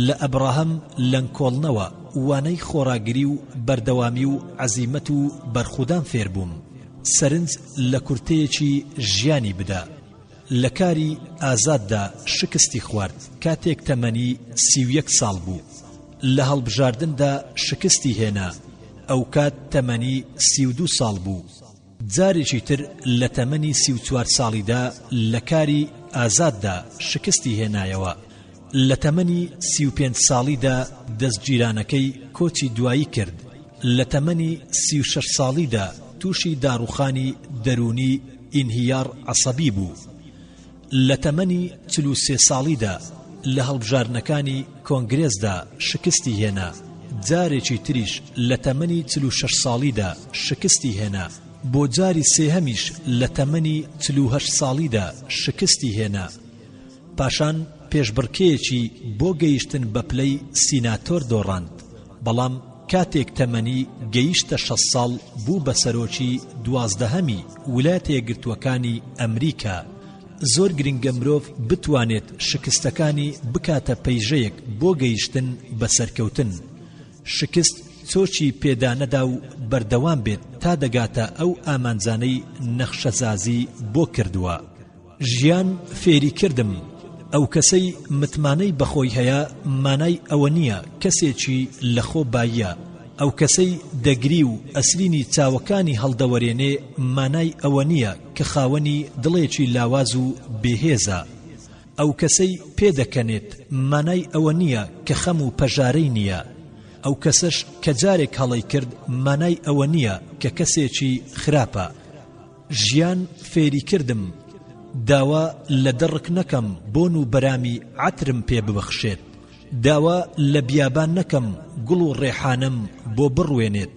لە ئەبراهەم لەنکۆڵنەوە وانەی خۆراگری و بەردەوامی و عەزیمەت و بەرخودان فێر بووم. سەرنج لە کورتەیەکی ژیانی بدا، لە کاری ئازاددا شکستی خوارد کاتێک تەمەنی 31 ساڵ بوو. لە هەڵبژاردندا شکستی هێنا، ئەو کات تەمەنی 32 ساڵ بوو. جارێکی تر لە تەمەنی 34 ساڵیدا لە کاری ئازاددا شکستی هێنایەوە. لە تەمەنی 35 ساڵیدا دەستگیرانەکەی کۆچی دوایی کرد. لە تەمەنی 36 ساڵیدا تووشی داڕوخانی دەرونی ئینهیار عەسەبی بوو. لە تەمەنی 43 ساڵیدا لە هەڵبژارنەکانی کۆنگرێزدا شکستی هێنا. جارێکی تریش لە تەمەنی 46 ساڵیدا شکستی هێنا. بۆ جاری سێهەمیش لە تەمەنی 48 ساڵیدا شکستی هێنا. پاشان پێشبڕکێیەکی بۆ گەیشتن بە پلەی سیناتۆر دۆڕاند، بەڵام کاتێک تەمەنی گەیشتە 60 ساڵ بوو بە سەرۆکی 12هەمی ویلایەتە یەکگرتووەکانی ئەمریکا. زۆر گرنگە مرۆڤ بتوانێت شکستەکانی بکاتە پەیژەیەک بۆ گەیشتن بە سەرکەوتن. شکست چۆچی پێدانەدا و بەردەوام بێت تا دەگاتە ئەو ئامانجانەی نەخشەزازی بۆ کردووە. ژیان فێری کردم، ئەو کەسەی متمانەی بەخۆی هەیە مانای ئەوە نییە کەسێکی لەخۆ باییە ئەو کەسەی دەگری و ئەسرینی چاوەکانی هەڵدەوەرێنێ مانای ئەوە نییە کە خاوەنی دڵێکی لاواز و بێهێزە. ئەو کەسەی پێدەکەنێت مانای ئەوە نییە کە خەم و پەژارەی نییە. ئەو کەسەش کە جارێک هەڵەی کرد مانای ئەوە نییە کە کەسێکی خراپە. ژیان فێری کردم داوا لە دەڕک نەکەم بۆن و بەرامی عەترم پێ ببەخشێت. داوا لە بیابان نەکەم گوڵ و ڕێحانم بۆ بڕوێنێت.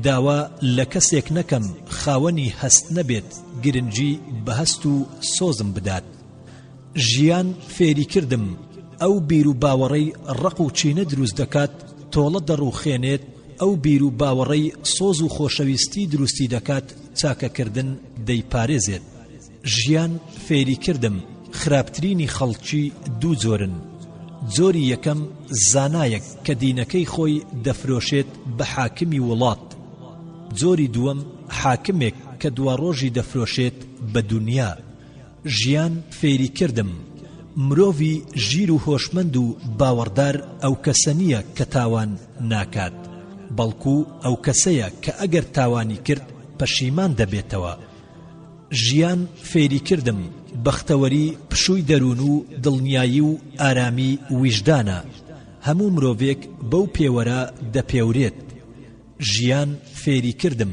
داوا لە کەسێک نەکەم خاوەنی هەست نەبێت گرنگی بە هەست و سۆزم بدات. ژیان فێری کردم ئەو بیر و باوەڕەی ڕق و چینە دروست دەکات تۆڵە دەڕوخێنێت. ئەو بیر و باوەڕەی سۆز و خۆشەویستی دروستی دەکات چاکەکردن دەیپارێزێت. ژیان فێری کردم خراپترینی خەڵکی دوو جۆرن. جۆری یەکەم زانایەک کە دینەکەی خۆی دەفرۆشێت بە حاکمی وڵات. جۆری دووەم حاکمێک کە دواڕۆژی دەفرۆشێت بە دونیا. ژیان فێری کردم مرۆڤی ژیر و هۆشمەند و باوەڕدار ئەو کەسە نییە کە تاوان ناکات، بەڵکو ئەو کەسەیە کە ئەگەر تاوانی کرد پەشیمان دەبێتەوە. ژیان فێری کردم بەختەوەری پشووی دەروون و دڵنیایی و ئارامی ویژدانە. هەموو مرۆڤێک بەو پێوەرە دەپێورێت. ژیان فێری کردم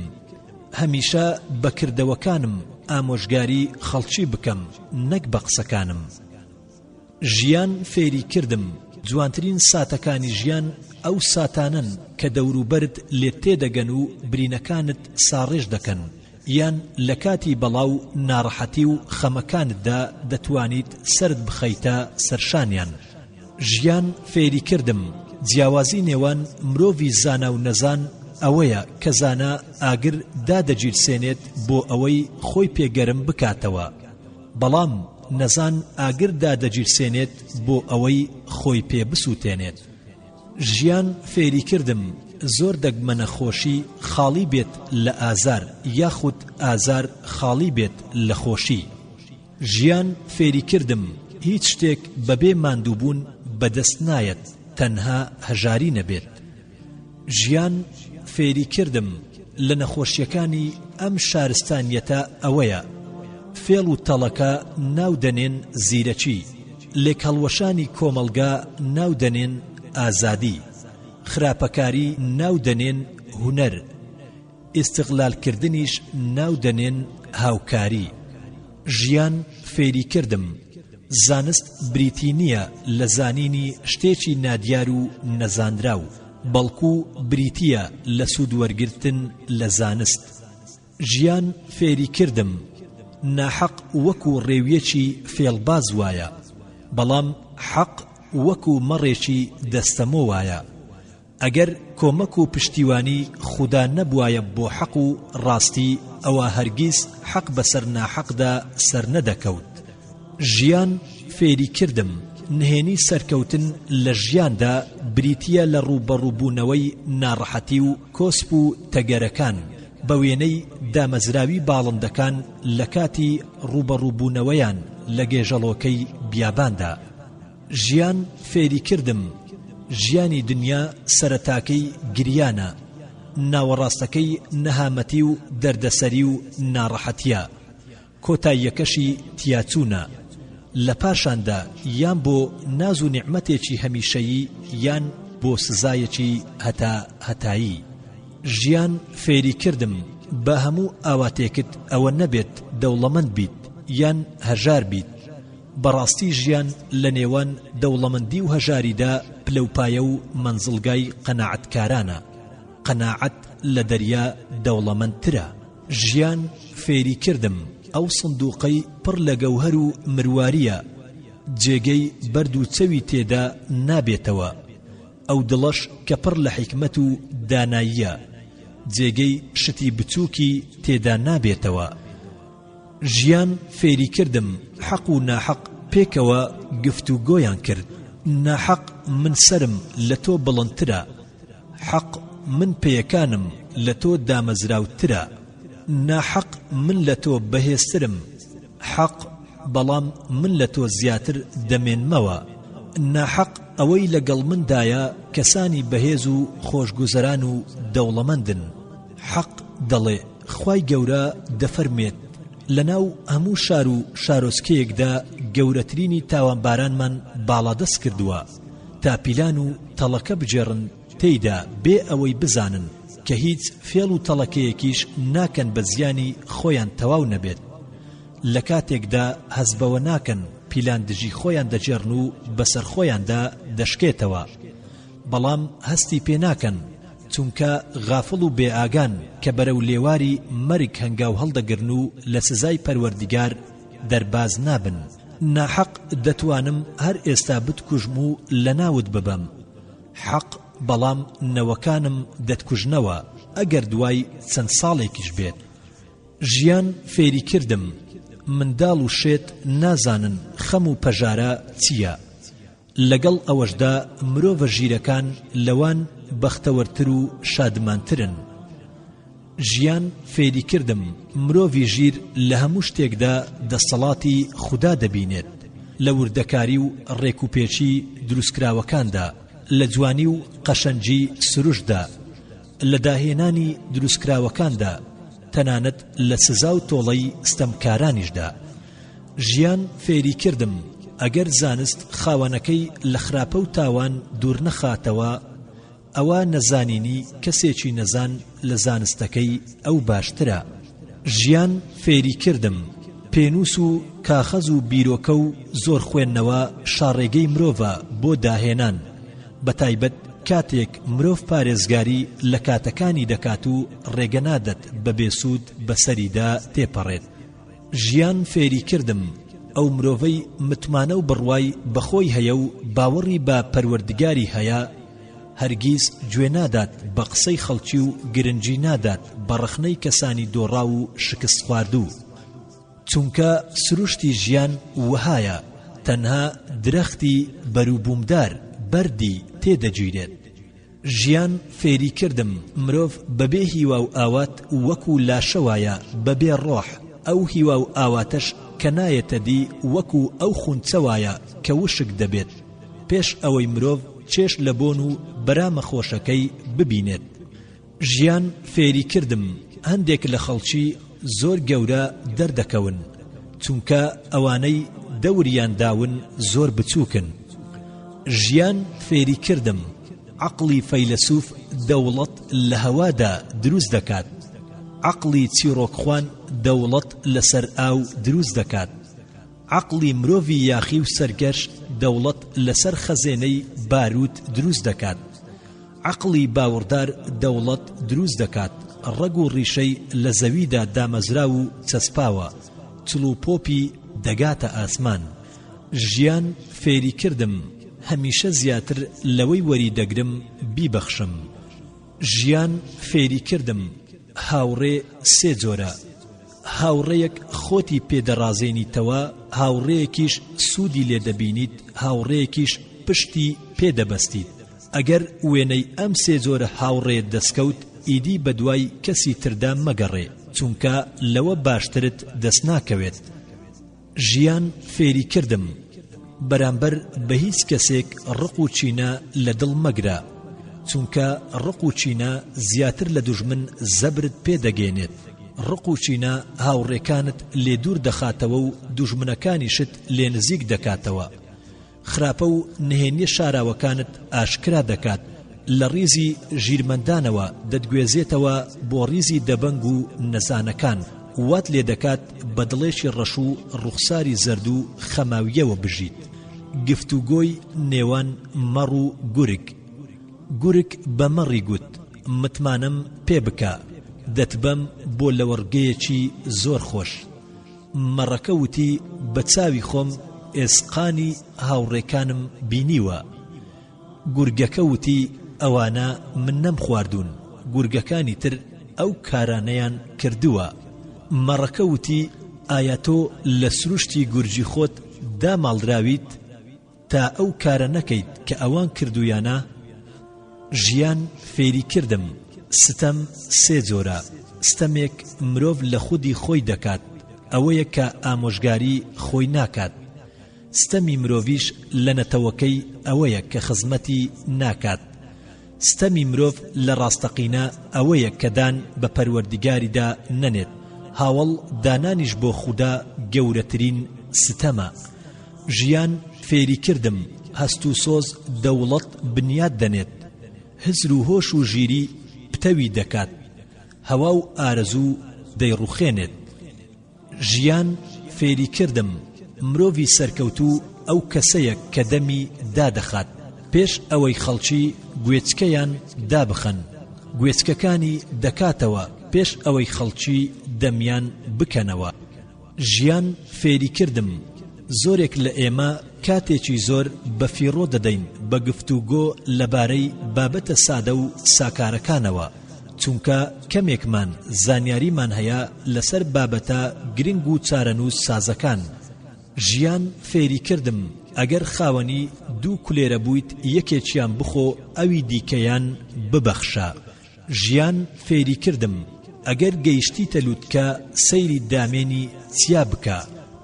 هەمیشە بەکردەوەکانم ئامۆژگاری خەڵکی بکەم نەک بە قسەکانم. ژیان فێری کردم جوانترین ساتەکانی ژیان ئەو ساتانن کە دەوروبەرت لێت تێدەگەن و برینەکانت ساڕێژ دەکەن، یان لە کاتی بەڵاو ناڕەحەتی و خەمەکانتدا دەتوانیت سرد بخەیتە سەرشانیان. ژیان فێری کردم جیاوازی نێوان مرۆڤی زانا و نەزان ئەوەیە کە زانا ئاگر دادەگیرسێنێت بۆ ئەوەی خۆی پێگەرم بکاتەوە، بەڵام نەزان ئاگر دادەگیرسێنێت بۆ ئەوەی خۆی پێ بسووتێنێت. ژیان فێری کردم زۆر دەگمەنە خۆشی خاڵی بێت لە ئازار یاخود ئازار خاڵی بێت لە خۆشی. ژیان فێری کردم هیچ شتێک بەبێ ماندووبوون بەدەست نایەت تەنها هەژاری نەبێت. ژیان فێری کردم لە نەخۆشیەکانی ئەم شارستانیەتە ئەوەیە فێڵ و تەڵەکە ناو دەنێن زیرەکی، لێک هەڵوەشانی کۆمەلگا ناو دەنێن ئازادی، خراپەکاری ناو دەنێن هونەر، ئیستیغلالکردنیش ناو دەنێن هاوکاری. ژیان فێری کردم زانست بریتی نییە لە زانینی شتێکی نادیار و نەزانراو، بەڵکو بریتیە لە سوودوەرگرتن لە زانست. ژیان فێری کردم ناحەق وەکو ڕێویەکی فێڵباز وایە، بەڵام حەق وەکو مەڕێکی دەستەمۆ وایە. ئەگەر کۆمەک و پشتیوانی خودا نەبوایە بۆ حەق و ڕاستی ئەوە هەرگیز حەق بەسەر ناحەقدا سەر نەدەکەوت. ژیان فێری کردم نهێنی سەرکەوتن لە ژیاندا بریتیە لە ڕوبەڕووبوونەوەی ناڕەحەتی و کۆسپ و تەگەرەکان بە وێنەی دامەزراوی باڵندەکان لە کاتی ڕوبەڕووبوونەوەیان لە گێژەڵۆکەی بیاباندا. ژیان فێری کردم ژیانی دنیا سەرەتاکەی گریانە، ناوەڕاستەکەی نەهامەتی و دەردەسەری و ناڕەحەتیە، کۆتاییەکەشی تیاچوونە، لە پاشاندا یان بۆ ناز و نیعمەتێکی هەمیشەیی یان بۆ سزایەکی هەتا هەتایی. ژیان فێری کردم بە هەموو ئاواتێکت ئەوە نەبێت دەوڵەمەند بیت یان هەژار بیت. بەڕاستی ژیان لە نێوان دەوڵەمەندی و هەژاریدا پلەپایە و مەنزڵگای قەناعەتکارانە. قەناعەت لە دەریا دەوڵەمەندترە. ژیان فێری کردم ئەو سندوقەی پڕ لە گەوهەر و مرواریە، جێگەی بەرد و چەوی تێدا نابێتەوە. ئەو دڵەش کە پڕ لە حیکمەت و داناییە، جێگەی شتی بچووکی تێدا نابێتەوە. ژیان فێری کردم حەق و ناحەق پێکەوە گفتوگۆیان کرد. ناحەق من سرم لە تۆ بڵندترە، حەق من پێیەکانم لە تۆ دامەزراوترە. ناحەق من لە تۆ بەهێزترم، حەق بەڵام من لە تۆ زیاتر دەمێنمەوە. ناحەق ئەوەی لەگەڵ مندایە کەسانی بەهێز و خۆشگوزەران و دەوڵەمەندن. حەق دەڵێ خوای گەورە دەفەرمێت لەناو هەموو شار و شارۆچکەیەکدا گەورەترینی تاوانبارانمان باڵادەست کردووە تا پیلان و تەڵەکە بجێڕن تێیدا بێ ئەوەی بزانن کە هیچ فێڵ و تەڵەکەیەکیش ناکەن بە زیانی خۆیان تەواو نەبێت. لە کاتێکدا هەزبەوە ناکەن پیلان دژی خۆیان دەجێڕن و بەسەر خۆیاندا دەشکێتەوە، بەڵام هەستی پێ ناکەن چونکە غافڵ و بێئاگان کە بەرەو لێواری مەرگ هەنگاو هەڵدەگرن و لە سزای پەروەردیگار دەرباز نابن. ناحەق دەتوانم هەر ئێستا بتکوژم و لە ناوت ببەم، حەق بەڵام نەوەکانم دەتکوژنەوە ئەگەر دوای چەند ساڵێکیش بێت. ژیان فێری کردم منداڵ و شێت نازانن خەم و پەژارە چییە. لەگەڵ ئەوەشدا مرۆڤە ژیرەکان لەوان بەختەوەرتر و شادمانترن. ژیان فێری کردم مرۆڤی ژیر لە هەموو شتێکدا دەسەڵاتی خوددا دەبینێت، لە وردەکاری و ڕێکوپێکی دروستکراوەکاندا، لە جوانی و قەشەنجی سروشدا، لە داهێنانی دروستکراوەکاندا، تەنانەت لە سزا و تۆڵەی ستەمکارانیشدا. ژیان فێری کردم ئەگەر زانست خاوەنەکەی لە خراپە و تاوان دوور نەخاتەوە، ئەوە نەزانینی کەسێکی نەزان لە زانستەکەی ئەو باشترە. ژیان فێری کردم پێنووس و کاخەز و بیرۆکە و زۆر خوێندنەوە شاڕێگەی مرۆڤە بۆ داهێنان، بەتایبەت کاتێک مرۆڤ پارێزگاری لە کاتەکانی دەکات و ڕێگە نادەت بە بێسوود بەسەریدا تێپەڕێت. ژیان فێری کردم ئەو مرۆڤەی متمانە و بڕوای بەخۆی هەیە و باوەڕی بە پەروەردگاری هەیە هەرگیز گوێ نادات بە قسەی خەڵکی و گرنگی نادات بە ڕەخنەی کەسانی دۆڕا و شکست خواردوو. چونکە سروشتی ژیان وهایە تەنها درەختی بەروبوومدار بەردی تێدەگیرێت. ژیان فێری کردم مرۆڤ بەبێ هیوا و ئاوات وەکو لاشەوایە بەبێ ڕۆح، ئەو هیوا و ئاواتەش کە نایەتە دی وەکو ئەو خونچەوایە کە وشک دەبێت پێش ئەوەی مرۆڤ چێش لە بۆن و بەرامە خۆشەکەی ببینێت. ژیان فێری کردم هەندێک لە خەڵکی زۆر گەورە دەردەکەون چونکە ئەوانەی دەوریان داون زۆر بچووکن. ژیان فێری کردم عەقڵی فەیلسوف دەوڵەت لە هەوادا دروست دەکات، عەقڵی چیرۆکخوان دەوڵەت لەسەر ئاو دروست دەکات، عەقڵی مرۆڤی یاخی و سەرگەش دەوڵەت لەسەر خەزێنەی باروت دروست دەکات، عەقڵی باوەڕدار دەوڵەت دروست دەکات، ڕەگ و ڕیشەی لە زەویدا دامەزرا و چەسپاوە، چڵ و پۆپی دەگاتە ئاسمان. ژیان فێری کردم هەمیشە زیاتر لەوەی وەری دەگرم بیبەخشم. ژیان فێری کردم هاوڕێ سێ جۆرە، هاوڕێیەک خۆتی پێدەڕازێنیتەوە، هاوڕێیەکیش سوودی لێدەبینیت، هاوڕێیەکیش پشتی پێدەبەستیت. ئەگەر وێنەی ئەم سێ جۆرە هاوڕێ دەستکەوت ئیدی بەدوای کەسی تردا مەگەڕێ چونکە لەوە باشترت دەست ناکەوێت. ژیان فێری کردم بەرامبەر بە هیچ کەسێک ڕق و چینە لە دڵ مەگرە چونکە ڕق و چینە زیاتر لە دوژمن زەبرت پێدەگێنێت. ڕق و چینە هاوڕێکانت لێ دوور دەخاتەوە و دوژمنەکانیشت لێ نزیک دەکاتەوە. خراپە و نهێنیە شاراوەکانت ئاشکرا دەکات، لە ڕیزی ژیرمەندانەوە دەتگوێزێتەوە بۆ ڕیزی دەبەنگ و نەزانەکان، وات لێ دەکات بە دڵێکی ڕەش و ڕوخساری زەرد و خەماویەوە بژیت. گفتوگۆی نێوان مەڕ و گورگ. گورگ بە مەڕی گوت متمانم پێ بکە، دەتبەم بۆ لەوەڕگەیەکی زۆر خۆش. مەڕەکە وتی بە چاوی خۆم ئێسقانی هاوڕێکانم بینیوە. گورگەکە وتی ئەوانە من نەم خواردوون، گورگەکانی تر ئەو کارانەیان کردووە. مەڕەکە وتی ئایا تۆ لە سروشتی گورجی خۆت داماڵراویت تا ئەو کارە نەکەیت کە ئەوان کردویانە؟ ژیان فێری کردم ستەم سێ جۆرە. ستەمێک مرۆڤ لە خودی خۆی دەکات، ئەوەیە کە ئامۆژگاری خۆی ناکات. ستەمی مرۆڤیش لە نەتەوەکەی ئەوەیە کە خزمەتی ناکات. ستەمی مرۆڤ لە ڕاستەقینە ئەوەیە کە دان بە پەروەردگاریدا نەنێت. هاوڵ دانانیش بۆ خودا گەورەترین ستەمە. ژیان فێری کردم هەست و سۆز دەوڵەت بنیاد دەنێت. هزر و هۆش و ژیری پتەوی دەکات. هەوا و ئارەزوو دەیڕوخێنێت. ژیان فێری کردم مرۆڤی سەرکەوتوو ئەو کەسەیە کە دەمی دادەخات پێش ئەوەی خەڵکی گوێچکەیان دابخەن. گوێچکەکانی دەکاتەوە پێش ئەوەی خەڵکی دەمیان بکەنەوە. ژیان فێری کردم زۆرێک لە ئێمە کاتێکی زۆر بە فیڕۆ دەدەین بە گفتوگۆ لەبارەی بابەتە سادە و ساکارەکانەوە، چونکە کەمێکمان زانیاریمان هەیە لەسەر بابەتە گرنگ و چارەنووس سازەکان. ژیان فێری کردم ئەگەر خاوەنی دوو کولێرە بوویت یەکێکیان بخۆ ئەوی دیکەیان ببەخشە. ژیان فێری کردم ئەگەر گەیشتیتە لووتکە سەیری دامێنی چیا بکە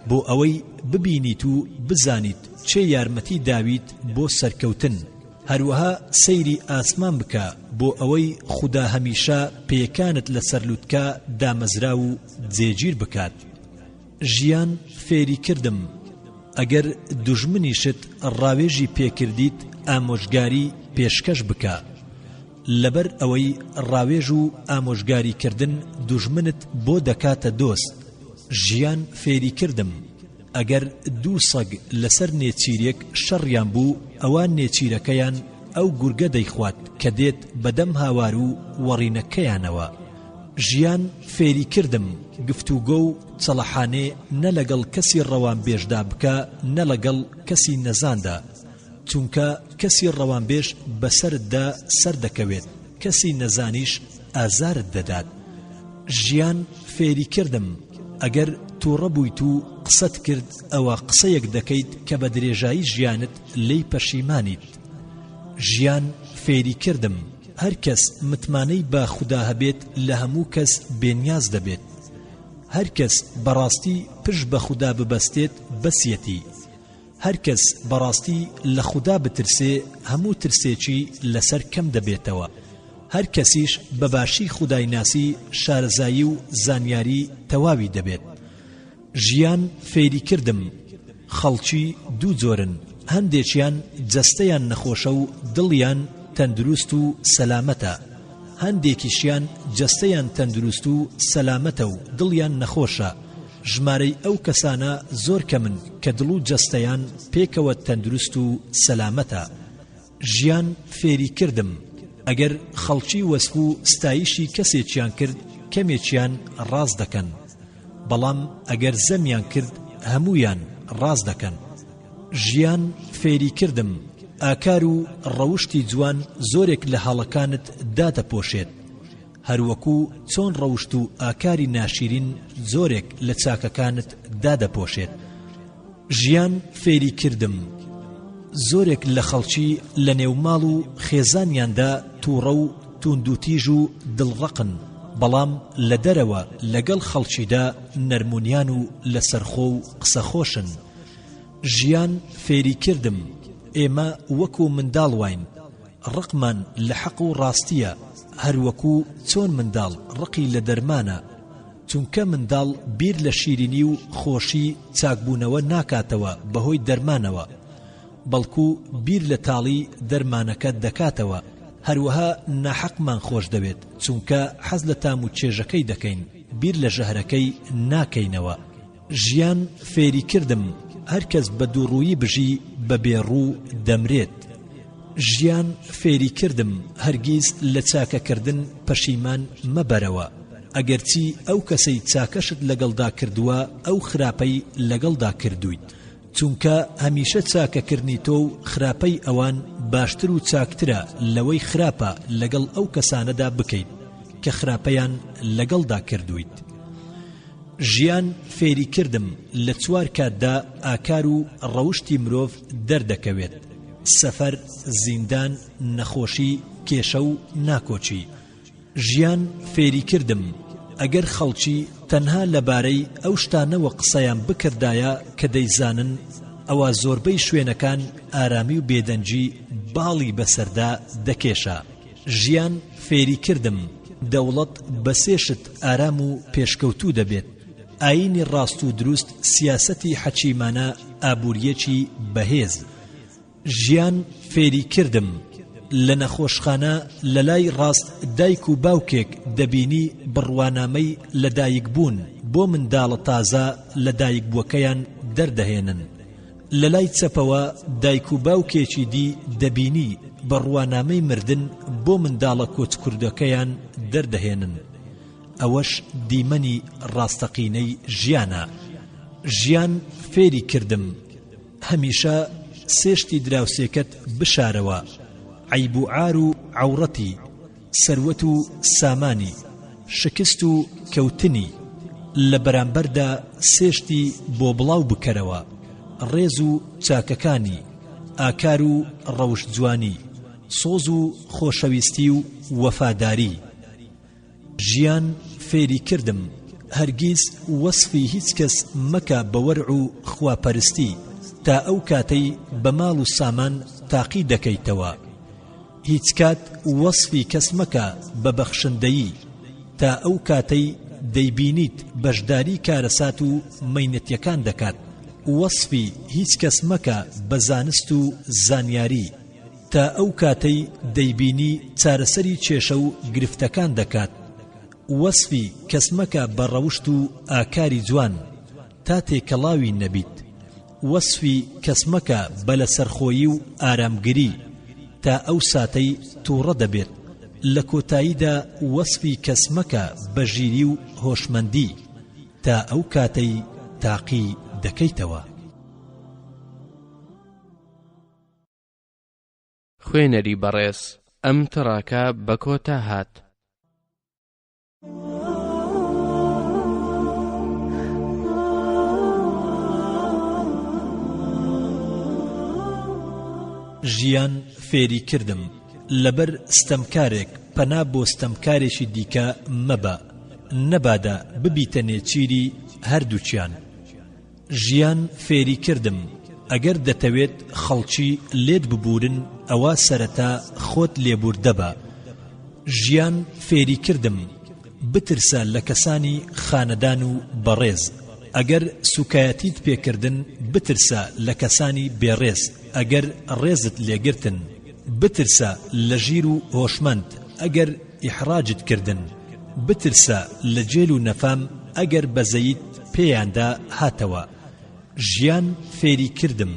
بۆ ئەوەی ببینیت و بزانیت چێ یارمەتی داویت بۆ سەرکەوتن. هەروەها سەیری ئاسمان بکە بۆ ئەوەی خودا هەمیشە پێیەکانت لەسەر لووتکە دامەزرا و جێگیر بکات. ژیان فێری کردم ئەگەر دوژمنیشت ڕاوێژی پێکردیت ئامۆژگاری پێشکەش بکە، لەبەر ئەوەی ڕاوێژ و ئامۆژگاریکردن دوژمنت بۆ دەکاتە دۆست. ژیان فێری کردم ئەگەر دوو سەگ لەسەر نێچیرێک شەڕیان بوو ئەوان نێچیرەکەیان ئەو گورگە دەیخوات کە دێت بەدەم هاوار و وەڕینەکەیانەوە. ژیان فێری کردم گفتوگۆ و چەڵەحانێ نە لەگەڵ کەسی ڕەوانبێژدا بکە نە لەگەڵ کەسی نەزاندا، چونکە کەسی ڕەوانبێژ بەسەرتدا سەر دەکەوێت، کەسی نەزانیش ئازارت دەدات. ژیان فێری کردم ئەگەر تووڕە بوویت و قسەت کرد ئەوە قسەیەک دەکەیت کە بە درێژایی ژیانت لێی پەشیمانیت. ژیان فێری کردم هەر کەس متمانەی بە خودا هەبێت لە هەموو کەس بێنیاز دەبێت. هەر کەس بەڕاستی پشت بە خودا ببەستێت بەسیەتی. هەر کەس بەڕاستی لە خودا بترسێ هەموو ترسێکی لەسەر کەم دەبێتەوە. هەر کەسیش بەباشی خودای ناسی شارەزایی و زانیاری تەواوی دەبێت. ژیان فێری کردم خەڵکی دوو جۆرن، هەندێکیان جەستەیان نەخۆشە و دڵیان تەندروست و سەلامەتە، هەندێکیشیان جەستەیان تەندروست و سەلامەتە و دڵیان نەخۆشە. ژمارەی ئەو کەسانە زۆر کەمن کە دڵ و جەستەیان پێکەوە تەندروست و سەلامەتە. ژیان فێری کردم ئەگەر خەڵکی وەسف و ستایشی کەسێکیان کرد کەمێکیان ڕاز دەکەن، بەڵام ئەگەر زەمیان کرد هەموویان ڕاز دەکەن. ژیان فێری کردم ئاکار و ڕەوشتی جوان زۆرێک لە هەڵەکانت دادەپۆشێت، هەروەکو چۆن ڕەوشت و ئاکاری ناشیرین زۆرێک لە چاکەکانت دادەپۆشێت. ژیان فێری کردم زۆرێک لە خەڵکی لە نێوماڵ و خێزانیاندا تووڕە و توندوتیژ و دڵڕەقن، بەڵام لە دەرەوە لەگەڵ خەڵکیدا نەرمونیان و لەسەرخۆ و قسەخۆشن. ژیان فێری کردم ئێمە وەکو منداڵ واین، ڕقمان لە حەق و ڕاستیە، هەروەکو چۆن منداڵ ڕقی لە دەرمانە، چونکە منداڵ بیر لە شیرینی و خۆشی چاکبوونەوە ناکاتەوە بەهۆی دەرمانەوە، بەڵکو بیر لە تاڵی دەرمانەکە دەکاتەوە. هەروەها ناحەقمان خۆش دەوێت چونکە حەز لە تام و چێژەکەی دەکەین، بیر لە ژەهرەکەی ناکەینەوە. ژیان فێری کردم هەر کەس بە دووڕوویی بژی بە بێڕوو دەمرێت. ژیان فێری کردم هەرگیز لە چاکەکردن پەشیمان مەبەرەوە، ئەگەرچی ئەو کەسەی چاکەشت لەگەڵدا کردووە ئەو خراپەی لەگەڵدا کردویت، چونکە هەمیشە چاکەکردنی تۆ و خراپەی ئەوان باشتر و چاکترە لەوەی خراپە لەگەڵ ئەو کەسانەدا بکەیت کە خراپەیان لەگەڵدا کردویت. ژیان فێری کردم لە چوار کاتدا ئاکار و ڕەوشتی مرۆڤ دەردەکەوێت: سەفەر، زیندان، نەخۆشی، کێشە و ناکۆچی. ژیان فێری کردم ئەگەر خەڵکی تەنها لەبارەی ئەو شتانەوە قسەیان بکردایە کە دەیزانن ئەوە زۆربەی شوێنەکان ئارامی و بێدەنجی باڵی بەسەردا دەکێشە. ژیان فێری کردم دەوڵەت بە سێشت ئارام و پێشکەوتوو دەبێت. ئاینی ڕاست و دروست، سیاسەتی حەکیمانە، ئابووریەکی بەهێز. ژیان فێری کردم لە نەخۆشخانە لە لای ڕاست دایک و باوکێک دەبینی بڕوانامەی لەدایک بوون بۆ منداڵە تازە لە دایک بووەکەیان دەردەهێنن. لە لای چەپەوە دایک و باوکێکی دی دەبینی بڕوانامەی مردن بۆ منداڵە کۆچکوردەکەیان دەردەهێنن. ئەوەش دیمەنی ڕاستەقینەی ژیانە. ژیان فێری کردم هەمیشە سێشتی دراوسێکت بشارەوە، عیب و عار و عەوڕەتی، سەروەت و سامانی، شکست و کەوتنی، لە بەرامبەردا سێشتی بۆ بڵاو بکەرەوە، ڕێز و چاکەکانی، ئاکار و ڕەوش جوانی، سۆز و خۆشەویستی و وەفاداری. ژیان فێری کردم هەرگیز وەسفی هیچ کەس مەکە بە وەرع و خواپەرستی، تا ئەو کاتەی بە ماڵ و سامان تاقی دەکەیتەوە. هیچ کات وەسفی کەس مەکە بە بەخشندەیی، تا ئەو کاتەی دەیبینیت بەشداری کارەسات و مەینەتیەکان دەکات. وەسفی هیچ کەس مەکە بە زانست و زانیاری، تا ئەو کاتەی دەیبینی چارەسەری کێشە و گرفتەکان دەکات. وەسفی کەس مەکە بە ڕەوشت و ئاکاری جوان، تا تێکەڵاوی نەبیت. وەسفی کەس مەکە بە لەسەرخۆیی و ئارامگری، تا ئەو ساتەی تووڕە دەبێت. لە کۆتاییدا وەسفی کەس مەکە بە ژیری و هۆشمەندی، تا ئەو کاتەی تاقی دەکەیتەوە. خوێنەری بەڕێز، ئەم تڕاکە بە کۆتا هات. ژیان فێری کردم لەبەر ستەمکارێک پەنا بۆ ستەمکارێکی دیکە مەبە، نەبادا ببیتە نێچیری هەردووچیان. ژیان فێری کردم ئەگەر دەتەوێت خەڵکی لێت ببورن، ئەوە سەرەتا خۆت لێبوردە بە. ژیان فێری کردم بترسە لە کەسانی خانەدان و بەڕێز. ئەگەر سوکایەتیت پێکردن، بترسە لە کەسانی بێڕێز. ئەگەر ڕێزت لێگرتن، بترسە لە ژیر و هۆشمەند. ئەگەر ئیحراجت کردن، بترسە لە جێل و نەفام ئەگەر بەزەیت پێیاندا هاتەوە. ژیان فێری کردم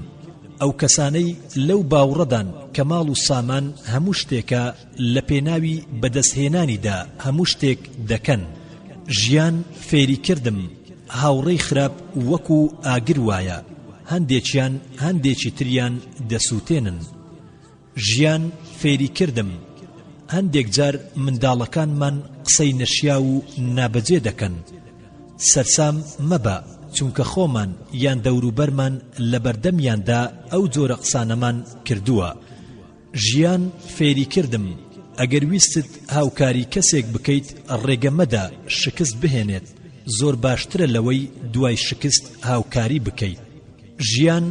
ئەو کەسانەی لەو باوڕەدان کە ماڵ و سامان هەموو شتێکە لە پێناوی بەدەستهێنانیدا هەموو شتێک دەکەن. ژیان فێری کردم هاوڕێی خراپ وەکو ئاگر وایە، هەندێکیان هەندێکی تریان دەسووتێنن. ژیان فێری کردم هەندێک جار منداڵەکانمان قسەی نەشیا و نابەجێ دەکەن. سەرسام مەبە، چونکە خۆمان یان دەوروبەرمان لە بەردەمیاندا ئەو جۆرە قسانەمان کردووە. ژیان فێری کردم ئەگەر ویستت هاوکاری کەسێک بکەیت، ڕێگە مەدە شکست بهێنێت. زۆر باشترە لەوەی دوای شکست هاوکاری بکەیت. ژیان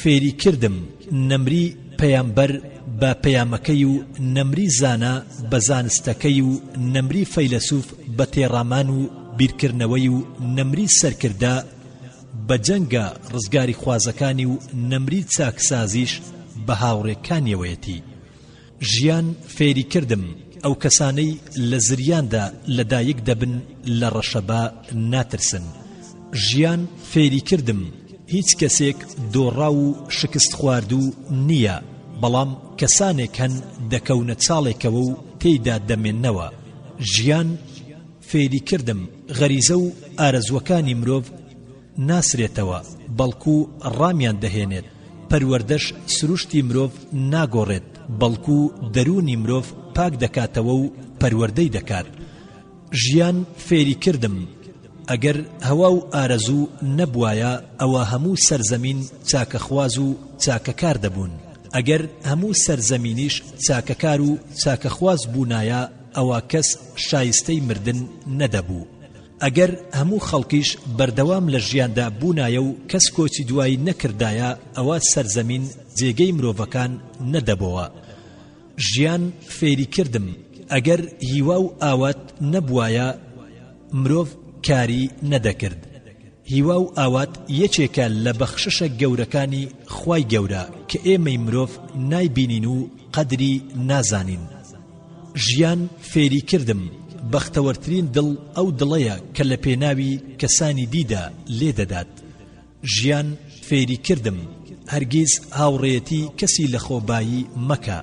فێری کردم نەمری پەیامبەر بە پەیامەکەی و نەمری زانا بە زانستەکەی و نەمری فەیلسوف بە تێڕامان و بیرکردنەوەی و نەمری سەرکردا بە جەنگە ڕزگاری خوازەکانی و نەمری چاکسازیش بە هاوڕێکانیەوەیەتی. ژیان فێری کردم ئەو کەسانەی لە زریاندا لەدایک دەبن لە ڕەشەبا ناترسن. ژیان فێری کردم هیچ کەسێک دۆڕا و شکست خواردوو نییە، بەڵام کەسانێک هەن دەکەونە چاڵێکەوە و تێیدا دەمێننەوە. ژیان فێری کردم غەریزە و ئارەزوەکانی مرۆڤ ناسرێتەوە، بەڵکو ڕامیان دەهێنێت. پەروەردەش سروشتی مرۆڤ ناگۆڕێت، بەڵکو دەرونی مرۆڤ پاک دەکاتەوە و پەروەردەی دەکات. ژیان فێری کردم ئەگەر هەوا و ئارەزوو نەبوایە، ئەوە هەموو سەرزەمین چاکەخواز و چاکەکار دەبوون. ئەگەر هەموو سەرزەمینیش چاکەکار و چاکەخواز بوونایە، ئەوە کەس شایستەی مردن نەدەبوو. ئەگەر هەموو خەڵکیش بەردەوام لە ژیاندا بوونایە و کەس کۆچی دوایی نەکردایە ئەوە سەرزەمین جێگەی مرۆڤەکان نەدەبەوە. ژیان فێری کردم ئەگەر هیوا و ئاوات نەبوایە مرۆڤ کاری نەدەکرد. هیوا و ئاوات یەکێکە لە بەخششە گەورەکانی خوای گەورە کە ئێمەی مرۆڤ نایبینین و قەدری نازانین. ژیان فێری کردم بەختەوەرترین دڵ ئەو دڵەیە کە لە پێناوی کەسانی دیدا لێدەدات. ژیان فێری کردم هەرگیز هاوڕێیەتی کەسی لە خۆبایی مەکە،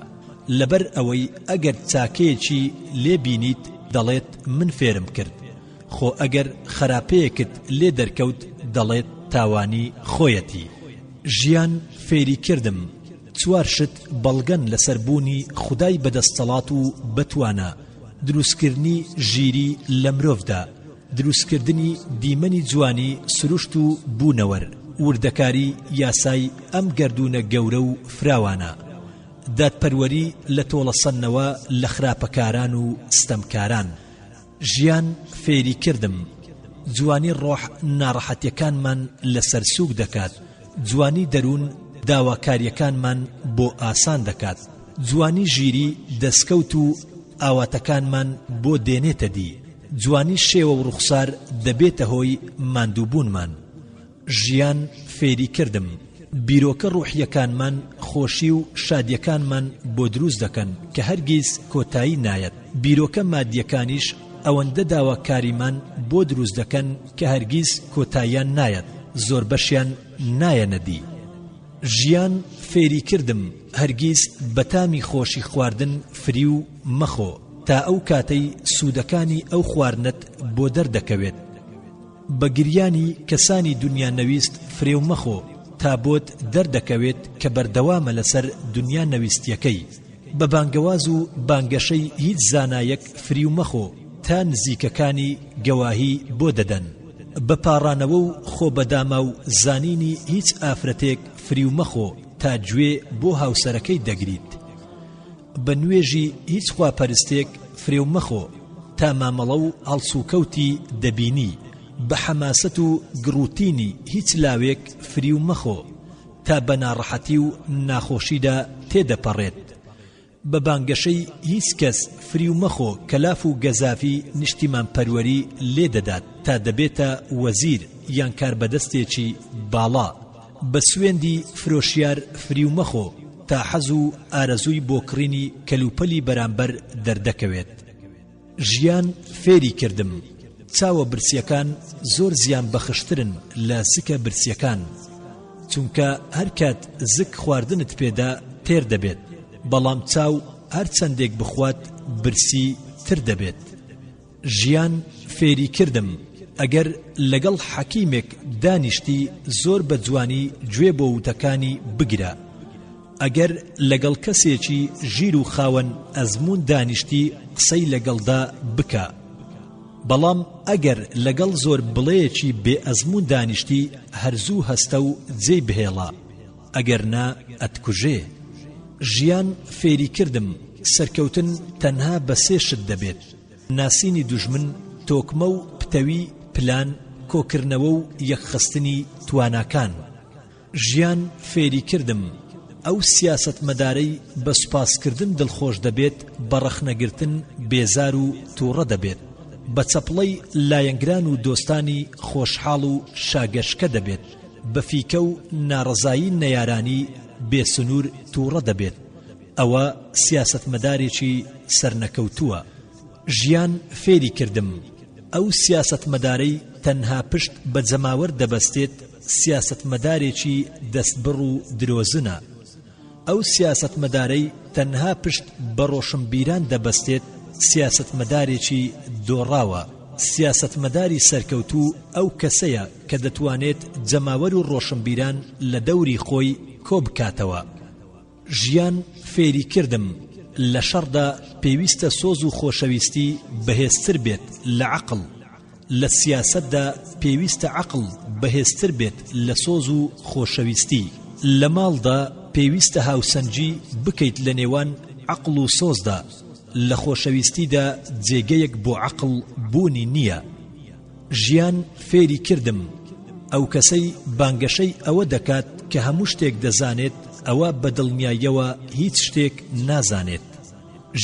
لەبەر ئەوەی ئەگەر چاکەیەکی لێبینیت دەڵێت من فێرم کرد، خۆ ئەگەر خراپەیەکت لێ دەرکەوت دەڵێت تاوانی خۆیەتی. ژیان فێری کردم چوار شت بەڵگەن لەسەربوونی خودای بەدەستەڵات و بەتوانە: دروستکردنی ژیری لە مرۆڤدا، دروستکردنی دیمەنی جوانی سروشت و بوونەوەر، وردەکاری یاسای ئەم گەردونە گەورە و فراوانە، دادپەروەری لە تۆڵەسەنەوە لە خراپەکاران و ستەمکاران. ژیان فێری کردم جوانی ڕۆح ناڕەحەتیەکانمان لەسەر سووک دەکات، جوانی دەروون داواکاریەکانمان بۆ ئاسان دەکات، جوانی ژیری دەستکەوت و ئاواتەکانمان بۆ دێنێتە دی، جوانی شێوە و ڕوخسار دەبێتە هۆی ماندووبوونمان. ژیان فێری کردم بیرۆکە ڕوحیەکانمان خۆشی و شادیەکانمان بۆ دروست دەکەن کە هەرگیز کۆتایی نایەت. بیرۆکە مادیەکانیش ئەوەندە داواکاریمان بۆ دروست دەکەن کە هەرگیز کۆتاییان نایەت، زۆر بەشیان نایەنە دی. ژیان فێری کردم هەرگیز بەتامی خۆشی خواردن فری و مەخۆ تا ئەو کاتەی سوودەکانی ئەو خواردنت بۆ دەردەکەوێت. بە گریانی کەسانی دنیا نەویست فرێ و مەخۆ تا بۆت دەردەکەوێت کە بەردەوامە لەسەر دنیا نەویستیەکەی. بە بانگەواز و بانگەشەی هیچ زانایەک فری و مەخۆ تا نزیکەکانی گەواهی بۆ دەدەن. بە پاڕانەوە و خۆ بەداما و زانینی هیچ ئافرەتێک فری و مەخۆ تا گوێ بۆ هاوسەرەکەی دەگریت. بە نوێژی هیچ خواپەرستێک فرێ و مەخۆ تا مامەڵە و هەڵسوکەوتی دەبینی. بە حەماسەت و گڕوتینی هیچ لاوێک فری و مەخۆ تا بە ناڕەحەتی و ناخۆشیدا تێدەپەڕێت. بە بانگەشەی هیچ کەس فری و مەخۆ کەلاف و گەزافی نیشتیمان پەروەری لێ دەدات تا دەبێتە وەزیر یان کاربەدەستێکی باڵا. بە سوێندی فرۆشیار فری و مەخۆ تا حەز و ئارەزووی بۆ کڕینی کەلوپەلی بەرامبەر دەردەکەوێت. ژیان فێری کردم چاوە برسیەکان زۆر زیان بەخشترن لە زکە برسیەکان، چونکە هەر کات زک خواردنت پێدا تێر دەبێت، بەڵام چاو هەر چەندێک بخوات برسی تر دەبێت. ژیان فێری کردم ئەگەر لەگەڵ حەکیمێک دانیشتی زۆر بە جوانی گوێ بۆ وتەکانی بگرە، ئەگەر لەگەڵ کەسێکی ژیر و خاوەن ئەزمون دانیشتی قسەی لەگەڵدا بکە، بەڵام ئەگەر لەگەڵ زۆر بڵەیەکی بێ ئەزمون دانیشتی هەرزوو هەستە و جێی بهێڵە، ئەگەر نا ئەتکوژێ. ژیان فێری کردم سەرکەوتن تەنها بە سێ شت دەبێت: ناسینی دوژمن، تۆکمە و پتەوی پلان، کۆکردنەوە و یەکخستنی تواناکان. ژیان فێری کردم ئەو سیاسەت مەدارەی بە سوپاسکردن دڵخۆش دەبێت، بە ڕەخنەگرتن بێزار و تووڕە دەبێت، بە چەپڵەی لایەنگران و دۆستانی خۆشحاڵ و شاگەشکە دەبێت، بە فیکە و ناڕەزایی نەیارانی بێسنوور تووڕە دەبێت. ئەوە سیاسەت مەدارێکی سەرنەکەوتووە. ژیان فێری کردم ئەو سیاسەت مەدارەی تەنها پشت بە جەماوەر دەبەستێت سیاسەت مەدارێکی دەستبڕ و درۆزنە. ئەو سیاسەت مەدارەی تەنها پشت بە ڕۆشنبیران دەبەستێت سیاسەت مەدارێکی دۆڕاوە. سیاسەت مەداری سەرکەوتوو ئەو کەسەیە کە دەتوانێت جەماوەر و ڕۆشنبیران لە دەوری خۆی کۆ بکاتەوە. ژیان فێری کردم لە شەڕدا پێویستە سۆز و خۆشەویستی بەهێزتر بێت لە عەقڵ، لە سیاسەتدا پێویستە عەقڵ بەهێزتر بێت لە سۆز و خۆشەویستی، لە ماڵدا پێویستە هاوسەنگی بکەیت لە نێوان عەقڵ و سۆزدا، لە خۆشەویستیدا جێگەیەک بۆ عەقڵ بوونی نییە. ژیان فێری کردم ئەو کەسەی بانگەشەی ئەوە دەکات کە هەموو شتێک دەزانێت ئەوە بەدڵنیاییەوە هیچ شتێک نازانێت.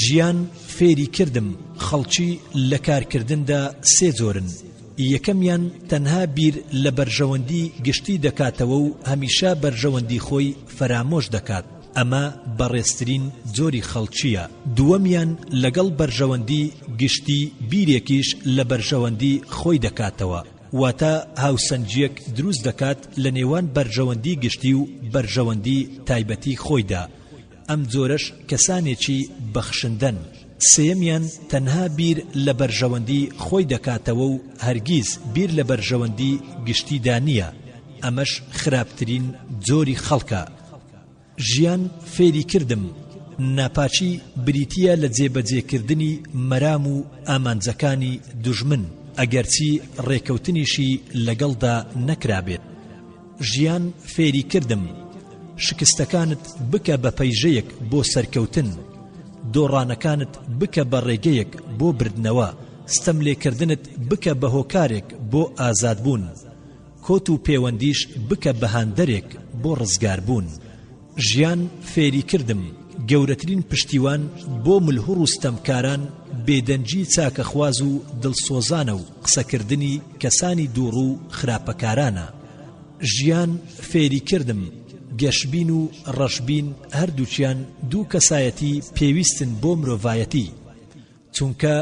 ژیان فێری کردم خەڵکی لە کارکردندا سێ جۆرن. یەکەمیان تەنها بیر لە بەرژەوەندی گشتی دەکاتەوە و هەمیشە بەرژەوەندی خۆی فرامۆش دەکات، ئەمە بەڕێزترین جۆری خەڵکییە. دووەمیان لەگەڵ بەرژەوەندی گشتی بیرێکیش لە بەرژەوەندی خۆی دەکاتەوە، واتە هاوسەنجیەک دروست دەکات لە نێوان بەرژەوەندی گشتی و بەرژەوەندی تایبەتی خۆیدا. ئەم جۆرەش کەسانێکی بەخشندەن. سێمیان تەنها بیر لە بەرژەوەندی خۆی دەکاتەوە و هەرگیز بیر لە بەرژەوەندی گشتیدا نییە، ئەمەش خراپترین جۆری خەڵکە. ژیان فێری کردم ناپاچی بریتیە لە جێبەجێکردنی مەرام و ئامانجەکانی دوژمن ئەگەرچی ڕێکەوتنیشی لەگەڵدا نەکرابێت. ژیان فێری کردم شکستەکانت بکە بە پەیژەیەک بۆ سەرکەوتن، دۆڕانەکانت بکە بە ڕێگەیەک بۆ بردنەوە، ستەملێکردنت بکە بە هۆکارێک بۆ ئازادبوون، کۆت و پەیوەندیش بکە بە هاندەرێک بۆ ڕزگاربوون. ژیان فێری کردم گەورەترین پشتیوان بۆ ملهوڕ و ستەمکاران بێدەنجی چاکەخواز و دڵسۆزانە و قسەکردنی کەسانی دووڕ و خراپەکارانە. ژیان فێری کردم گەشبین و ڕەشبین هەردووچیان دوو کەسایەتی پێویستن بۆ مرۆڤایەتی، چونکە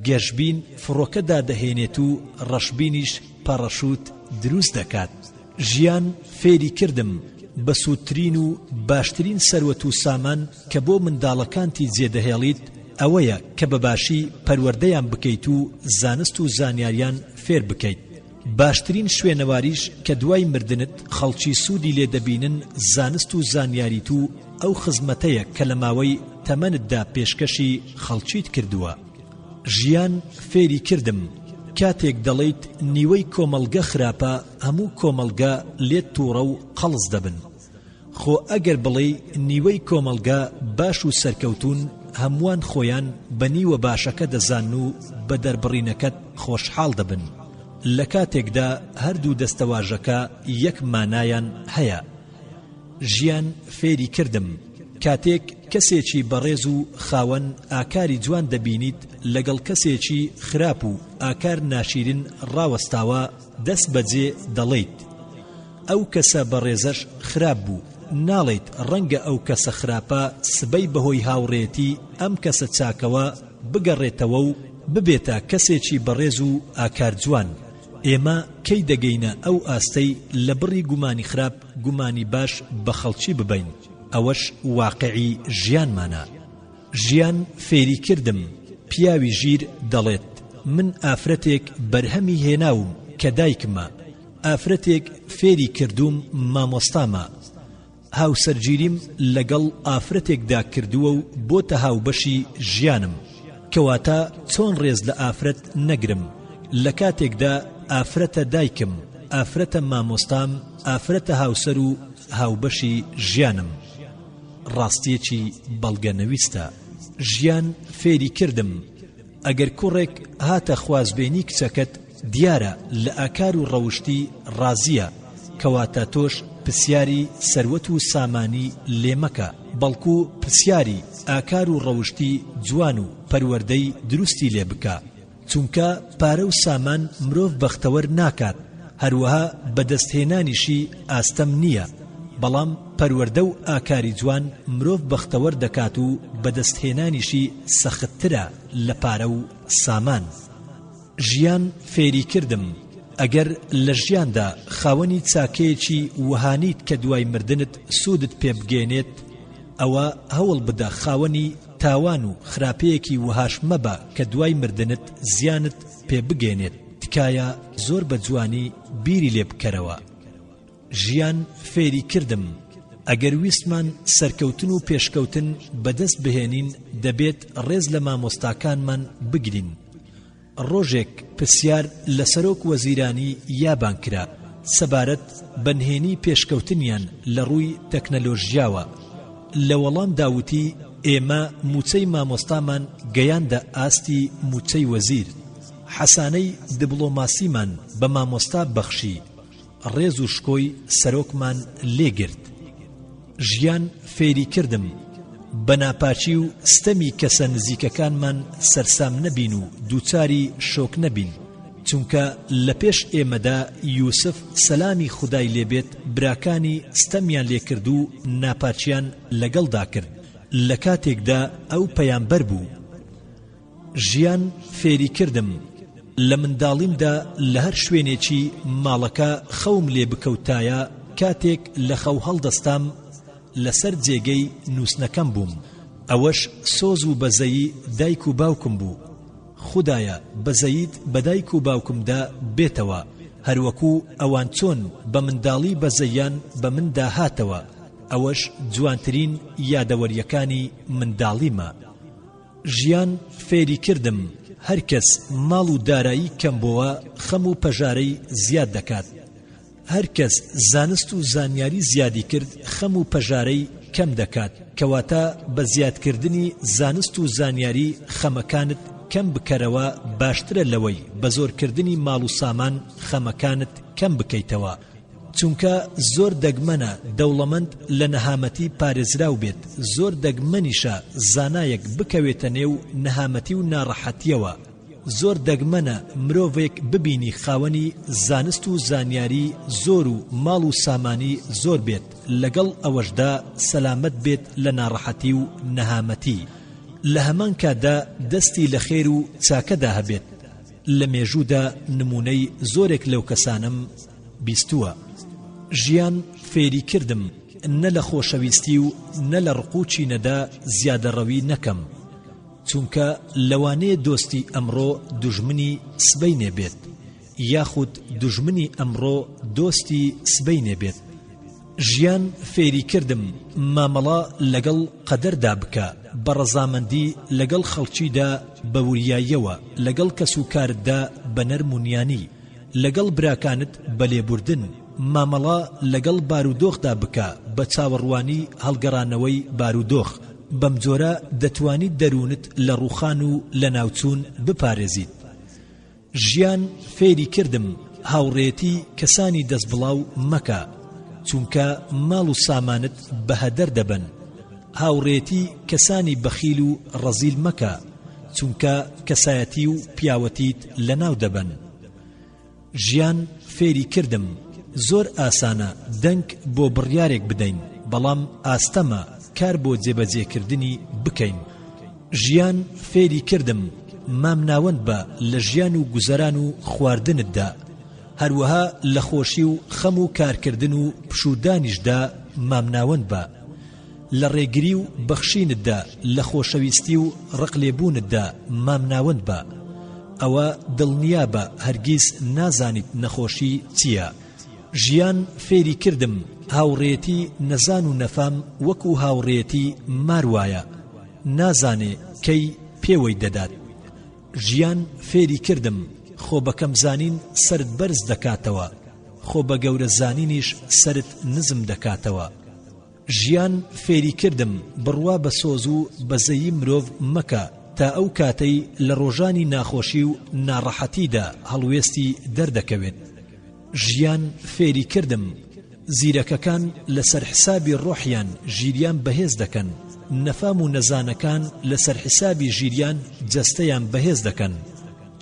گەشبین فڕۆکەدا دەهێنێت و ڕەشبینیش پەڕەشوت دروست دەکات. ژیان فێری کردم بەسوودترین و باشترین سەروەت و سامان کە بۆ منداڵەکانتی جێدەهێڵیت ئەوەیە کە بەباشی پەروەردەیان بکەیت و زانست و زانیاریان فێر بکەیت. باشترین شوێنەواریش کە دوای مردنت خەڵکی سوودی لێ دەبینن زانست و زانیاریت و ئەو خزمەتەیە کە لە ماوەی تەمەنتدا پێشکەشی خەڵکیت کردووە. ژیان فێری کردم کاتێک دەڵێیت نیوەی کۆمەڵگە خراپە هەموو کۆمەڵگە لێت تووڕە و قەڵز دەبن. خۆ ئەگەر بڵێ نیوەی کۆمەڵگە باش و سەرکەوتون هەمووان خۆیان بە نیوە باشەکە دەزان و بە دەربڕینەکەت خۆشحاڵ دەبن. لە کاتێکدا هەردوو دەستەواژەکە یەک مانایان هەیە. ژیان فێری کردم کاتێک کەسێکی بەڕێز و خاوەن ئاکاری جوان دەبینیت لەگەڵ کەسێکی خراپ و ئاکار ناشیرن ڕاوەستاوە دەست بەجێ دەڵێیت ئەو کەسە بەڕێزەش خراپ بوو، ناڵێیت ڕەنگە ئەو کەسە خراپە سبەی بەهۆی هاوڕێتی ئەم کەسە چاکەوە بگەڕێتەوە و ببێتە کەسێکی بەڕێز و ئاکار جوان. ئێمە کەی دەگەینە ئەو ئاستەی لە بڕی گومانی خراپ گومانی باش بە خەڵکی ببین؟ ئەوەش واقعی ژیانمانە. ژیان فێری کردم پیاوی ژیر دەڵێت من ئافرەتێک بەرهەمی هێناوم کە دایکمە، ئافرەتێک فێری کردوم مامۆستامە، هاوسەرگیریم لەگەڵ ئافرەتێکدا کردووە و بۆتە هاوبەشی ژیانم، کەواتە چۆن ڕێز لە ئافرەت نەگرم لە کاتێکدا ئافرەتە دایکم، ئافرەتە مامۆستام، ئافرەتە هاوسەر و هاوبەشی ژیانم. ڕاستیەکی بەڵگەنەویستە. ژیان فێری کردم ئەگەر کوڕێک هاتە خوازبێنی کچەکەت دیارە لە ئاکار و ڕەوشتی ڕازیە، کەواتە تۆش پرسیاری سەروەت و سامانی لێمەکە، بەڵکو پرسیاری ئاکار و ڕەوشتی جوان و پەروەردەی دروستی لێ بکە، چونکە پارە و سامان مرۆڤ بەختەوەر ناکات، هەروەها بەدەستهێنانیشی ئاستەم نییە، بەڵام پەروەردە و ئاکاری جوان مرۆڤ بەختەوەر دەکات و بەدەستهێنانیشی سەختترە لە پارە و سامان. ژیان فێری کردم ئەگەر لە ژیاندا خاوەنی چاکەیەکی وهانیت کە دوای مردنت سوودت پێ بگێنێت، ئەوە هەوڵ بدە خاوەنی تاوان و خراپەیەکی وهاش مەبە کە دوای مردنت زیانت پێ بگێنێت، تکایە زۆر بە جوانی بیری لێ بکەرەوە. ژیان فێری کردم ئەگەر ویستمان سەرکەوتن و پێشکەوتن بەدەست بهێنین دەبێت ڕێز لە مامۆستاکانمان بگرین. ڕۆژێک پرسیار لە سەرۆک وەزیرانی یابان کرا سەبارەت بەنهێنی پێشکەوتنیان لە ڕووی تەکنەلۆژیاوە. لە وەڵام داوتی ئێمە موچەی مامۆستامان گەیاندە ئاستی موچەی وەزیر. حەسانەی دیبلۆماسیمان بە مامۆستا بەخشی ڕێز و شکۆی سەرۆکمان لێگرت ژیان فێری کردم بە ناپاچی و ستەمی کەسە نزیکەکانمان سەرسام نەبین و دووچاری شۆک نەبین چونکە لە پێش ئێمەدا یوسف سەلامی خودای لێبێت براکانی ستەمیان لێکرد و ناپاچیان لەگەڵدا کرد لە کاتێکدا ئەو پەیامبەر بوو ژیان فێری کردم لە منداڵیمدا لە هەر شوێنێکی ماڵەکە خەوم لێ بکەوتایە کاتێک لە خەو هەڵدەستام لەسەر جێگەی نووسنەکەم بووم ئەوەش سۆز و بەزەیی دایک و باوکم بوو خودایە بەزەیت بە دایک و باوکمدا بێتەوە هەروەکو ئەوان چۆن بە منداڵی بەزەیان بە مندا هاتەوە ئەوەش جوانترین یادەوەریەکانی منداڵیمە ژیان فێری کردم هەر کەس ماڵ و دارایی کەم بۆوە خەم و پەژارەی زیاد دەکات هەر کەس زانست و زانیاری زیادی کرد خەم و پەژارەی کەم دەکات کەواتە بە زیادکردنی زانست و زانیاری خەمەکانت کەم بکەرەوە باشترە لەوەی بە زۆرکردنی ماڵ و سامان خەمەکانت کەم بکەیتەوە چونکە زۆر دەگمەنە دەوڵەمەند لە نەهامەتی پارێزراو بێت زۆر دەگمەنیشە زانایەک بکەوێتە نێو نەهامەتی و ناڕەحەتیەوە زۆر دەگمەنە مرۆڤێک ببینی خاوەنی زانست و زانیاری زۆر و ماڵ و سامانی زۆر بێت لەگەڵ ئەوەشدا سەلامەت بێت لە ناڕەحەتی و نەهامەتی لە هەمان کاتدا دەستی لە خێر و چاکەدا هەبێت لە مێژوودا نمونەی زۆرێک لەو کەسانم بیستووە ژیان فێری کردم نە لە خۆشەویستی و نە لە ڕقوچی نەدا زیادەڕەوی نەکەم چونکە لەوانەیە دۆستی ئەمڕۆ دوژمنی سبەینێ بێت یاخود دوژمنی ئەمڕۆ دۆستی سبەینێ بێت ژیان فێری کردم مامەڵە لەگەڵ قەدەردا بکە بە ڕەزامەندی لەگەڵ خەڵکیدا بە وریاییەوە لەگەڵ کەس و کارتدا بە نەرمونیانی لەگەڵ براکانت بە لێبوردن مامەڵە لەگەڵ بارودۆخدا بکە بە چاوەڕوانی هەڵگەڕانەوەی بارودۆخ بەم جۆرە دەتوانیت دەروونت لە ڕووخان و لە ناوچوون بپارێزیت ژیان فێری کردم هاوڕێتی کەسانی دەست بڵاو مەکە چونکە ماڵ و سامانت بەهەدەر دەبن هاوڕێتی کەسانی بەخیل و ڕەزیل مەکە چونکە کەسایەتی و پیاوەتیت لەناو دەبن ژیان فێری کردم زۆر ئاسانە دەنگ بۆ بڕیارێک بدەین بەڵام ئاستەمە کار بۆ جێبەجێکردنی بکەین ژیان فێری کردم مام ناوەند بە لە ژیان و گوزەران و خواردنتدا هەروەها لە خۆشی و خەم و کارکردن و پشودانیشدا مام ناوەند بە لە ڕێگری و بەخشینتدا لە خۆشەویستی و ڕقلێبوونتدا مام ناوەند بە ئەوە دڵنیا بە هەرگیز نازانیت نەخۆشی چییە ژیان فێری کردم هاوڕێتی نەزان و نەفام وەکو هاوڕێتی ماروایە نازانێ کەی پێوەی دەدات ژیان فێری کردم خۆ بەکەم زانین سرت بەرز دەکاتەوە خۆ بە گەورە زانینیش سرت نزم دەکاتەوە ژیان فێری کردم بڕوا بە سۆز و بەزەیی مرۆڤ مەکە تا ئەو کاتەی لە ڕۆژانی ناخۆشی و ناڕەحەتیدا هەڵوێستی دەردەکەوێت ژیان فێری کردم زیرەکەکان لەسەر حسابی ڕۆحیان ژیریان بەهێز دەکەن نەفام و نەزانەکان لەسەر حسابی ژیریان جەستەیان بەهێز دەکەن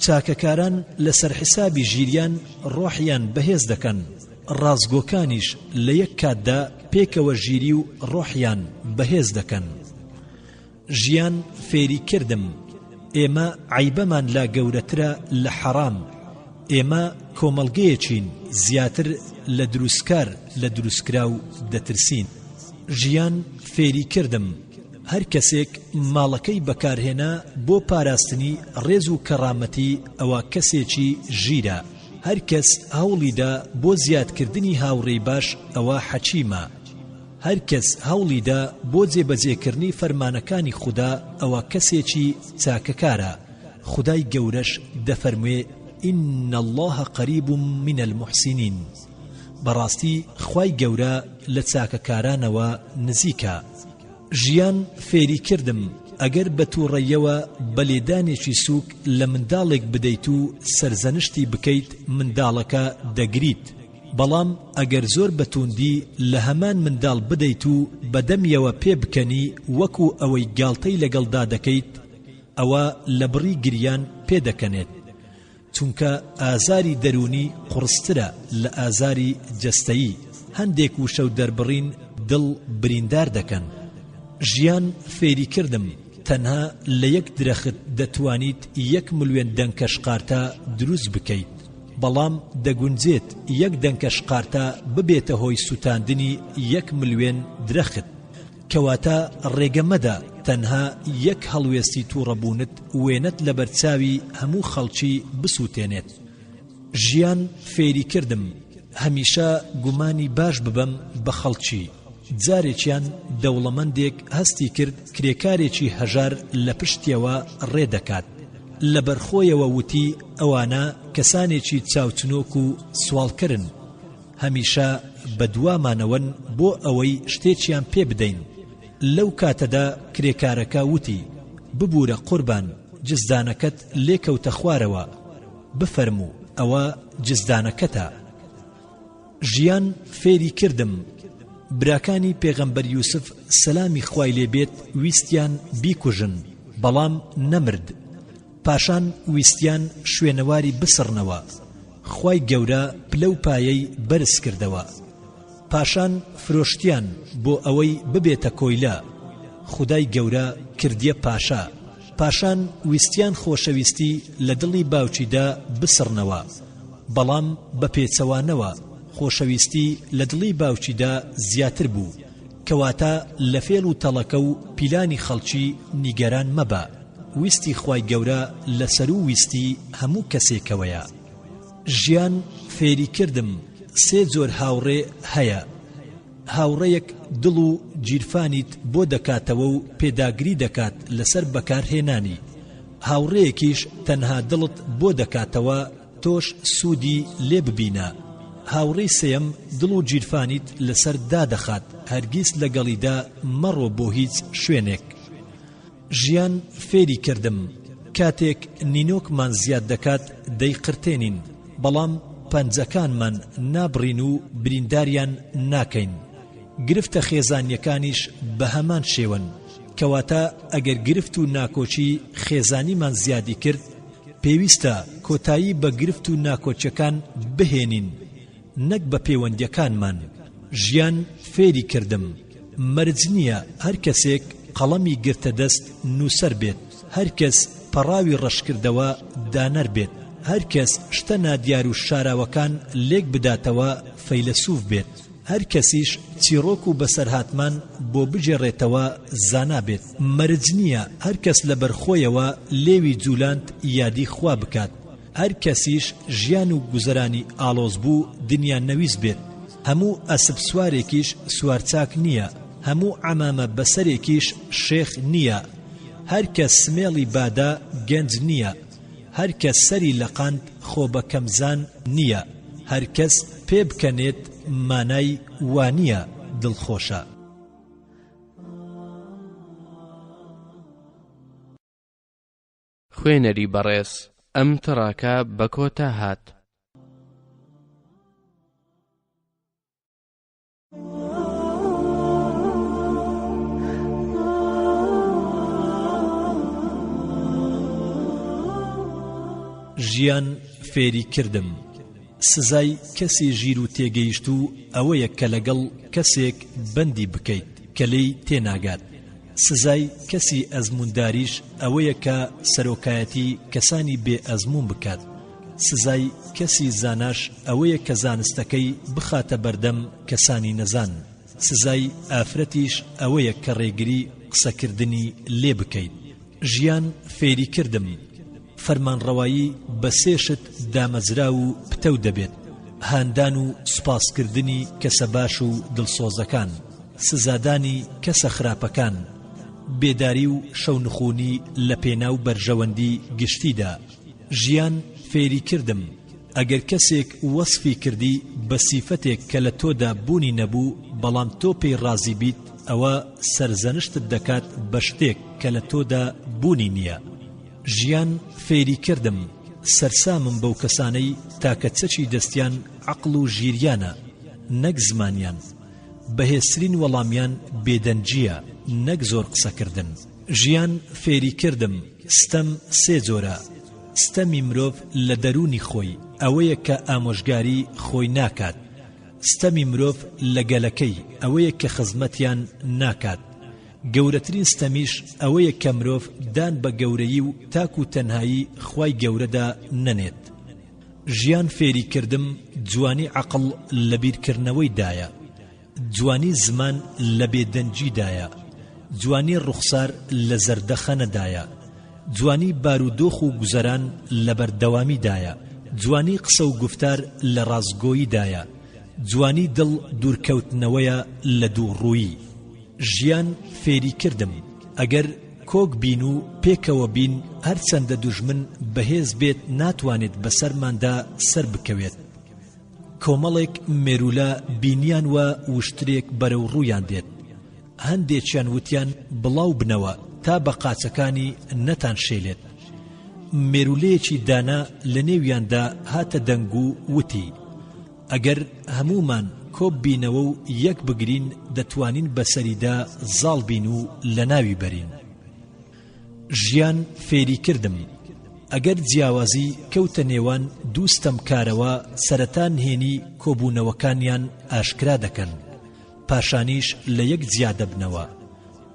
چاکەکاران لەسەر حسابی ژیریان ڕۆحیان بەهێز دەکەن ڕازگۆکانیش لە یەک کاتدا پێکەوە ژیری و ڕۆحیان بەهێز دەکەن ژیان فێری کردم ئێمە عیبەمان لا گەورەترە لە حەرام ئێمە کۆمەڵگەیەکین زیاتر لە دروستکار لە دروستکراو دەترسین ژیان فێری کردم هەر کەسێک ماڵەکەی بەکارهێنا بۆ پاراستنی ڕێز و کەڕامەتی ئەوە کەسێکی ژیرە هەر کەس هەوڵیدا بۆ زیادکردنی هاوڕێی باش ئەوە حەچیمە هەر کەس هەوڵیدا بۆ جێبەجێکردنی فەرمانەکانی خوددا ئەوە کەسێکی چاکەکارە خودای گەورەش دەفەرموێ إن الله قريب من المحسنين براستي خواي گەورە لە چاکەکارانەوە نزیکە ژیان فێری کردم ئەگەر بە تووڕەیەوە بەلێدانێکی سووک لە منداڵێک بدەیت و سەرزەنشتی بکەیت منداڵەکە دەگریت بەڵام ئەگەر زۆر بەتوندی لە هەمان منداڵ بدەیت و بەدەمیەوە پێ بکەنی وەکو ئەوەی گاڵتەی لەگەڵدا دەکەیت ئەوە لە بڕی گریان پێدەکەنێت چونکە ئازاری دەرونی قورسترە لە ئازاری جەستەیی هەندێک وشە و دەربڕین دڵ بریندار دەکەن ژیان فێری کردم تەنها لە یەک درەخت دەتوانیت 1 ملیۆن دەنکەشقارتە دروست بکەیت بەڵام دەگونجێت 1 دەنکەشقارتە ببێتە هۆی سوتاندنی 1 ملیۆن درەخت کەواتە ڕێگەمەدا تەنها 1 هەڵوێستی تووڕەبوونت وێنەت لە بەرچاوی هەموو خەڵکی بسووتێنێت ژیان فێری کردم هەمیشە گومانی باش ببەم بە خەڵکی جارێکیان دەوڵەمەندێک هەستی کرد کرێکارێکی هەژار لە پشتیەوە ڕێدەکات لەبەرخۆیەوە وتی ئەوانە کەسانێکی چاوچنۆک و سوالکردن هەمیشە بەدوامانەوەن بۆ ئەوەی شتێکیان پێ بدەین لەو کاتەدا کرێکارەکە وتی ببوورە قوربان جزدانەکەت لێکەوتە خوارەوە بفەرموو ئەوە جزدانەکەتە ژیان فێری کردم براکانی پێغەمبەر یوسف سەلامی خوای لێبێت ویستیان بیکوژن بەڵام نەمرد پاشان ویستیان شوێنەواری بسڕنەوە خوای گەورە پلە و پایەی بەرز کردەوە پاشان فرۆشتیان بۆ ئەوەی ببێتە کۆیلە خودای گەورە کردیە پاشا پاشان ویستیان خۆشەویستی لە دڵی باوچیدا بسڕنەوە بەڵام بە پێچەوانەوە خۆشەویستی لە دڵی باوچیدا زیاتر بوو کەواتە لە فێڵ و تەڵەکە و پیلانی خەڵکی نیگەران مەبە ویستی خوای گەورە لەسەر و ویستی هەموو کەسێکەوەیە ژیان فێری کردم 3 جۆر هاوڕێ هەیە هاوڕەیەک دڵ و گیرفانیت بۆ دەکاتەوە و پێداگری دەکات لەسەر بەکارهێنانی هاوڕەیەکیش تەنها دڵت بۆ دەکاتەوە تۆش سوودی لێ ببینە هاوڕێی سێم دڵ و گیرفانیت لەسەر دادەخات هەرگیز لەگەڵیدا مەڕۆ بۆ هیچ شوێنێک ژیان فێری کردم کاتێک نینۆکمان زیاد دەکات دەیقرتێنین بەڵام پەنجەکانمان نابڕین و برینداریان ناکەین گرفتە خێزانیەکانیش بە هەمان شێوەن کەواتە ئەگەر گرفت و ناکۆچی خێزانیمان زیادی کرد پێویستە کۆتایی بە گرفت و ناکۆچەکان بهێنین نەک بە پەیوەندیەکانمان ژیان فێری کردم مەرج نییە هەر کەسێک قەڵەمی گرتە دەست نووسەر بێت هەر کەس پەڕاوی ڕەشکردەوە دانەر بێت هەر کەس شتە نادیار و شاراوەکان لێک بداتەوە فەیلسوف بێت هەر کەسیش چیرۆک و بەسەرهاتمان بۆ بجێڕێتەوە زانا بێت مەرج نییە هەر کەس لە بەرخۆیەوە لێوی جوولاند یادی خوا بکات هەر کەسیش ژیان و گوزەرانی ئاڵۆز بوو دنیا نەویست بێت هەموو ئەسب سوارێکیش سوارچاک نییە هەموو عەمامە بەسەرێکیش شێخ نییە هەر کەس سمێڵی بادا گەنج نییە هەر کەس سەری لە قاند خۆ بە کەمزان نییە هەر کەس پێ بکەنێت مانای وانییە دڵخۆشە خوێنەری بەڕێز ئەم تڕاکە بە کۆتا هات ژیان فێری کردم سزای کەسی ژیر و تێگەیشت و ئەوەیە کە لەگەڵ کەسێک بەندی بکەیت کە لێی تێناگات سزای کەسی ئەزمونداریش ئەوەیە کە سەرۆکایەتی کەسانی بێ ئەزمون بکات سزای کەسی زاناش ئەوەیە کە زانستەکەی بخاتە بەردەم کەسانی نەزان سزای ئافرەتیش ئەوەیە کە ڕێگری قسەکردنی لێ بکەیت ژیان فێری کردم فەرمانڕەوایی بە 3 شت دامەزرا و پتەو دەبێت هاندان و سوپاسکردنی کەسە باش و دڵسۆزەکان سزادانی کەسە خراپەکان بێداری و شەونخوونی لە پێناو بەرژەوەندی گشتیدا ژیان فێری کردم ئەگەر کەسێک وەسفی کردی بە سیفەتێک کە لە تۆدا بوونی نەبوو بەڵام تۆ پێی ڕازی بیت ئەوە سەرزەنشتت دەکات بە شتێک کە لە تۆدا بوونی نییە. ژیان فێری کردم سەرسامم بەو کەسانەی تاکە چەچی دەستیان عەقڵ و ژیریانە نەک زمانیان، بەهێزترین وەڵامیان بێدەنجیە نەک زۆر قسەکردن. ژیان فێری کردم ستەم سێ جۆرە. ستەمی مرۆڤ لە دەرونی خۆی ئەوەیە کە ئامۆژگاری خۆی ناکات. ستەمی مرۆڤ لە گەلەکەی ئەوەیە کە خزمەتیان ناکات. گەورەترین ستەمیش ئەوەیە کە مرۆڤ دان بە گەورەیی و تاک و تەنهایی خوای گەورەدا نەنێت. ژیان فێری کردم جوانی عەقڵ لە بیرکردنەوەیدایە، جوانی زمان لە بێدەنجیدایە، جوانی ڕوخسار لە زەردەخەنەدایە، جوانی بارودۆخ و گوزەران لە بەردەوامیدایە، جوانی قسە و گفتار لە ڕازگۆییدایە، جوانی دڵ دوورکەوتنەوەیە لە دووڕوویی. ژیان فێری کردم ئەگەر کۆک بین و پێکەوە بین هەرچەندە دوژمن بەهێز بێت ناتوانێت بەسەرماندا سەر بکەوێت. کۆمەڵێک مێرولە بینیان وە وشترێک بەرەو ڕوویان دێت، هەندێکیان وتیان بڵاو بنەوە تا بە قاچەکانی نەتان شێلێت. مێرولەیەکی دانا لە نێویاندا هاتە دەنگ و وتی ئەگەر هەمومان کۆب بینەوە و یەک بگرین دەتوانین بەسەریدا زاڵ بین و لە ناوی بەرین. ژیان فێری کردم ئەگەر جیاوازی کەوتە نێوان دووستەم کارەوە سەرەتا نهێنی کۆبوونەوەکانیان ئاشکرا دەکەن، پاشانیش لە یەک جیا دەبنەوە.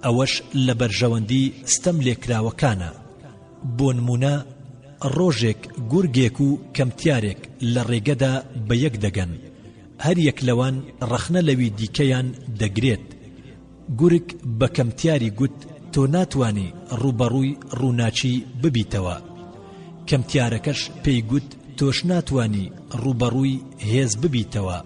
ئەوەش لە بەرژەوەندی ستەم لێکراوەکانە. بۆ نمونە ڕۆژێک گورگێک و کەمتیارێک لە ڕێگەدا بە یەک دەگەن، هەر یەک لەوان ڕەخنە لەوی دیکەیان دەگرێت. گورگ بە کەمتیاری گوت تۆ ناتوانی ڕوبەڕووی ڕووناچی ببیتەوە. کەمتیارەکەش پێی گوت تۆش ناتوانی ڕوبەڕووی هێز ببیتەوە.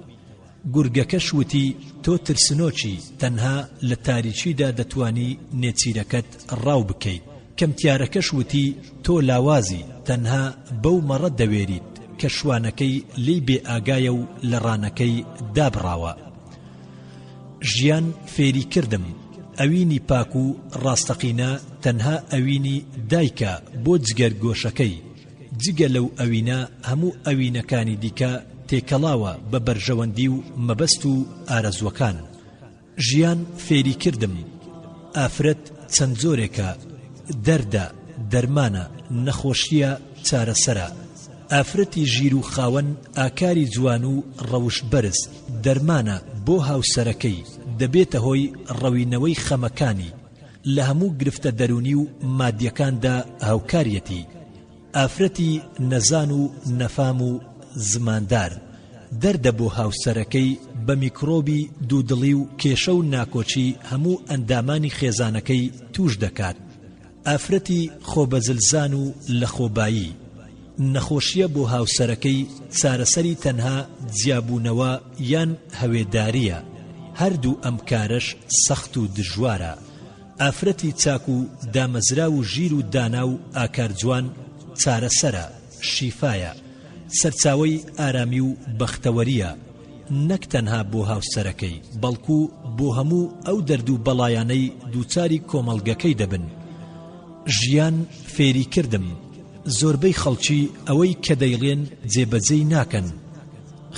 گورگەکەش وتی تۆ ترسنۆکی تەنها لە تاریچیدا دەتوانی نێچیرەکەت ڕاو بکەیت. کەمتیارەکەش وتی تۆ لاوازی تەنها بەو مەڕە دەوێریت کە شوانەکەی لی بێ ئاگایە و لە ڕانەکەی دابڕاوە. ژیان فێری کردم ئەوینی پاک و ڕاستەقینە تەنها ئەوینی دایکە بۆ جگەرگۆشەکەی، جگە لەو ئەوینە هەموو ئەوینەکانی دیکە تێکەڵاوە بە بەرژەوەندی و مەبەست و ئارەزوەکان. ژیان فێری کردم ئافرەت چەند جۆرێکە، دەردە، دەرمانە، نەخۆشیە، چارەسەرە. ئافرەتی ژیر و خاوەن ئاکاری جوان و ڕەوشت بەرز دەرمانە بۆ هاوسەرەکەی، دەبێتە هۆی ڕەوینەوەی خەمەکانی، لە هەموو گرفتە دەرونی و مادیەکاندا هاوکاریەتی. ئافرەتی نەزان و نەفام و زماندار دەردە بۆ هاوسەرەکەی بە میکرۆبی دوودڵی و کێشە و ناکۆچی هەموو ئەندامانی خێزانەکەی توش دەکات. ئافرەتی خۆبەزلزان و لە خۆبایی نەخۆشیە بۆ هاوسەرەکەی، چارەسەری تەنها جیابوونەوە یان هەوێداریە. هەردوو ئەم کارەش سەخت و دژوارە. ئافرەتی چاک و دامەزرا و ژیر و دانا و ئاکار جوان چارەسەرە، شیفایە، سەرچاوەی ئارامی و بەختەوەریە، نەک تەنها بۆ هاوسەرەکەی بەڵکو بۆ هەموو ئەو دەرد و بەڵایانەی دووچاری کۆمەڵگەکەی دەبن. ژیان فێری کردم زۆربەی خەڵکی ئەوەی کە دەیڵێن جێبەجێی ناکەن،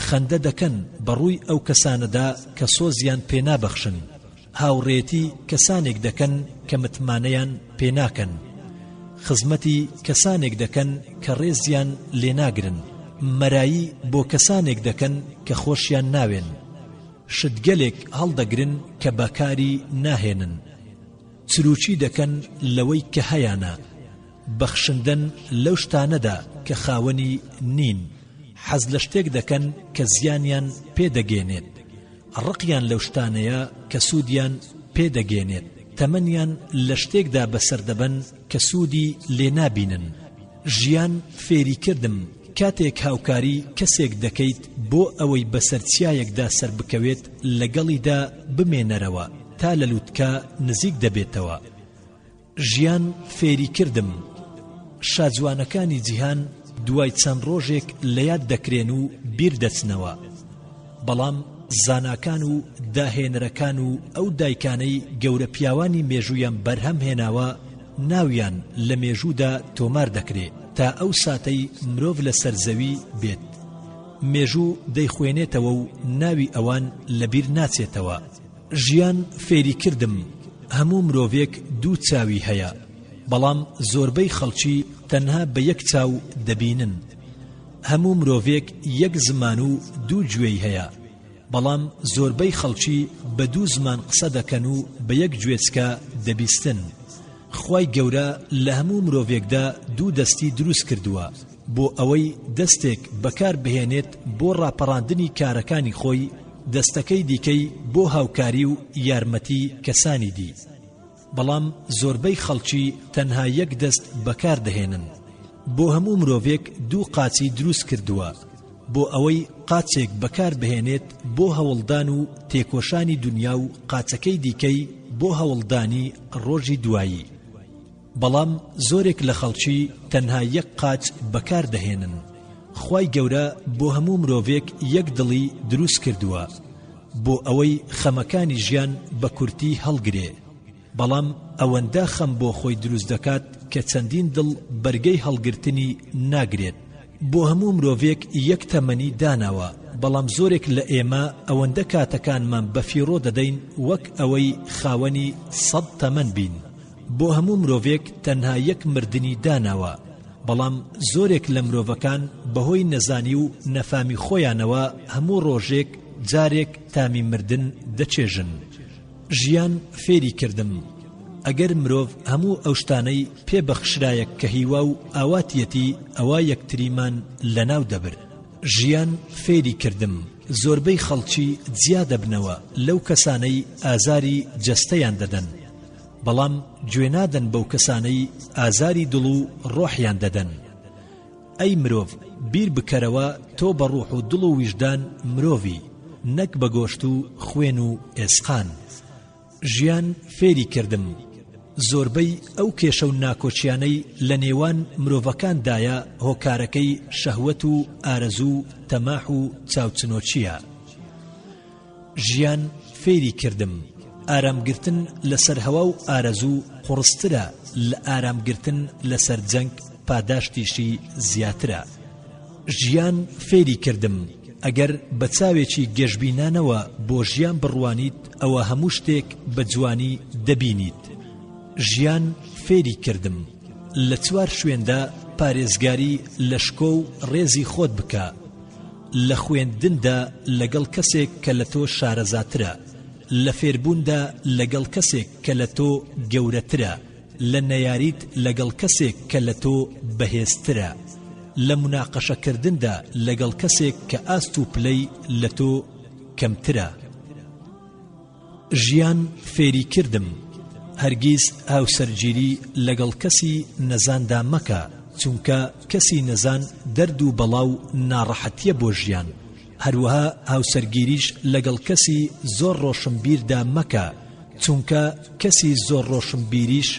خەندە دەکەن بەڕووی ئەو کەسانەدا کە سۆزیان پێنابەخشن، هاوڕێتی کەسانێک دەکەن کە متمانەیان پێناکەن، خزمەتی کەسانێک دەکەن کە ڕێزیان لێناگرن، مەرایی بۆ کەسانێک دەکەن کە خۆشیان ناوێن، شتگەلێک هەڵدەگرن کە بەکاری ناهێنن، چروچی دەکەن لەوەی کە هەیانە، بەخشندن لەو شتانەدا کە خاوەنی نین، حەز لە شتێک دەکەن کە زیانیان پێدەگێنێت، ڕقیان لەو شتانەیە کە سوودیان پێدەگێنێت، تەمەنیان لە شتێکدا بەسەردەبەن کە سوودی لێ نابینن. ژیان فێری کردم کاتێک هاوکاری کەسێک دەکەیت بۆ ئەوەی بەسەرچیایەکدا سەر بکەوێت لەگەڵیدا بمێنەرەوە تا لە لووتکە نزیک دەبێتەوە. ژیان فێری کردم شاجوانەکانی جیهان دوای چەند ڕۆژێک لە یاد دەکرێن و بیر دەچنەوە، بەڵام زاناکان و داهێنەرەکان و ئەو دایکانەی گەورە پیاوانی مێژوویان بەرهەم هێناوە ناویان لە مێژوودا تۆمار دەکرێت تا ئەو ساتەی مرۆڤ لە سەرزەوی بێت. مێژوو دەیخوێنێتەوە و ناوی ئەوان لەبیر ناچێتەوە. ژیان فێری کردم هەموو مرۆڤێک دوو چاوی هەیە، بەڵام زۆربەی خەڵکی تەنها بە یەک چاو دەبینن. هەموو مرۆڤێک یەک زمان و دوو گوێی هەیە، بەڵام زۆربەی خەڵکی بە دوو زمان قسە دەکەن و بە یەک گوێچکە دەبیستن. خوای گەورە لە هەموو مرۆڤێکدا دوو دەستی دروست کردووە بۆ ئەوەی دەستێک بەکار بهێنێت بۆ ڕاپەڕاندنی کارەکانی خۆی، دەستەکەی دیکەی بۆ هاوکاری و یارمەتی کەسانی دی. بەڵام زۆربەی خەڵکی تەنها یەک دەست بەکار دەهێنن. بۆ هەموو مرۆڤێک دوو قاچی دروست کردووە بۆ ئەوەی قاچێک بەکار بهێنێت بۆ هەوڵدان و تێکۆشانی دنیا و قاچەکەی دیکەی بۆ هەوڵدانی ڕۆژی دوایی. بەڵام زۆرێک لە خەڵکی تەنها یەک قاچ بەکار دەهێنن. خوای گەورە بۆ هەموو مرۆڤێک یەک دڵی دروست کردووە بۆ ئەوەی خەمەکانی ژیان بە کورتی هەڵگرێ. بەڵام ئەوەندە خەم بۆ خۆی دروست دەکات کە چەندین دڵ بەرگەی هەڵگرتنی ناگرێت. بۆ هەموو مرۆڤێک یەک تەمەنی داناوە، بەڵام زۆرێک لە ئێمە ئەوەندە کاتەکانمان بەفیڕۆ دەدەین وەک ئەوەی خاوەنی 100 تەمەن بین. بۆ هەموو مرۆڤێک تەنها یەک مردنی داناوە، بەڵام زۆرێک لە مرۆڤەکان بەهۆی نەزانی و نەفامی خۆیانەوە هەموو ڕۆژێک جارێک تامی مردن دەچێژن. ژیان فێری کردم ئەگەر مرۆڤ هەموو ئەو شتانەی پێبەخشرایە کە هیوا و ئاواتیەتی ئەوە یەکتریمان لەناو دەبر. ژیان فێری کردم زۆربەی خەڵکی جیا دەبنەوە لەو کەسانەی ئازاری جەستەیان دەدەن، بەڵام گوێنادەن بەو کەسانەی ئازاری دڵ و ڕۆحیان دەدەن. ئەی مرۆڤ بیر بکەرەوە تۆ بە ڕوح و دڵ و ویژدان مرۆڤی، نەک بە گۆشت و خوێن و ئێسقان. ژیان فێری کردم زۆربەی ئەو کێشە و ناکۆچیانەی لە نێوان مرۆڤەکاندایە هۆکارەکەی شەهوەت و ئارەزوو تەماح و چاوچنۆچیە. ژیان فێری کردم ئارامگرتن لەسەر هەوا و ئارەزوو قوڕسترە لە ئارامگرتن لەسەر جەنگ پاداشتیشی زیاترە. ژیان فێری کردم ئەگەر بە چاوێکی گەشببینانەوە بۆ ژیان بڕوانیت ئەوە هەموو شتێک بە جوانی دەبینیت. ژیان فێری کردم لە چوار شوێندا پارێزگاری لە شکۆ و ڕێزی خۆت بکە، لە خوێندندا لەگەڵ کەسێک کە لە تۆ شارەزاترە، لە فێربووندا لەگەڵ کەسێک کە لە تۆ گەورەترە، لە نەیاریت لەگەڵ کەسێک کە لە تۆ بەهێزترە، لە مناقەشەکردندا لەگەڵ کەسێک کە ئاست و پلەی لە تۆ کەمترە. ژیان فێری کردم هەرگیز هاوسەرگیری لەگەڵ کەسی نەزاندا مەکە، چونکە کەسی نەزان دەرد و بەڵاو ناڕەحەتیە بۆ ژیان. هەروەها هاوسەرگیریش لەگەڵ کەسی زۆر ڕۆشنبیردا مەکە، چونکە کەسی زۆر ڕۆشنبیریش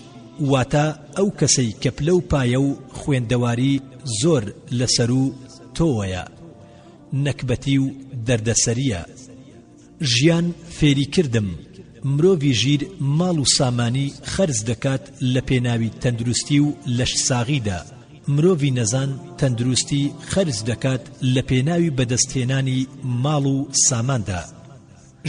واتە ئەو کەسەی کە پلە و پایە و خوێندەواری زۆر لەسەر و تۆوەیە، نەکبەتی و دەردەسەریە. ژیان فێری کردم مرۆڤی ژیر ماڵ و سامانی خەرج دەکات لە پێناوی تەندروستی و لەش ساغیدا، مرۆڤی نەزان تەندروستی خەرج دەکات لە پێناوی بەدەستهێنانی ماڵ و ساماندا.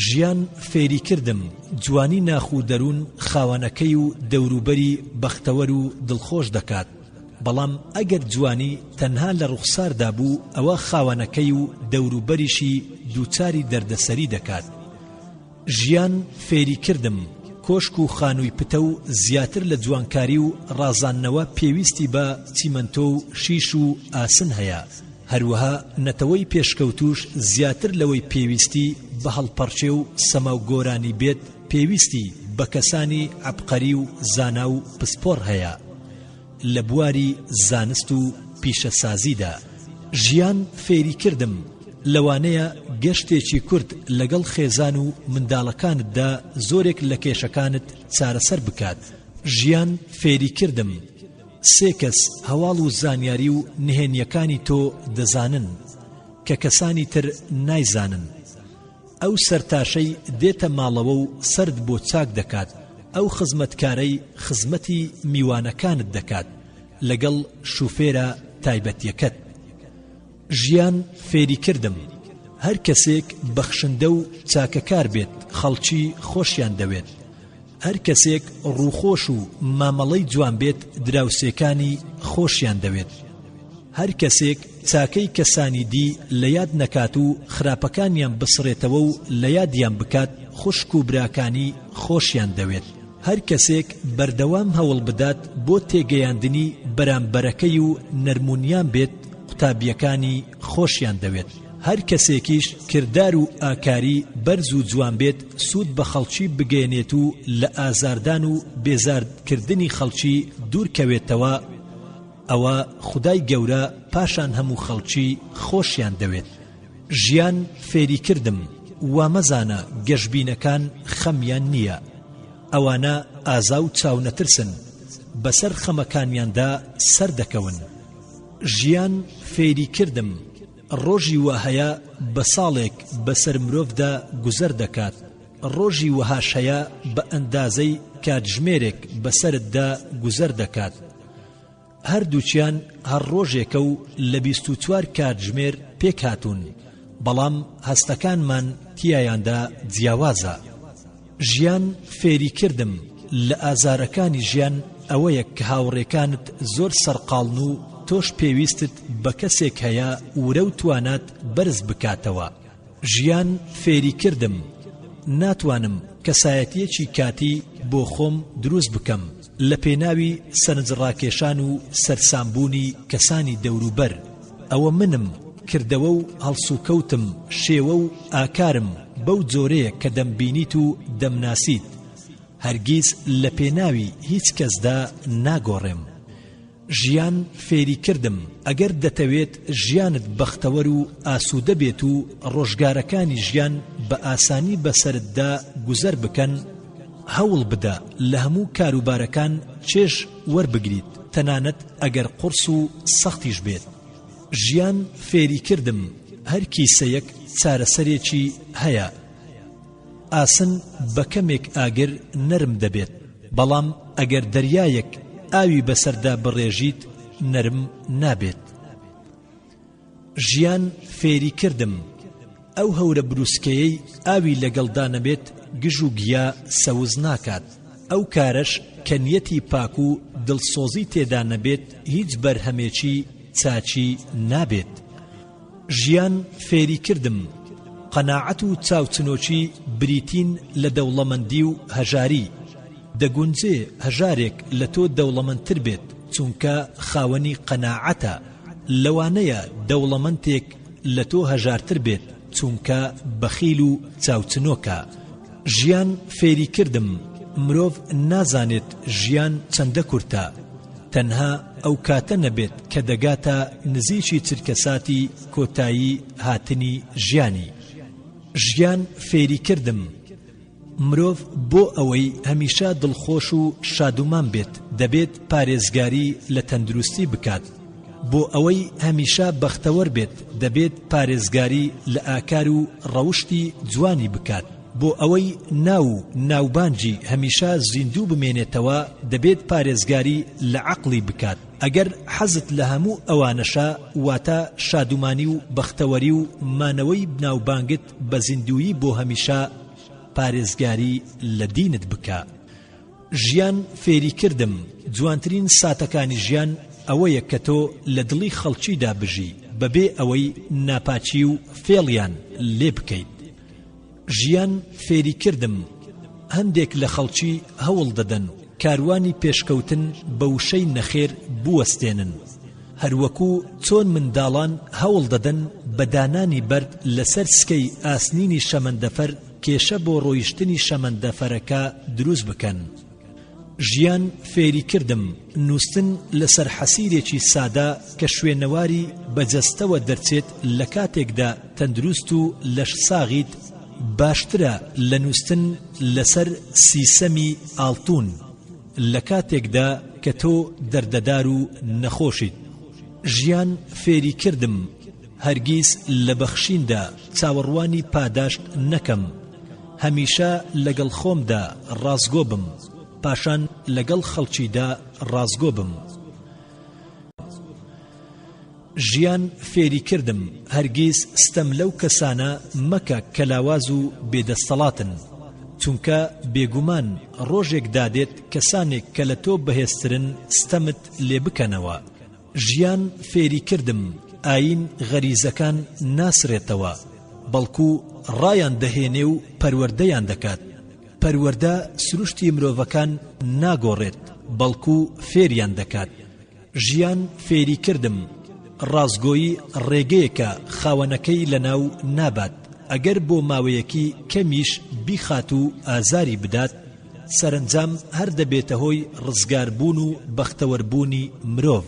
ژیان فێری کردم جوانی ناخ و دەروون خاوەنەکەی و دەوروبەری بەختەوەر و دڵخۆش دەکات، بەڵام ئەگەر جوانی تەنها لە ڕوخساردا بوو ئەوە خاوەنەکەی و دەوروبەریشی دووچاری دەردەسەری دەکات. ژیان فێری کردم کۆشک و خانووی پتە و زیاتر لە جوانکاری و ڕازاننەوە پێویستی بە چیمەنتۆ و شیش و ئاسن هەیە، هەروەها نەتەوەی پێشکەوتوش زیاتر لەوەی پێویستی بە هەڵپەرچێ و سەما و گۆرانی بێت پێویستی بە کەسانی عەبقەری و زانا و پسپۆڕ هەیە لە بواری زانست و پیشەسازیدا. ژیان فێری کردم لەوانەیە گەشتێکی کورت لەگەڵ خێزان و منداڵەکانتدا زۆرێک لە کێشەکانت چارەسەر بکات. ژیان فێری کردم سێ کەس هەواڵ و زانیاری و نهێنیەکانی تۆ دەزانن کە کەسانی تر نایزانن. ئەو سەرتاشەی دێتە ماڵەوە و سرد بۆ چاک دەکات ئەو خزمەتکارەی خزمەتی میوانەکانت دەکات لەگەڵ شوفێرە تایبەتیەکەت. ژیان فێری کردم هەر کەسێک بەخشندە و چاکەکار بێت خەڵکی خۆشیان دەوێت. هەر کەسێک ڕووخۆش و مامەڵەی جوان بێت دراوسێکانی خۆشیان دەوێت. هەر کەسێک چاکەی کەسانی دی لە یاد نەکات و خراپەکانیان بسڕێتەوە و لە یادیان بکات خوشک و براکانی خۆشیان دەوێت. هەر کەسێک بەردەوام هەوڵ بدات بۆ تێگەیاندنی بەرامبەرەکەی و نەرمونیان بێت قوتابیەکانی خۆشیان دەوێت. هەر کەسێکیش کردار و ئاکاری بەرز و جوان بێت سوود بە خەڵکی بگەێنێت و لە ئازاردان و بێزاردکردنی خەڵکی دوورکەوێتەوە ئەوە خودای گەورە پاشان هەموو خەڵکی خۆشیان دەوێت. ژیان فێری کردم وامەزانە گەشبینەکان خەمیان نییە. ئەوانە ئازا و چاو نەترسن بەسەر خەمەکانیاندا سەر دەکەون. ژیان فێری کردم ڕۆژی وهەیە بە ساڵێک بەسەر مرۆڤدا گوزەر دەکات. ڕۆژی وەهاش هەیە بە ئەندازەی کاتژمێرێک بەسەرتدا گوزەر دەکات. هەردووچیان هەر ڕۆژێکە و لە 24 کاتژمێر پێک هاتوون بەڵام هەستەکانمان تیایاندا جیاوازە. ژیان فێری کردم لە ئازارەکانی ژیان ئەوەیە کە هاوڕێکانت زۆر سەرقاڵن و تۆش پێویستت بە کەسێک هەیە ورە و توانات بەرز بکاتەوە. ژیان فێری کردم ناتوانم کەسایەتیەکی کاتی بۆ خۆم دروست بکەم لە پێناوی سەرنجڕاکێشان و سەرسامبوونی کەسانی دەوروبەر. ئەوە منم کردەوە و هەڵسوکەوتم شێوە و ئاکارم بەو جۆرەیە کە دەمبینیت و دەمناسیت هەرگیز لە پێناوی هیچ کەسدا ناگۆڕێم. ژیان فێری کردم ئەگەر دەتەوێت ژیانت بەختەوەر و ئاسوودە بێت و ڕۆژگارەکانی ژیان بە ئاسانی بەسەرتدا گوزەر بکەن هەوڵ بدە لە هەموو کاروبارەکان چێژ وەربگریت تەنانەت ئەگەر قورس و سەختیش بێت. ژیان فێری کردم هەر کیسەیەک چارەسەرێکی هەیە. ئاسن بە کەمێک ئاگر نەرم دەبێت بەڵام ئەگەر دەریایەک ئاوی بەسەردا بڕێژیت نەرم نابێت. ژیان فێری کردم ئەو هەورە بروسکەیەی ئاوی لەگەڵدا نەبێت گژ و گیا سەوز ناکات. ئەو کارەش کە نیەتی پاک و دڵسۆزی تێدا نەبێت هیچ بەرهەمێکی چاچی نابێت. ژیان فێری کردم قەناعەت و چاوچنۆکی بریتین لە دەوڵەمەندی و هەژاری. دەگونجێ هەژارێک لە تۆ دەوڵەمەندتر بێت چونکە خاوەنی قەناعەتە. لەوانەیە دەوڵەمەندێک لە تۆ هەژارتر بێت چونکە بەخیل و چاوچنۆکە. ژیان فێری کردم مرۆڤ نازانێت ژیان چەندە کورتە تەنها ئەو کاتە نەبێت کە دەگاتە نزیکی چرکەساتی کۆتایی هاتنی ژیانی. ژیان فێری کردم مرۆڤ بۆ ئەوەی هەمیشە دڵخۆش و شادومان بێت دەبێت پارێزگاری لە تەندروستی بکات. بۆ ئەوەی هەمیشە بەختەوەر بێت دەبێت پارێزگاری لە ئاکار و ڕەوشتی جوانی بکات. بۆ ئەوەی ناوبانجی هەمیشە زیندوو بمێنێتەوە دەبێت پارێزگاری لە عەقڵی بکات. ئەگەر حەزت لە هەموو ئەوانەشە واتە شادومانی و بەختەوەری و مانەوەی ناوبانگت بە زیندویی بۆ هەمیشە پارێزگاری لە دینت بکە. ژیان فێری کردم جوانترین ساتەکانی ژیان ئەوەیە کە تۆ لە دڵی خەڵکیدا بژی بەبێ ئەوەی ناپاچی و فێڵیان لێ بکەیت. ژیان فێری کردم هەندێک لە خەڵکی هەوڵ دەدەن کاروانی پێشکەوتن بە وشەی نەخێر بوەستێنن هەروەکو چۆن منداڵان هەوڵ دەدەن بە دانانی بەرد لەسەر سکەی ئاسنینی شەمەندەفەر کێشە بۆ ڕۆیشتنی شەمەندەفەرەکە دروست بکەن. ژیان فێری کردم نووسن لەسەر حەسیرێکی سادە کە شوێنەواری بەجەستەوە دەرچێت لە کاتێکدا تەندروست و لەش ساغیت باشترە لە نووسن لەسەر سیسەمی ئاڵتون لە کاتێکدا کە تۆ دەردەدار و نەخۆشیت. ژیان فێری کردم هەرگیز لە بەخشیندا چاوەڕوانی پاداشت نەکەم هەمیشە لەگەڵ خۆمدا ڕازگۆ بم پاشان لەگەڵ خەڵکیدا ڕازگۆ بم ژیان فێری کردم هەرگیز ستەم لەو کەسانە مەکە کە لاواز و بێدەستەڵاتن چونکە بێگومان ڕۆژێک دادێت کەسانێک کە لە تۆ بەهێزترن ستەمت لێ بکەنەوە ژیان فێری کردم ئاین غەریزەکان ناسرێتەوە بەڵکو ڕایان دەهێنێ و پەروەردەیان دەکات پەروەردە سروشتی مرۆڤەکان ناگۆڕێت بەڵکو فێریان دەکات ژیان فێری کردم ڕازگۆیی ڕێگەیەکە خاوەنەکەی لەناو نابات ئەگەر بۆ ماوەیەکی کەمیش بیخات و ئازاری بدات سەرنجام هەر دەبێتە هۆی ڕزگاربوون و بەختەوەربوونی مرۆڤ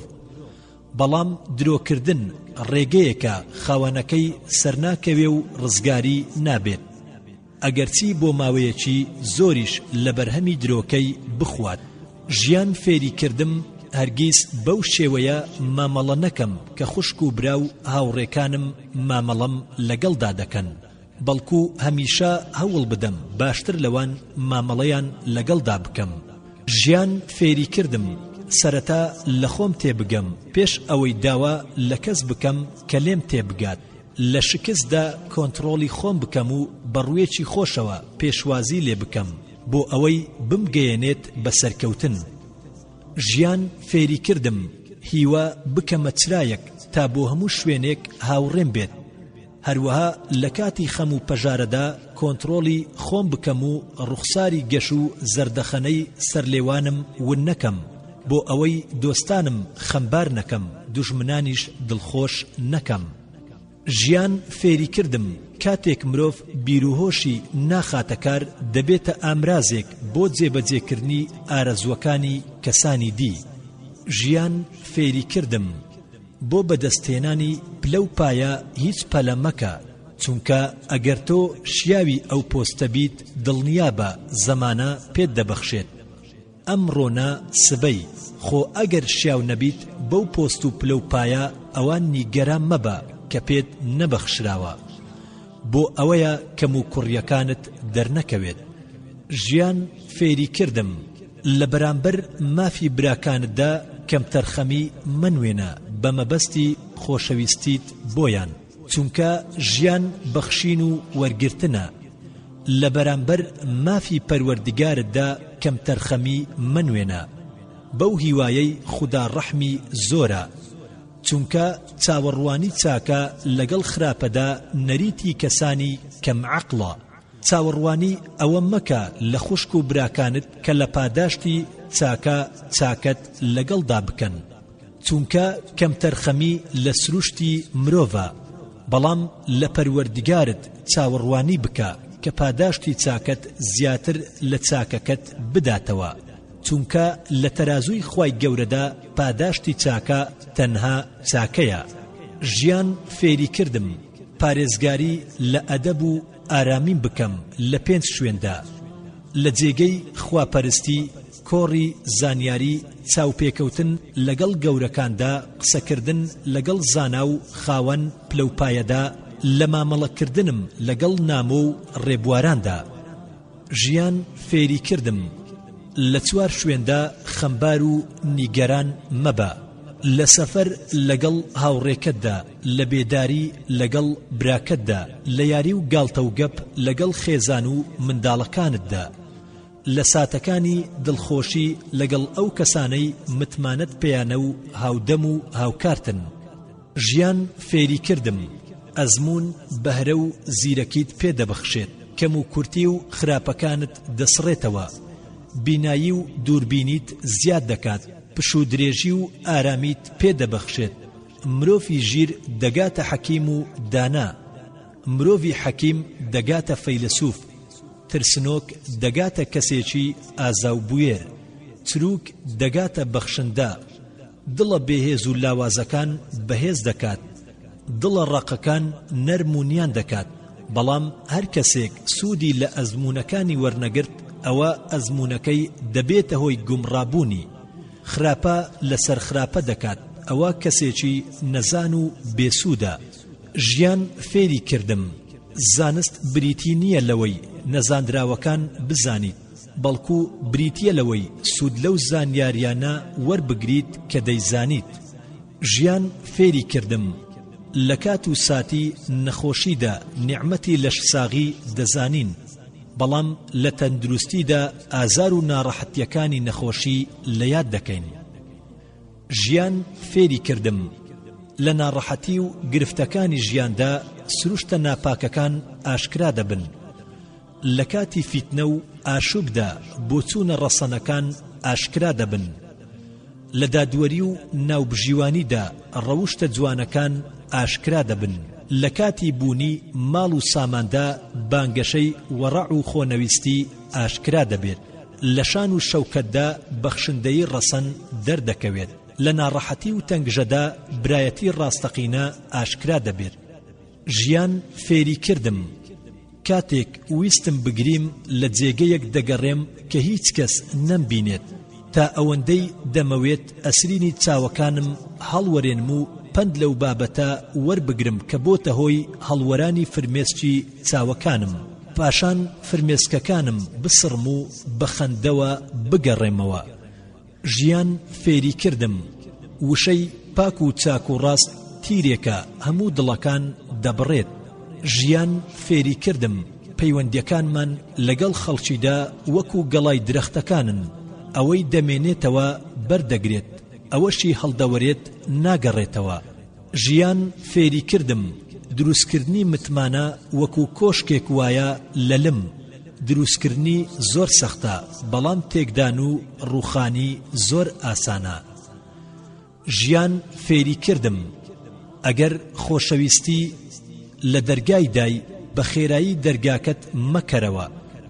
بەڵام درۆکردن ڕێگەیەکە خاوەنەکەی سەرناکەوێ و ڕزگاری نابێت ئەگەرچی بۆ ماوەیەکی زۆریش لە بەرهەمی درۆکەی بخوات ژیان فێری کردم هەرگیز بەو شێوەیە مامەڵە نەکەم کە خوشک و برا و هاوڕێکانم مامەڵەم لەگەڵدا دەکەن بەڵکو هەمیشە هەوڵ بدەم باشتر لەوان مامەڵەیان لەگەڵدا بکەم ژیان فێری کردم سەرەتا لە خۆم تێبگەم پێش ئەوەی داوا لە کەس بکەم کە لێم تێبگات لە شکستدا کۆنتڕۆڵی خۆم بکەم و بەڕوویەکی خۆشەوە پێشوازی لێ بکەم بۆ ئەوەی بمگەیەنێت بە سەرکەوتن ژیان فێری کردم هیوە بکەمە چرایەک تا بۆ هەموو شوێنێک هاوڕێم بێت هەروەها لە کاتی خەم و پەژارەدا کۆنتڕۆڵی خۆم بکەم و ڕوخساری گەش و زەردەخەنەی سەرلێوانم ون نەکەم بۆ ئەوەی دۆستانم خەمبار نەکەم دوژمنانیش دڵخۆش نەکەم ژیان فێری کردم کاتێک مرۆڤ بیرروهۆشی ناخاتە کار دەبێتە ئامرازێک بۆ جێبەجێکردنی ئارەزوەکانی کەسانی دی ژیان فێری کردم بۆ بەدەستهێنانی پلە و پایە هیچ پەلە مەکە چونکە ئەگەر تۆ شیاوی ئەو پۆستە بیت دڵنیابە زەمانە پێت دەبەخشێت ئەمڕۆنا سبەی خۆ ئەگەر شیاو نەبیت بەو پۆست و پلە و پایە ئەوان نیگەران مەبە کە پێت نەبەخشراوە بۆ ئەوەیە کەم و کوڕیەکانت دەرنەکەوێت ژیان فێری کردم لە بەرامبەر مافی براکانتدا کەم تەرخەمی منوێنە بە مەبەستی خۆشەویستیت بۆیان چونکە ژیان بەخشین و وەرگرتنە لە بەرامبەر مافی پەروەردگارتدا کەم تەرخەمی منوێنە بەو هیوایەی خودا ڕەحمی زۆرە چونکە چاوەڕوانی چاکە لەگەڵ خراپەدا نەریتی کەسانی کەم عەقڵە چاوەڕوانی ئەوە مەکە لە خوشک و براکانت کە لە پاداشتی چاکە چاکەت لەگەڵدا بکەن چونکە کەم تەرخەمی لە سروشتی مرۆڤە بەڵام لە پەروەردگارت چاوەڕوانی بکە کە پاداشتی چاکەت زیاتر لە چاکەکەت بداتەوە چونکە لە تەرازووی خوای گەورەدا پاداشتی چاکە تەنها چاکەیە ژیان فێری کردم پارێزگاری لە ئەدەب و ئارامیم بکەم لە 5 شوێندا لە جێگەی خواپەرستی کۆڕی زانیاری چاوپێکەوتن لەگەڵ گەورەکاندا قسەکردن لەگەڵ زانا و خاوەن پلەپایەدا لە مامەڵەکردنم لەگەڵ نامۆ و ڕێبواراندا ژیان فێری کردم لە 4 شوێندا خەمبار و نیگەران مەبە لە سەفەر لەگەڵ هاوڕێکەتدا لە بێداری لەگەڵ براکەتدا لە یاری و گاڵتە و گەپ لەگەڵ خێزان و منداڵەکانتدا لە ساتەکانی دڵخۆشی لەگەڵ ئەو کەسانەی متمانەت پێیانە و هاودەم و هاوکارتن ژیان فێری کردم ئەزمون بەهرە و زیرەکیت پێدەبەخشێت کەم و کورتی و خراپەکانت دەسڕێتەوە بینایی و دووربینیت زیاد دەکات پش و درێژی و ئارامیت پێدەبەخشێت مرۆڤی ژیر دەگاتە حەکیم و دانا مرۆڤی حەکیم دەگاتە فەیلسوف ترسنۆک دەگاتە کەسێکی ئازاو بوێر چروک دەگاتە بەخشندە دڵە بێهێز و لاوازەکان بەهێز دەکات دڵە ڕقەکان نەرمونیان دەکات بەڵام هەر کەسێک سوودی لە ئەزمونەکانی وەرنەگرت ئەوە ئەزمونەکەی دەبێتە هۆی گومڕابوونی خراپە لەسەر خراپە دەکات ئەوە کەسێکی نەزان و بێسوودە ژیان فێری کردم زانست بریتی نییە لەوەی نەزاندراوەکان بزانیت بەڵکو بریتیە لەوەی سوود لەو زانیاریانە وەربگریت کە دەیزانیت ژیان فێری کردم لە کات و ساتی نەخۆشیدا نیعمەتی لەشساغی دەزانین بەڵام لە تەندروستیدا ئازار و ناڕەحەتیەکانی نەخۆشی لە یاد دەکەین ژیان فێری کردم لە ناڕەحەتی و گرفتەکانی ژیاندا سروشتە ناپاکەکان ئاشکرا دەبن لە کاتی فیتنە و ئاشوبدا بۆچوونە ڕەسەنەکان ئاشکرا دەبن لە دادوەری و ناوبژیوانیدا ڕەوشتە جوانەکان ئاشکرا دەبن لە کاتی بوونی ماڵ و ساماندا بانگەشەی وەڕع و خۆنەویستی ئاشکرا دەبێت لە شان و شەوکەتدا بەخشندەی ڕەسەن دەردەکەوێت لە ناڕەحەتی و تەنگژەدا برایەتی ڕاستەقینە ئاشکرا دەبێت ژیان فێری کردم کاتێک ویستم بگریم لە جێگەیەک دەگەڕێم کە هیچ کەس نەمبینێت تا ئەوەندەی دەمەوێت ئەسرینی چاوەکانم هەڵوەرێنم و پند لەو بابەتە وەربگرم کە بۆتە هۆی هەڵوەرانی فرمێسکی چاوەکانم پاشان فرمێسکەکانم بسڕم و بەخەندەوە بگەڕێمەوە ژیان فێری کردم وشەی پاک و چاک و ڕاست تیرێکە هەموو دڵەکان دەبڕێت ژیان فێری کردم پەیوەندیەکانمان لەگەڵ خەڵکیدا وەکو گەڵای درەختەکانن ئەوەی دەمێنێتەوە بەردەگرێت ئەوەشی هەڵدەوەرێت ناگەڕێتەوە ژیان فێری کردم دروستکردنی متمانە وەکو کۆشکێک وایە لە لم دروستکردنی زۆر سەختە بەڵام تێکدان و ڕووخانی زۆر ئاسانە ژیان فێری کردم ئەگەر خۆشەویستی لە دەرگای دای بە خێرایی دەرگاکەت مەکەرەوە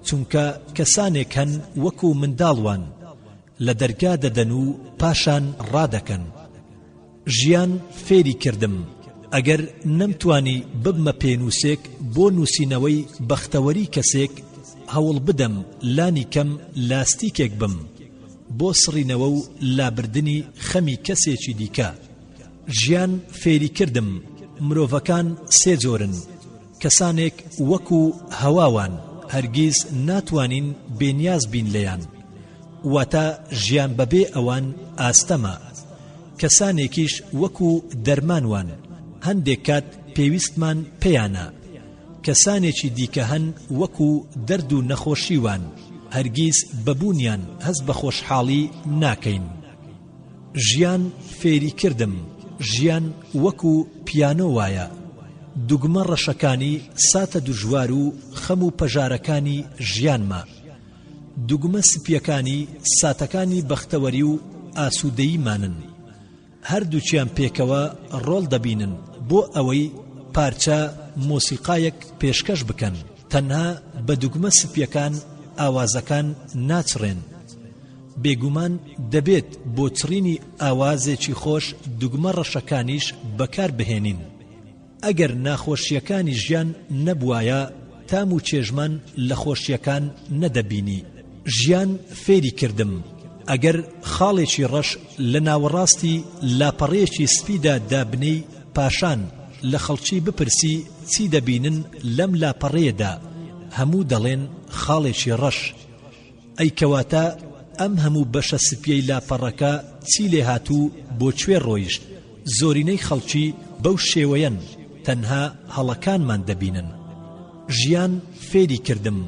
چونکە کەسانێک هەن وەکو منداڵوان لە دەرگا دەدەن و پاشان ڕادەکەن ژیان فێری کردم ئەگەر نەمتوانی ببمە پێنووسێک بۆ نووسینەوەی بەختەوەری کەسێک هەوڵ بدەم لانی کەم لاستیکێک بم بۆ سڕینەوە و لابردنی خەمی کەسێکی دیکە ژیان فێری کردم مرۆڤەکان سێ جۆرن کەسانێک وەکو هەواوان هەرگیز ناتوانین بێنیاز بین لەیان واتە ژیان بەبێ ئەوان ئاستەمە کەسانێکیش وەکو دەرمانوان هەندێک کات پێویستمان پێیانە کەسانێکی دیکە هەن وەکو دەرد و نەخۆشیوان هەرگیز بەبوونیان هەست بە خۆشحاڵی ناکەین ژیان فێری کردم ژیان وەکو پیانۆ وایە دوگمە ڕەشەکانی ساتە دوژوار و خەم و پەژارەکانی ژیانمە دوگمە سپیەکانی ساتەکانی بەختەوەری و ئاسوودەییمانن هەردووچیان پێکەوە ڕۆڵ دەبینن بۆ ئەوەی پارچە مۆسیقایەک پێشکەش بکەن تەنها بە دوگمە سپیەکان ئاوازەکان ناچڕێن بێگومان دەبێت بۆ چڕینی ئاوازێکی خۆش دوگمە ڕەشەکانیش بەکار بهێنین ئەگەر ناخۆشیەکانی ژیان نەبوایە تام و چێژمان لە خۆشیەکان نەدەبینی ژیان فێری کردم ئەگەر خاڵێکی ڕەش لە ناوەڕاستی لاپەڕەیەکی سپیدا دابنەی پاشان لە خەڵکی بپرسی چی دەبینن لەم لاپەڕەیەدا هەموو دەڵێن خاڵێکی ڕەش ئەی کەواتە ئەم هەموو بەشە سپیەی لاپەڕەکە چی لێ هاتوو بۆ کوێ ڕۆیشت زۆرینەی خەڵکی بەو شێوەیەن تەنها هەڵەکانمان دەبینن ژیان فێری کردم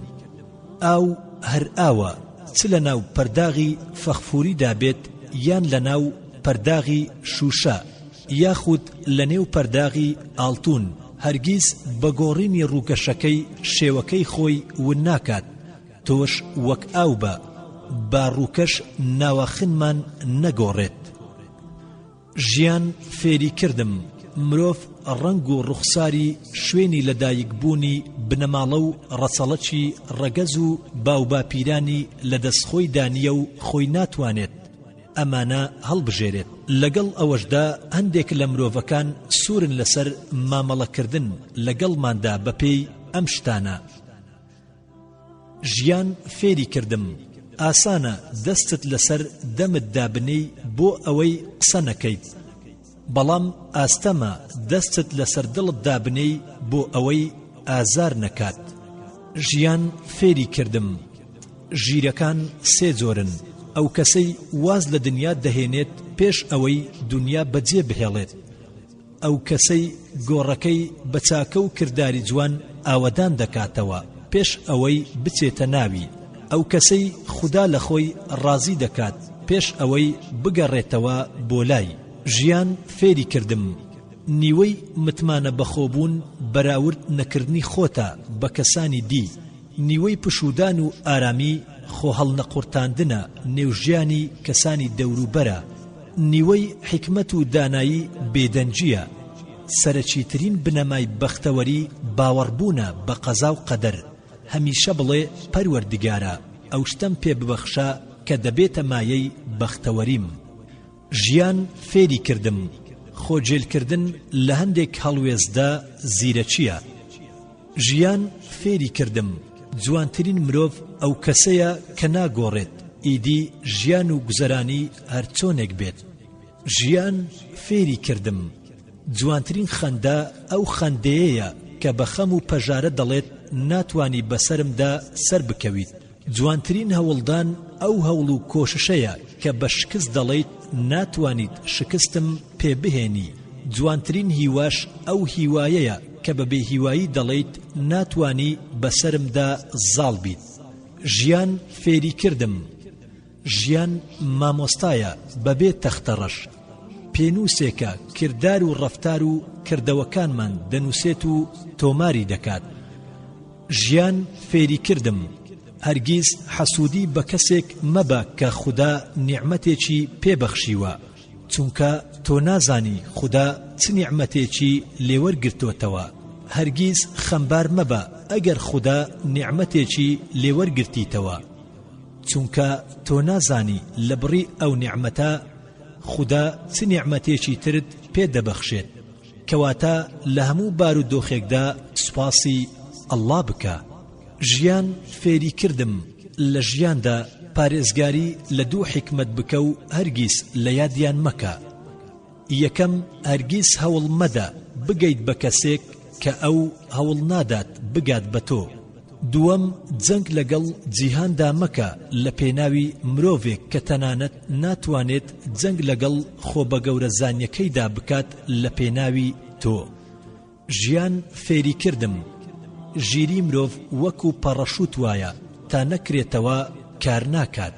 ئاو هەر ئاوە چ لە ناو پەرداغی فەخفوریدا بێت یان لە ناو پەرداغی شوشە یاخود لە نێو پەرداغی ئاڵتون هەرگیز بە گۆڕینی ڕووکەشەکەی شێوەکەی خۆی ون ناکات تۆش وەک ئاو بە با ڕووکەش ناوەخنمان نەگۆڕێت ژیان فێری کردم مرۆڤ ڕەنگ و ڕوخساری شوێنی لەدایکبوونی بنەماڵە و ڕەچەڵەکی ڕەگەز و باوباپیرانی لە دەستخۆی دانیە و خۆی ناتوانێت ئەمانە هەڵبژێرێت لەگەڵ ئەوەشدا هەندێک لە مرۆڤەکان سوورن لەسەر مامەڵەکردن لەگەڵماندا بەپێی ئەم شتانە ژیان فێری کردم ئاسانە دەستت لەسەر دەمت دابنەی بۆ ئەوەی قسە نەکەیت بەڵام ئاستەمە دەستت لەسەر دڵت دابنەی بۆ ئەوەی ئازار نەکات. ژیان فێری کردم. ژیرەکان سێ جۆرن. ئەو کەسەی واز لە دنیا دەهێنێت پێش ئەوەی دنیا بەجێ بهێڵێت، ئەو کەسەی گۆڕەکەی بە چاکە و کردداری جوان ئاوەدان دەکاتەوە پێش ئەوەی بچێتە ناوی، ئەو کەسەی خوددا لە خۆی ڕازی دەکات پێش ئەوەی بگەڕێتەوە بۆ لای. ژیان فێری کردم. نیوەی متمانە بەخۆبوون بەراورد نەکردنی خۆتە بە کەسانی دی، نیوەی پشودان و ئارامی خۆ هەڵنەقورتاندنە نێوژیانی کەسانی دەوروبەرە، نیوەی حکمت و دانایی بێدەنجیە، سەرەکیترین بنەمای بەختەوەری باوەڕبوونە بە قەزا و قەدەر، هەمیشە بڵێ پەروەردگارە ئەو شتەم پێ ببەخشە کە دەبێتە مایەی بەختەوەریم. ژیان فێری کردم. خۆجێلکردن لە هەندێک هەڵوێزدا زیرەکیە. ژیان فێری کردم. جوانترین مرۆڤ ئەو کەسەیە کە ناگۆڕێت، ئیدی ژیان و گوزەرانی هەرچۆنێک بێت. ژیان فێری کردم. جوانترین خەندە ئەو خەندەیەیە کە بە خەم و پەژارە دەڵێت ناتوانی بەسەرمدا سەر بکەویت. جوانترین هەوڵدان ئەو هەوڵ و کۆششەیە کە بە شکست دەڵێیت ناتوانیت شکستم پێ بهێنی. جوانترین هیواش ئەو هیوایەیە کە بە بێهیوایی دەڵێیت ناتوانی بەسەرمدا زاڵ بیت. ژیان فێری کردم. ژیان مامۆستایە بەبێ تەختەڕەش، پێنووسێکە کردار و ڕەفتار و کردەوەکانمان دەنووسێت و تۆماری دەکات. ژیان فێری کردم. هەرگیز حەسوودی بە کەسێک مەبە کە خوددا نیعمەتێکی پێبەخشیوە، چونکە تۆ نازانی خوددا چ نیعمەتێکی لێوەرگرتوتەوە. هەرگیز خەمبار مەبە ئەگەر خوددا نیعمەتێکی لێوەرگرتیتەوە، چونکە تۆ نازانی لە بڕی ئەو نیعمەتە خوددا چ نیعمەتێکی ترت پێدەبەخشێت، کەواتە لە هەموو بارودۆخێکدا سوپاسی ئەڵڵا بکە. ژیان فێری کردم. لە ژیاندا پارێزگاری لە دوو حکمت بکە و هەرگیز لە یادیان مەکە. یەکەم، هەرگیز هەوڵ مەدە بگەیت بە کەسێک کە ئەو هەوڵ نادات بگات بە تۆ. دووەم، جەنگ لەگەڵ جیهاندا مەکە لە پێناوی مرۆڤێک کە تەنانەت ناتوانێت جەنگ لەگەڵ خۆ بە گەورە زانیەکەیدا بکات لە پێناوی تۆ. ژیان فێری کردم. ژیری مرۆڤ وەکو پەڕەشوت وایە تا نەکرێتەوە کار ناکات.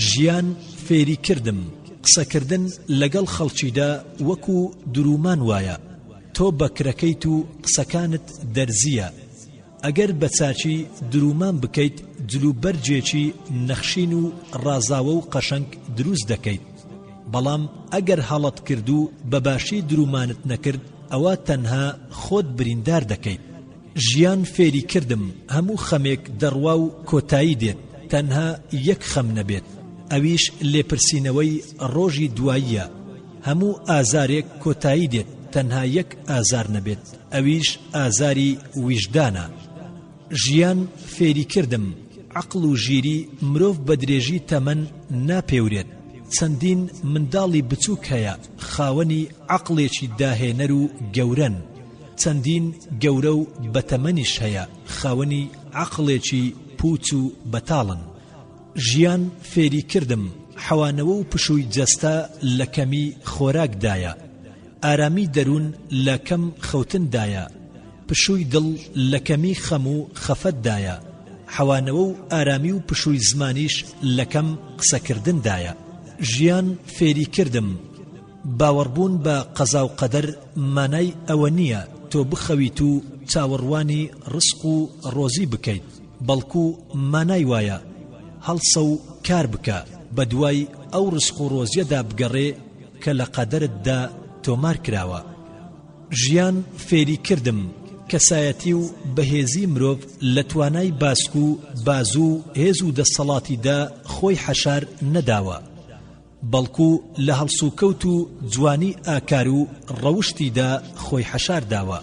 ژیان فێری کردم. قسەکردن لەگەڵ خەڵکیدا وەکو درومان وایە، تۆ بەکرەکەیت و قسەکانت دەرزیە. ئەگەر بە چاچی درومان بکەیت جلوبەرجێکی نەخشین و ڕازاوە و قەشەنگ دروست دەکەیت، بەڵام ئەگەر هەڵت کرد و بەباشی درومانت نەکرد ئەوە تەنها خۆت بریندار دەکەیت. ژیان فێری کردم. هەموو خەمێک دەڕوا و کۆتایی دێت، تەنها یەک خەم نەبێت، ئەویش لێپرسینەوەی ڕۆژی دواییە. هەموو ئازارێک کۆتایی دێت، تەنها یەک ئازار نەبێت، ئەویش ئازاری ویژدانە. ژیان فێری کردم. عەقڵ و ژیری مرۆڤ بە درێژی تەمەن ناپێورێت. چەندین منداڵی بچووک هەیە خاوەنی عەقڵێکی داهێنەر و گەورەن، چەندین گەورە و بەتەمەنیش هەیە خاوەنی عەقڵێکی پوچ و بەتاڵن. ژیان فێری کردم. حەوانەوە و پشووی جەستە لە کەمی خۆراکدایە، ئارامی دەروون لە کەم خەوتندایە، پشووی دڵ لە کەمی خەم و خەفەتدایە، حەوانەوە و ئارامی و پشووی زمانیش لە کەم قسەکردندایە. ژیان فێری کردم. باوەڕبوون بە قەزا و قەدەر مانای ئەوە نییە تۆ بخەویت و چاوەڕوانی ڕزق و ڕۆزی بکەیت، بەڵکو مانای وایە هەڵسە و کار بکە بە دوای ئەو ڕزق و ڕۆزیەدا بگەڕێ کە لە قەدەرتدا تۆمار کراوە. ژیان فێری کردم. کەسایەتی و بەهێزی مرۆڤ لە توانای باسک و بازوو هێز و دەسەڵاتیدا خۆی حەشار نەداوە، بەڵکو لە هەڵسوکەوت و جوانی ئاکار و ڕەوشتیدا خۆی حەشار داوە.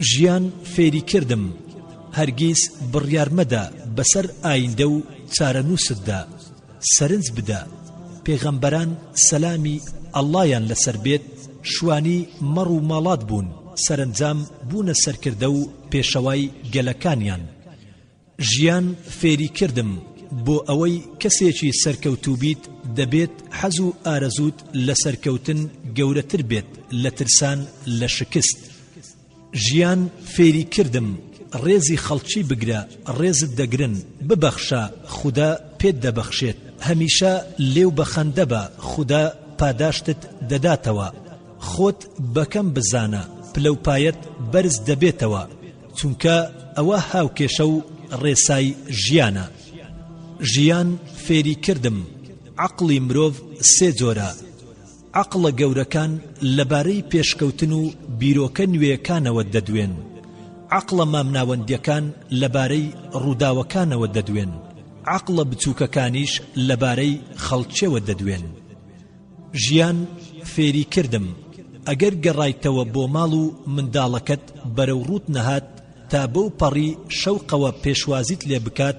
ژیان فێری کردم. هەرگیز بڕیار مەدە بەسەر ئایندە و چارەنووسدا، سەرنج بدە. پێغەمبەران سەلامی ئەڵڵایان لەسەر بێت شوانی مەڕ و ماڵات بوون سەرنجام بوونە سەرکردە و پێشەوای گەلەکانیان ژیان فێری کردم بۆ ئەوەی کەسێکی سەرکەوتوو بیت دەبێت حەز و ئارەزوت لە سەرکەوتن گەورەتر بێت لە ترسان لە شکست ژیان فێری کردم ڕێزی خەڵکی بگرە ڕێزت دەگرن ببەخشە خوددا پێت دەبەخشێت هەمیشە لێو بە خەندە بە خوددا پاداشتت دەداتەوە خۆت بەکەم بزانە پلەپایەت بەرز دەبێتەوە چونکە ئەوە هاوکێشە و ڕێسای ژیانە ژیان فێری کردم عەقڵی مرۆڤ سێ جۆرە عەقڵە گەورەکان لەبارەی پێشکەوتن و بیرۆکە نوێیەکانەوە دەدوێن عەقڵە مامناوەندیەکان لەبارەی ڕووداوەکانەوە دەدوێن عەقڵە بچووکەکانیش لەبارەی خەڵکیەوە دەدوێن ژیان فێری کردم ئەگەر گەڕایتەوە بۆ ماڵ و منداڵەکەت بەرەو ڕوت نەهات تا بەو پەڕی شەوقەوە پێشوازیت لێ بکات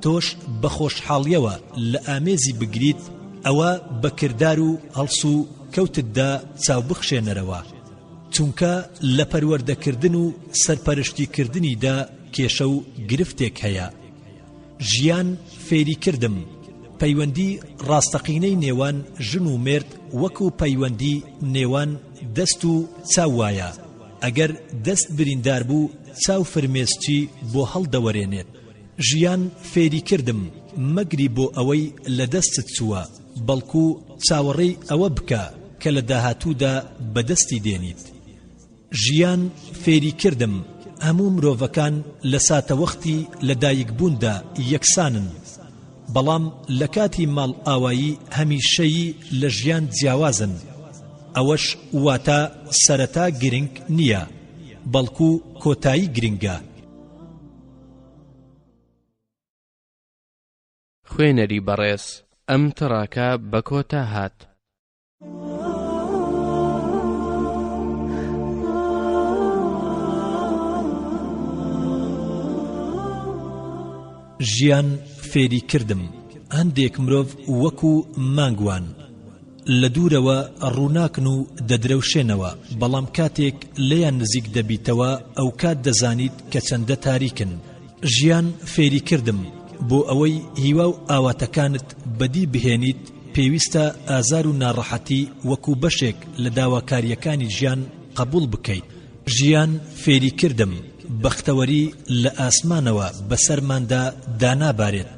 تۆش بە خۆشحاڵیەوە لە ئامێزی بگریت ئەوە بە کردار و هەڵس و کەوتتدا چاو بخشێنەرەوە چونکە لە پەروەردەکردن و سەرپەرشتیکردنیدا کێشە و گرفتێک هەیە ژیان فێری کردم پەیوەندی ڕاستەقینەی نێوان ژن و مرد وەکو پەیوەندی نێوان دەست و چاو وایە ئەگەر دەست بریندار بوو چاو فرمێسکی بۆ هەڵدەوەرێنێت ژیان فێری کردم مەگری بۆ ئەوەی لە دەستت چووە بەڵکو چاوەڕێی ئەوە بکە کە لە داهاتوودا بەدەستی دێنیت ژیان فێری کردم هەموو مرۆڤەکان لە ساتەوەختی لەدایکبووندا یەکسانن بەڵام لە کاتی ماڵ ئاوایی هەمیشەیی لە ژیان جیاوازن ئەوەش واتە سەرەتا گرنگ نییە بەڵکو کۆتایی گرنگە خوێنەری بەڕێز ئەم تڕاکە بە کۆتا هات ژیان فێری کردم هەندێک مرۆڤ وەکو مانگوان لە دوورەوە ڕووناکن و دەدرەوشێنەوە بەڵام کاتێک لێیان نزیک دەبیتەوە ئەو کات دەزانیت کە چەندە تاریکن ژیان فێری کردم بۆ ئەوەی هیوا و ئاواتەکانت بەدی بهێنیت پێویستە ئازار و ناڕەحەتی وەکو بەشێک لە داواکاریەکانی ژیان قبول بکەیت ژیان فێری کردم بەختەوەری لە ئاسمانەوە بەسەرماندا دانابارێت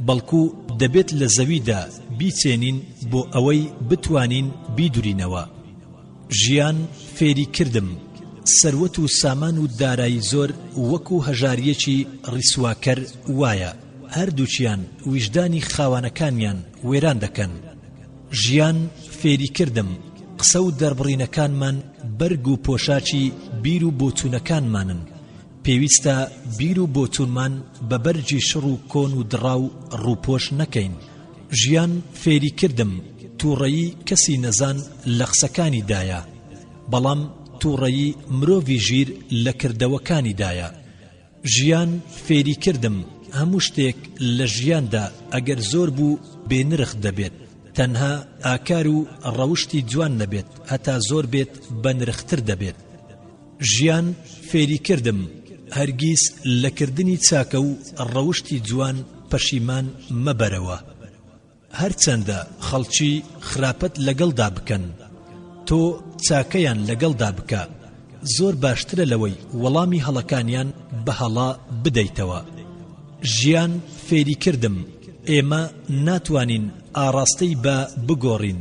بەڵکو دەبێت لە زەویدا بیچێنین بۆ ئەوەی بتوانین بیدورینەوە ژیان فێری کردم سەروەت و سامان و دارایی زۆر وەکو هەژاریەکی ڕیسواکەر وایە هەردووچیان ویژدانی خاوانەکانیان وێران دەکەن ژیان فێری کردم قسە و دەربڕینەکانمان بەرگ و پۆشاچی بیر و بۆچوونەکانمانن پێویستە بیر و بۆچوونمان بە بەرجی شڕ و کۆن و دڕاو ڕووپۆش نەکەین ژیان فێری کردم تووڕەیی کەسی نەزان لە قسەکانیدایە بەڵام تووڕەیی مرۆڤی ژیر لە کردەوەکانیدایە ژیان فێری کردم هەموو شتێک لە ژیاندا ئەگەر زۆر بوو بێنرخ دەبێت تەنها ئاکار و ڕەوشتی جوان نەبێت هەتا زۆر بێت بە نرختر دەبێت ژیان فێری کردم هەرگیز لە کردنی چاکە و ڕەوشتی جوان پەشیمان مەبەرەوە هەرچەندە خەڵکی خراپەت لەگەڵدا بکەن تۆ چاکەیان لەگەڵدا بکە زۆر باشترە لەوەی وەڵامی هەڵەکانیان بە هەڵا بدەیتەوە ژیان فێری کردم ئێمە ناتوانین ئاراستەی بە بگۆڕین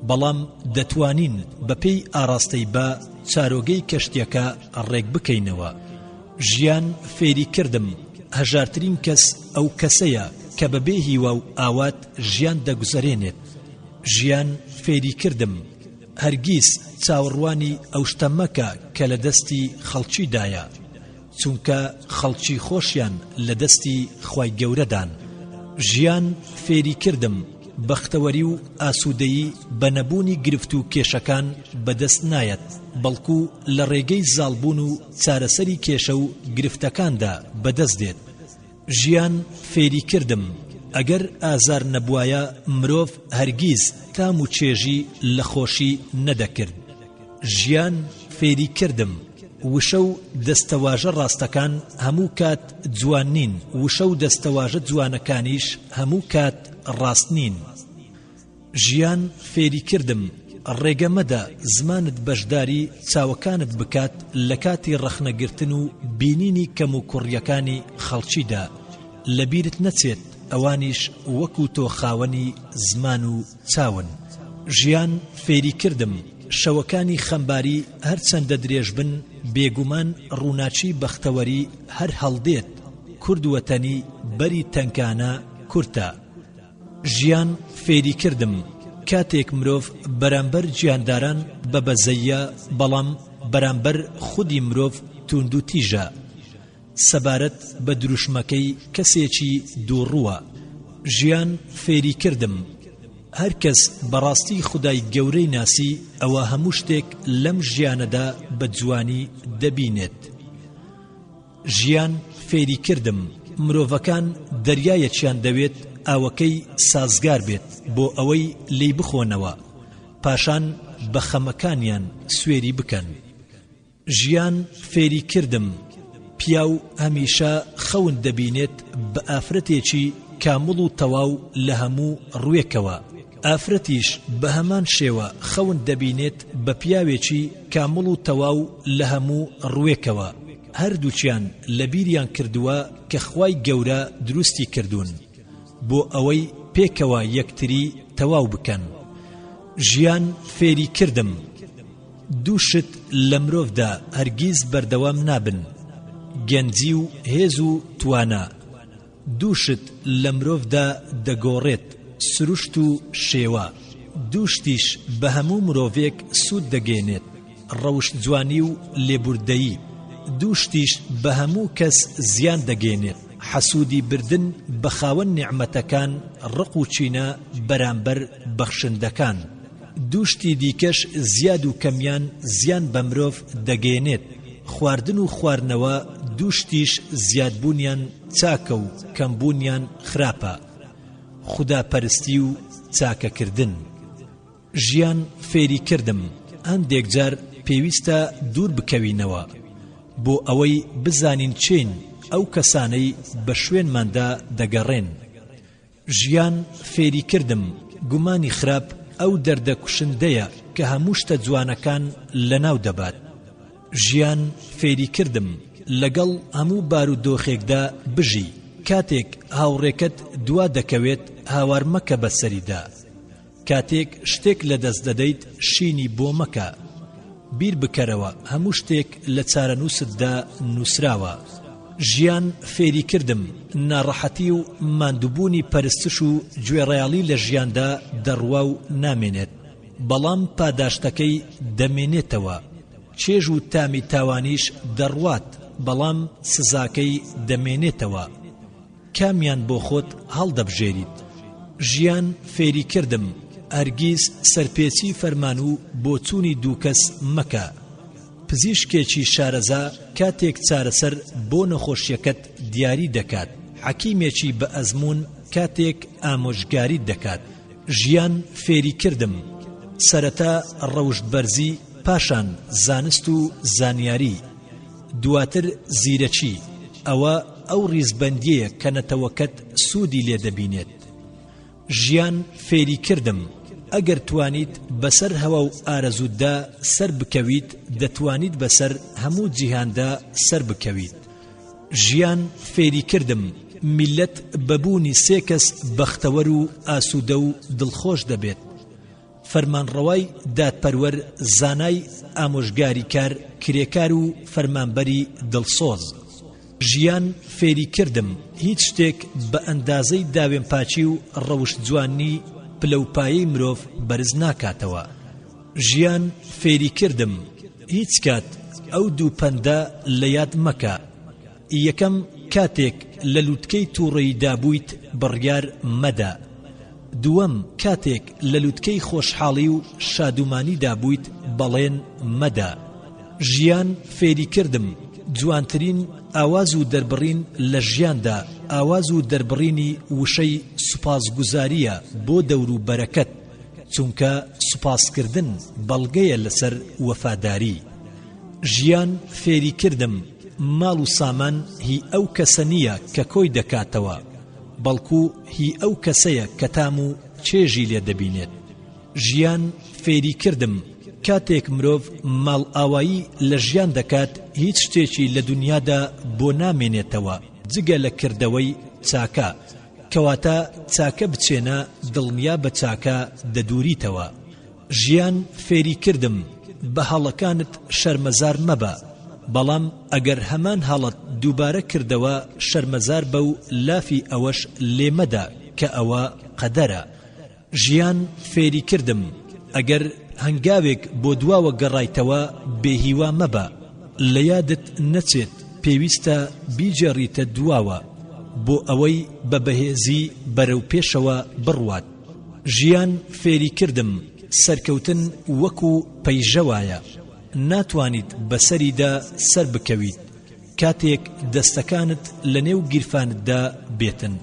بەڵام دەتوانین بەپێی ئاراستەی بە چارۆگەی کەشتیەکە ڕێک بکەینەوە ژیان فێری کردم هەژارترین کەس ئەو کەسەیە کە بەبێ هیوا و ئاوات ژیان دەگوزەرێنێت ژیان فێری کردم هەرگیز چاوەڕوانی ئەو شتە مەکە کە لە دەستی خەڵکیدایە چونکە خەڵکی خۆشیان لە دەستی خوای گەورەدان ژیان فێری کردم بەختەوەری و ئاسوودەیی بە نەبوونی گرفت و کێشەکان بەدەست نایەت بەڵکو لە ڕێگەی زاڵبوون و چارەسەری کێشە و گرفتەکاندا بەدەست دێت ژیان فێری کردم ئەگەر ئازار نەبوایە مرۆڤ هەرگیز تام و چێژی لە خۆشی نەدەکرد ژیان فێری کردم وشە و دەستەواژە ڕاستەکان هەموو کات جوان نین وشە و دەستەواژە جوانەکانیش هەموو کات ڕاست نین ژیان فێری کردم ڕێگەمەدە زمانت بەشداری چاوەکانت بکات لە کاتی ڕەخنەگرتن و بینینی کەم و کوڕیەکانی خەڵکیدا لەبیرت نەچێت ئەوانیش وەکو تۆ خاوەنی زمان و چاون ژیان فێری کردم شەوەکانی خەمباری هەرچەندە درێژ بن بێگومان ڕووناچی بەختەوەری هەر هەڵدێت کورد وەتەنی بەری تەنکانە کورتە ژیان فێری کردم کاتێک مرۆڤ بەرامبەر گیانداران بە بەزەیە بەڵام بەرامبەر خودی مرۆڤ توند و تیژە سەبارەت بە دروشمەکەی کەسێکی دووڕووە ژیان فێری کردم هەر کەس بەڕاستی خودای گەورەی ناسی ئەوە هەموو شتێک لەم ژیانەدا بە جوانی دەبینێت ژیان فێری کردم مرۆڤەکان دەریایەکیان دەوێت ئاوەکەی سازگار بێت بۆ ئەوەی لێی بخۆنەوە پاشان بە خەمەکانیان سوێری بکەن ژیان فێری کردم پیاو هەمیشە خەون دەبینێت بە ئافرەتێکی کامڵ و تەواو لە هەموو ڕوێکەوە ئافرەتیش بە هەمان شێوە خەون دەبینێت بە پیاوێکی کامڵ و تەواو لە هەموو ڕوێکەوە هەردووچیان لە بیریان کردووە کە خوای گەورە دروستی کردوون بۆ ئەوەی پێکەوە یەکتری تەواو بکەن ژیان فێری کردم دووشت لە مرۆڤدا هەرگیز بەردەوام نابن گەنجی و هێز و توانە دووشت لە مرۆڤدا دەگۆڕێت سروشت و شێوە دووشتیش بە هەموو مرۆڤێک سوود دەگەێنێت ڕەوشت جوانی و لێبوردەیی دووشتیش بە هەموو کەس زیان دەگەێنێت حەسوودی بردن بە خاوەن نیعمەتەکان ڕق و چینە بەرامبەر بەخشندەکان دووشتی دیکەش زیاد و کەمیان زیان بە مرۆڤ دەگەێنێت خواردن و خواردنەوە دووشتیش زیادبوونیان چاکە و کەمبوونیان خراپە خوداپەرستی و چاکەکردن ژیان فێری کردم هەندێک جار پێویستە دوور بکەوینەوە بۆ ئەوەی بزانین چین ئەو کەسانەی بە شوێنماندا دەگەڕێن ژیان فێری کردم گومانی خراپ ئەو دەردە کوشندەیە کە هەموو شتە جوانەکان لەناو دەبات ژیان فێری کردم لەگەڵ هەموو بارودۆخێکدا بژی کاتێک هاوڕێکت دوا دەکەوێت هاوار مەکە بەسەریدا کاتێک شتێک لەدەست دەدەیت شینی بۆ مەکە بیر بکەرەوە هەموو شتێک لە چارەنووسدا نووسراوە ژیان فێری کردم ناڕەحەتی و ماندووبوونی پەرستش و گوێڕایاڵی لە ژیاندا دەڕوا و نامێنێت بەڵام پاداشتەکەی دەمێنێتەوە چێژ و تامی تاوانیش دەڕوات بەڵام سزاکەی دەمێنێتەوە کامیان بۆ خۆت هەڵدەبژێریت ژیان فێری کردم هەرگیز سەرپێچی فەرمان و بۆچوونی دووکەس مەکە پزیشکێکی شارەزا کاتێک چارەسەر بۆ نەخۆشیەکەت دیاری دەکات حەکیمێکی بە ئەزمون کاتێک ئامۆژگاری دەکات ژیان فێری کردم سەرەتا ڕەوشتبەرزی پاشان زانست و زانیاری دواتر زیرەکی ئەوە ئەو ڕیزبەندیەیە کە نەتەوەکەت سوودی لێ دەبینێت ژیان فێری کردم ئەگەر توانیت بەسەر هەوا و ئارەزووتدا سەر بکەویت دەتوانیت بەسەر هەموو جیهاندا سەر بکەویت ژیان فێری کردم میلەت بەبوونی سێ کەس بەختەوەر و ئاسوودە و دڵخۆش دەبێت فەرمانڕەوای دادپەروەر زانای ئامۆژگاریکار کرێکار و فەرمانبەری دڵسۆز ژیان فێری کردم هیچ شتێک بە ئەندازەی داوێنپاچی و ڕەوشت جوانی پلەپایەی مرۆڤ بەرز ناکاتەوە ژیان فێری کردم هیچ کات ئەو دوو پەندە لە یاد مەکە یەکەم کاتێک لە لووتکەی تووڕەییدا بوویت بڕیار مەدە دووەم کاتێک لە لووتکەی خۆشحاڵی و شادومانیدا بوویت بەڵێن مەدە ژیان فێری کردم جوانترین ئاواز و دەربڕین لە ژیاندا ئاواز و دەربڕینی وشەی سوپاسگوزاریە بۆ دەور و بەرەکەت چونکە سوپاسکردن بەڵگەیە لەسەر وەفاداری. ژیان فێری کردم ماڵ و سامان هی ئەو کەسە نییە کە کۆی دەکاتەوە، بەڵکو هی ئەو کەسەیە کە تام و چێژی لێ دەبینێت. ژیان فێری کردم کاتێک مرۆڤ ماڵ ئاوایی لە ژیان دەکات هیچ شتێکی لە دنیادا بۆ نامێنێتەوە جگە لە کردەوەی چاکە، کەواتە چاکە بچێنە دڵنیا بە چاکە دەدوریتەوە. ژیان فێری کردم بە هەڵەکانت شەرمەزار مەبە، بەڵام ئەگەر هەمان هەڵەت دووبارە کردەوە شەرمەزار بە و لافی ئەوەش لێمەدا کە ئەوە قەدەرە. ژیان فێری کردم ئەگەر هەنگاوێک بۆ دواوە گەڕایتەوە بێهیوا مەبە، لە یادت نەچێت پێویستە بیجێڕیتە دواوە بۆ ئەوەی بە بەهێزی بەرەو پێشەوە بڕوات. ژیان فێری کردم سەرکەوتن وەکو پەیژەوایە، ناتوانیت بەسەریدا سەر بکەویت کاتێک دەستەکانت لە نێو گیرفانتدا بێتن.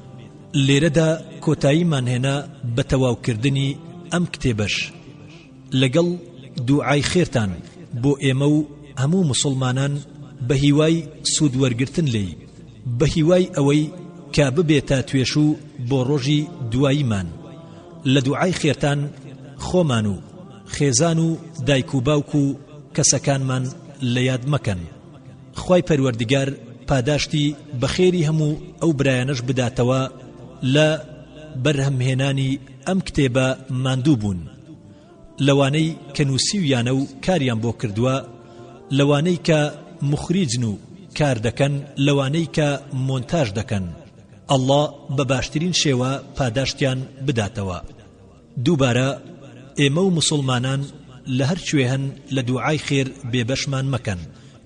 لێرەدا کۆتاییمان هێنا بە تەواوکردنی ئەم کتێبەش. لەگەڵ دوعای خێرتان بۆ ئێمە و هەموو موسڵمانان بە هیوای سوودوەرگرتن لێی، بە هیوای ئەوەی کا ببێتە توێش و بۆ ڕۆژی دواییمان. لە دوعای خێرتان خۆمان و خێزان و دایک و باوک و کەسەکانمان لە یاد مەکەن. خوای پەروەردگار پاداشتی بەخێری هەموو ئەو برایانەش بداتەوە لە بەرهەمهێنانی ئەم کتێبە ماندوو بوون، لەوانەی کە نووسیویانە و کاریان بۆ کردووە، لەوانەی کە مخریجن و کار دەکەن، لەوانەی کە مۆنتاژ دەکەن. ئەڵڵا بە باشترین شێوە پاداشتیان بداتەوە. دووبارە ئێمە و مسلمانان لە هەر کوێ هەن لە دوعای خێر بێبەشمان مەکەن.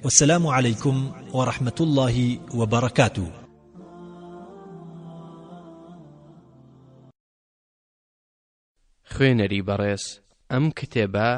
والسلام عليكم ورحمة الله وبركاته. خوێنەری بەڕێز ئەم کتێبە